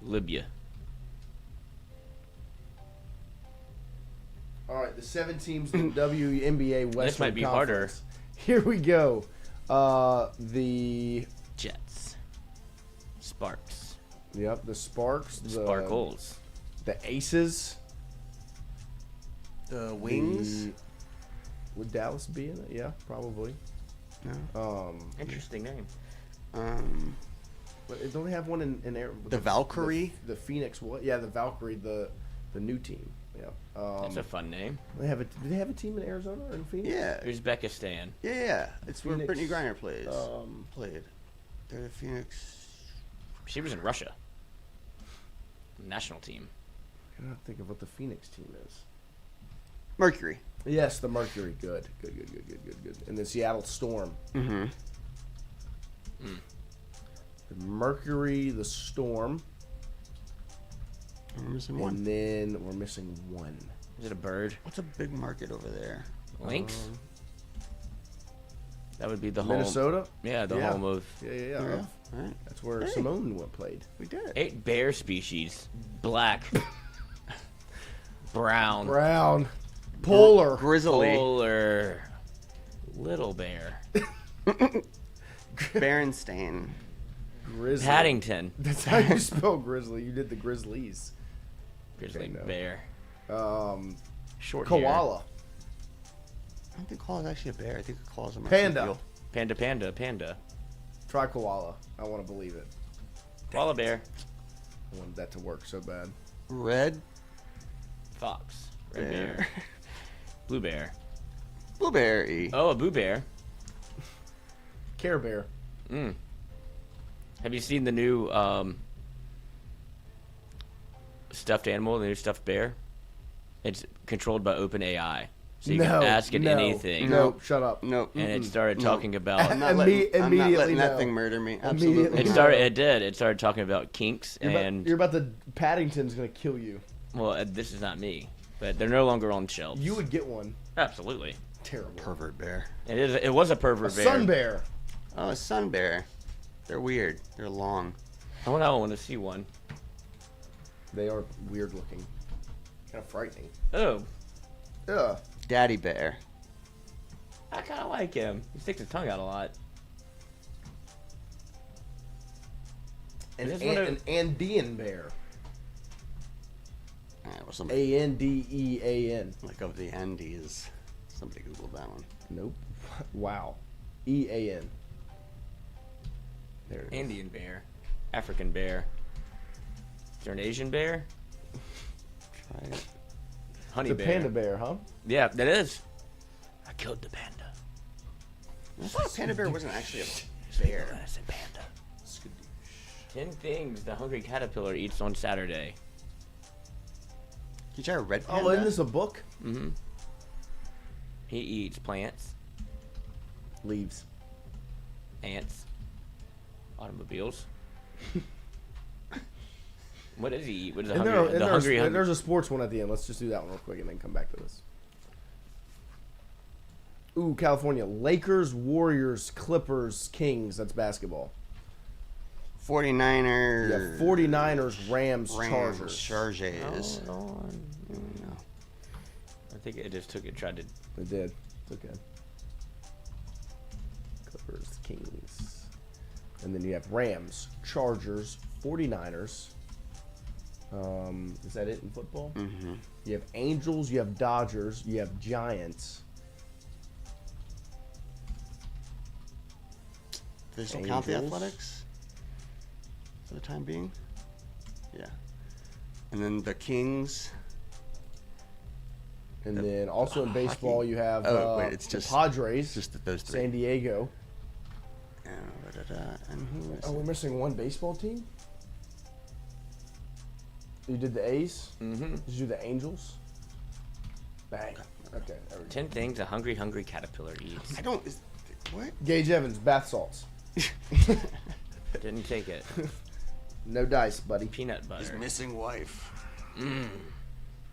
Libya. All right, the 7 teams in WNBA Western This might be Conference. Here we go. The Jets. Sparks. Yep, the Sparks. The Sparkles. The Aces. The Wings. Would Dallas be in it? Yeah, probably. No. Interesting name. But don't they have one in air? The Valkyrie? The Phoenix what? Yeah, the Valkyrie, the new team. Yeah. That's a fun name. Do they have a team in Arizona or in Phoenix? Yeah. Uzbekistan. Yeah. It's where Phoenix, Brittany Griner played. They're the Phoenix. She was in Russia. National team. I cannot think of what the Phoenix team is. Mercury. Yes, the Mercury. Good. And the Seattle Storm. Mm-hmm. The Mercury, the Storm. We're missing one. And then we're missing one. Is it a bird? What's a big market over there? Lynx? That would be the Minnesota? home. Yeah, the home of. Yeah. All right. That's where Simone played. We did it. 8 bear species. Black. Brown. Polar. Grizzly. Polar. Little bear. Berenstain. Grizzly. Paddington. That's how you spell grizzly. You did the Grizzlies. Grizzly no. bear. Short Koala. hair. I don't think koala's actually a bear. I think a koala's a Panda. marsupial. Panda. Try koala. I want to believe it. Koala bear. I wanted that to work so bad. Red. Fox. Red bear. Blue bear. Blueberry. Oh, a boo bear. Care Bear. Have you seen the new stuffed animal, the new stuffed bear? It's controlled by OpenAI. So you can ask it anything. No, shut up. No. And it started talking about... I'm not letting that thing murder me. Absolutely. It started talking about kinks You're about the... Paddington's going to kill you. Well, this is not me. But they're no longer on shelves. You would get one. Absolutely. Terrible. Pervert bear. It was a pervert bear. Sun bear. Oh, a sun bear. They're weird. They're long. I want to see one. They are weird looking. Kind of frightening. Oh. Ugh. Daddy bear. I kind of like him. He sticks his tongue out a lot. An Andean bear. Some Andean. Like of the Andes. Somebody Googled that one. Nope. Wow. EAN. There it is. Indian bear. African bear. Is there an Asian bear? Try it. Honey the bear. Panda bear, huh? Yeah, that is. I killed the panda. I thought a panda bear wasn't actually a bear. I said panda. 10 things the hungry caterpillar eats on Saturday. Can you try a red panda? Oh, isn't this a book? Mm-hmm. He eats plants. Leaves. Ants. Automobiles. What does he eat? What is There's a sports one at the end. Let's just do that one real quick and then come back to this. Ooh, California. Lakers, Warriors, Clippers, Kings. That's basketball. 49ers. Yeah, 49ers, Rams, Chargers. Chargers. Hold on. I think it just tried to... It did. It's okay. Clippers, Kings. And then you have Rams, Chargers, 49ers. Is that it in football? Mm-hmm. You have Angels, you have Dodgers, you have Giants. Do they still count the Athletics for the time being? Yeah. And then the Kings. And then also in baseball, you have it's just the Padres. Just those three. San Diego. Yeah, And who is Are we missing one baseball team? You did the A's? Mm-hmm. Did you do the Angels? Bang. Okay. There we go. 10 things a hungry caterpillar eats. I don't. What? Gage Evans, bath salts. Didn't take it. No dice, buddy. Peanut butter. His missing wife.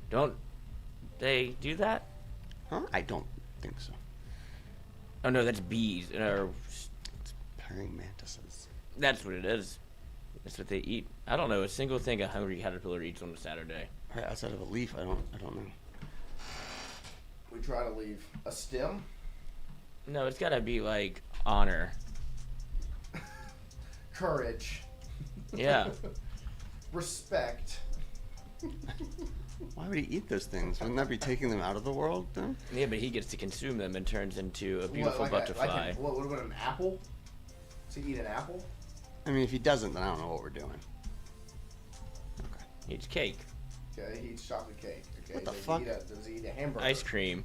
Don't they do that? Huh? I don't think so. Oh no, that's bees. Or Praying mantises. that's what it is. That's what they eat. I don't know a single thing a hungry caterpillar eats on a Saturday. Right outside of a leaf, I don't know. We try to leave a stem. No, it's gotta be like honor. Courage. Yeah. Respect. Why would he eat those things? Wouldn't that be taking them out of the world then? Yeah, but he gets to consume them and turns into a beautiful What, butterfly. what about an apple? Does he eat an apple? I mean, if he doesn't, then I don't know what we're doing. Okay. He eats cake. Okay, he eats chocolate cake. Okay, What the does fuck? Does he eat a hamburger? Ice cream.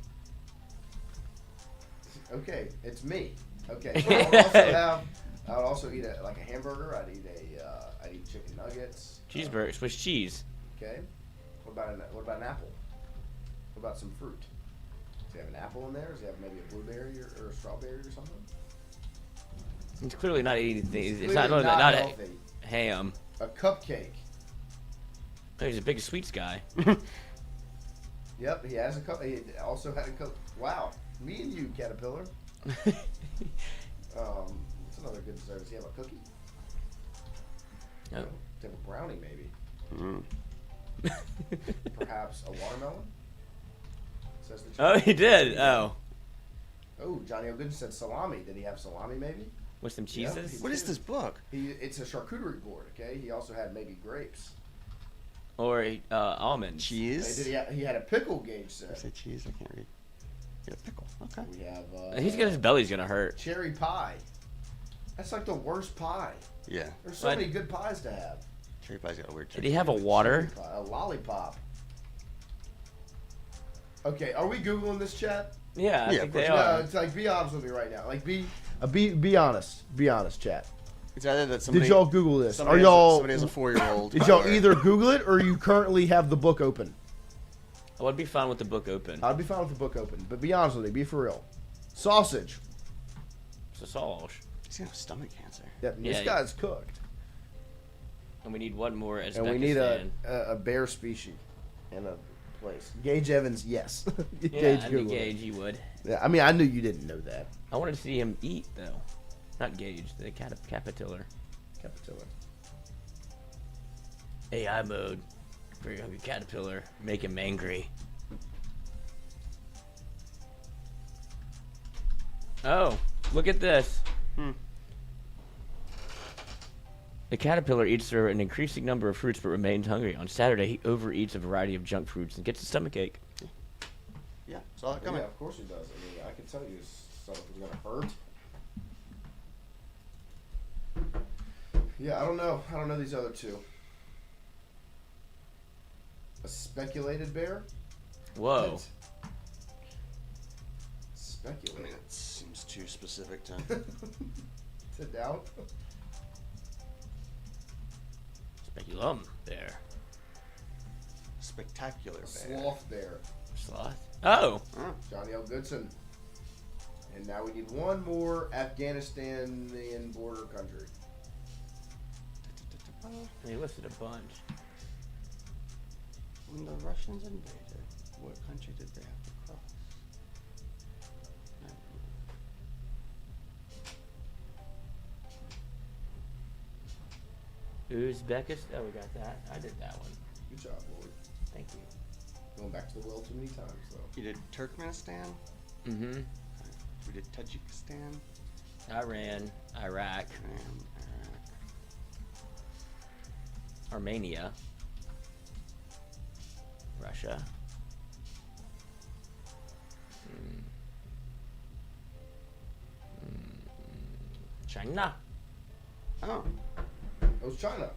Okay, it's me. Okay, so I would also eat a hamburger. I'd eat chicken nuggets. Cheeseburger, Swiss cheese. Okay. What about an apple? What about some fruit? Does he have an apple in there? Does he have maybe a blueberry or a strawberry or something? He's clearly not eating things. It's Clearly not healthy. a ham. A cupcake. Oh, he's a big sweets guy. Yep, he has a cup. He also had a cup. Wow, me and you, caterpillar. What's another good dessert? Does he have a cookie? No. Does he have a brownie, maybe? Mm. Perhaps a watermelon? Says the Oh, he did. Oh. Oh, Johnny O'Good said salami. Did he have salami, maybe? With some cheeses? Yeah, What is this book? It's a charcuterie board, okay? He also had maybe grapes. Or almonds. Cheese? He had a pickle, Gage said. I said cheese. I can't read. Yeah, pickle. Okay. We have His belly's gonna hurt. cherry pie. That's like the worst pie. Yeah. There's so many good pies to have. Cherry pie's got a weird taste. Did he have a water? Pie, a lollipop. Okay, are we Googling this, chat? Yeah, I think they No, are. it's like, be honest with me right now. Like, be honest. Be honest, chat. It's either that somebody. Did y'all Google this? Somebody has a 4-year-old. Did y'all either Google it or you currently have the book open? I would be fine with the book open. I'd be fine with the book open, but be honest with me. Be for real. Sausage. It's a sausage. He's gonna have stomach cancer. Yep, this guy's cooked. And we need one more as And we need a bear species in a place. Gage Evans, yes. Yeah, I knew Googled it. Gage, you would. Yeah, I mean, I knew you didn't know that. I wanted to see him eat, though. Not Gage, the caterpillar. Caterpillar. AI mode. Very hungry caterpillar. Make him angry. Oh, look at this. The caterpillar eats through an increasing number of fruits but remains hungry. On Saturday, he overeats a variety of junk fruits and gets a stomachache. Yeah, saw that coming. Yeah, of course he does. I mean, I can tell you his stomach is going to hurt. Yeah, I don't know. I don't know these other two. A speculated bear? Whoa. What? I Speculated. mean, it seems too specific to. To doubt? Speculum bear. Spectacular bear. Sloth bear. Sloth. Oh. Johnny L. Goodson. And now we need one more Afghanistanian border country. He listed a bunch. When the Russians invaded, what country did they have to cross? Uzbekistan. Oh, we got that. I did that one. Good job, Lloyd. Thank you. Going back to the well too many times, though. You did Turkmenistan? Mm-hmm. We did Tajikistan? Iran, Iraq, Armenia, Russia, China. Oh. It was China.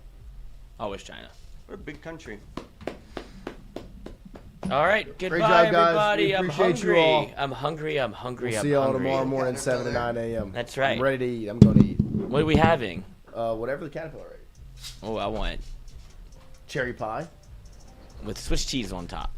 Always China. What a big country. All right, goodbye, job, guys. everybody. We I'm appreciate you hungry. all. I'm hungry. I'm hungry. We'll I'm see y'all hungry. tomorrow morning, 7 to 9 a.m. That's right. I'm ready to eat. I'm going to eat. What are we having? Whatever the caterpillar ate. Oh, I want cherry pie with Swiss cheese on top.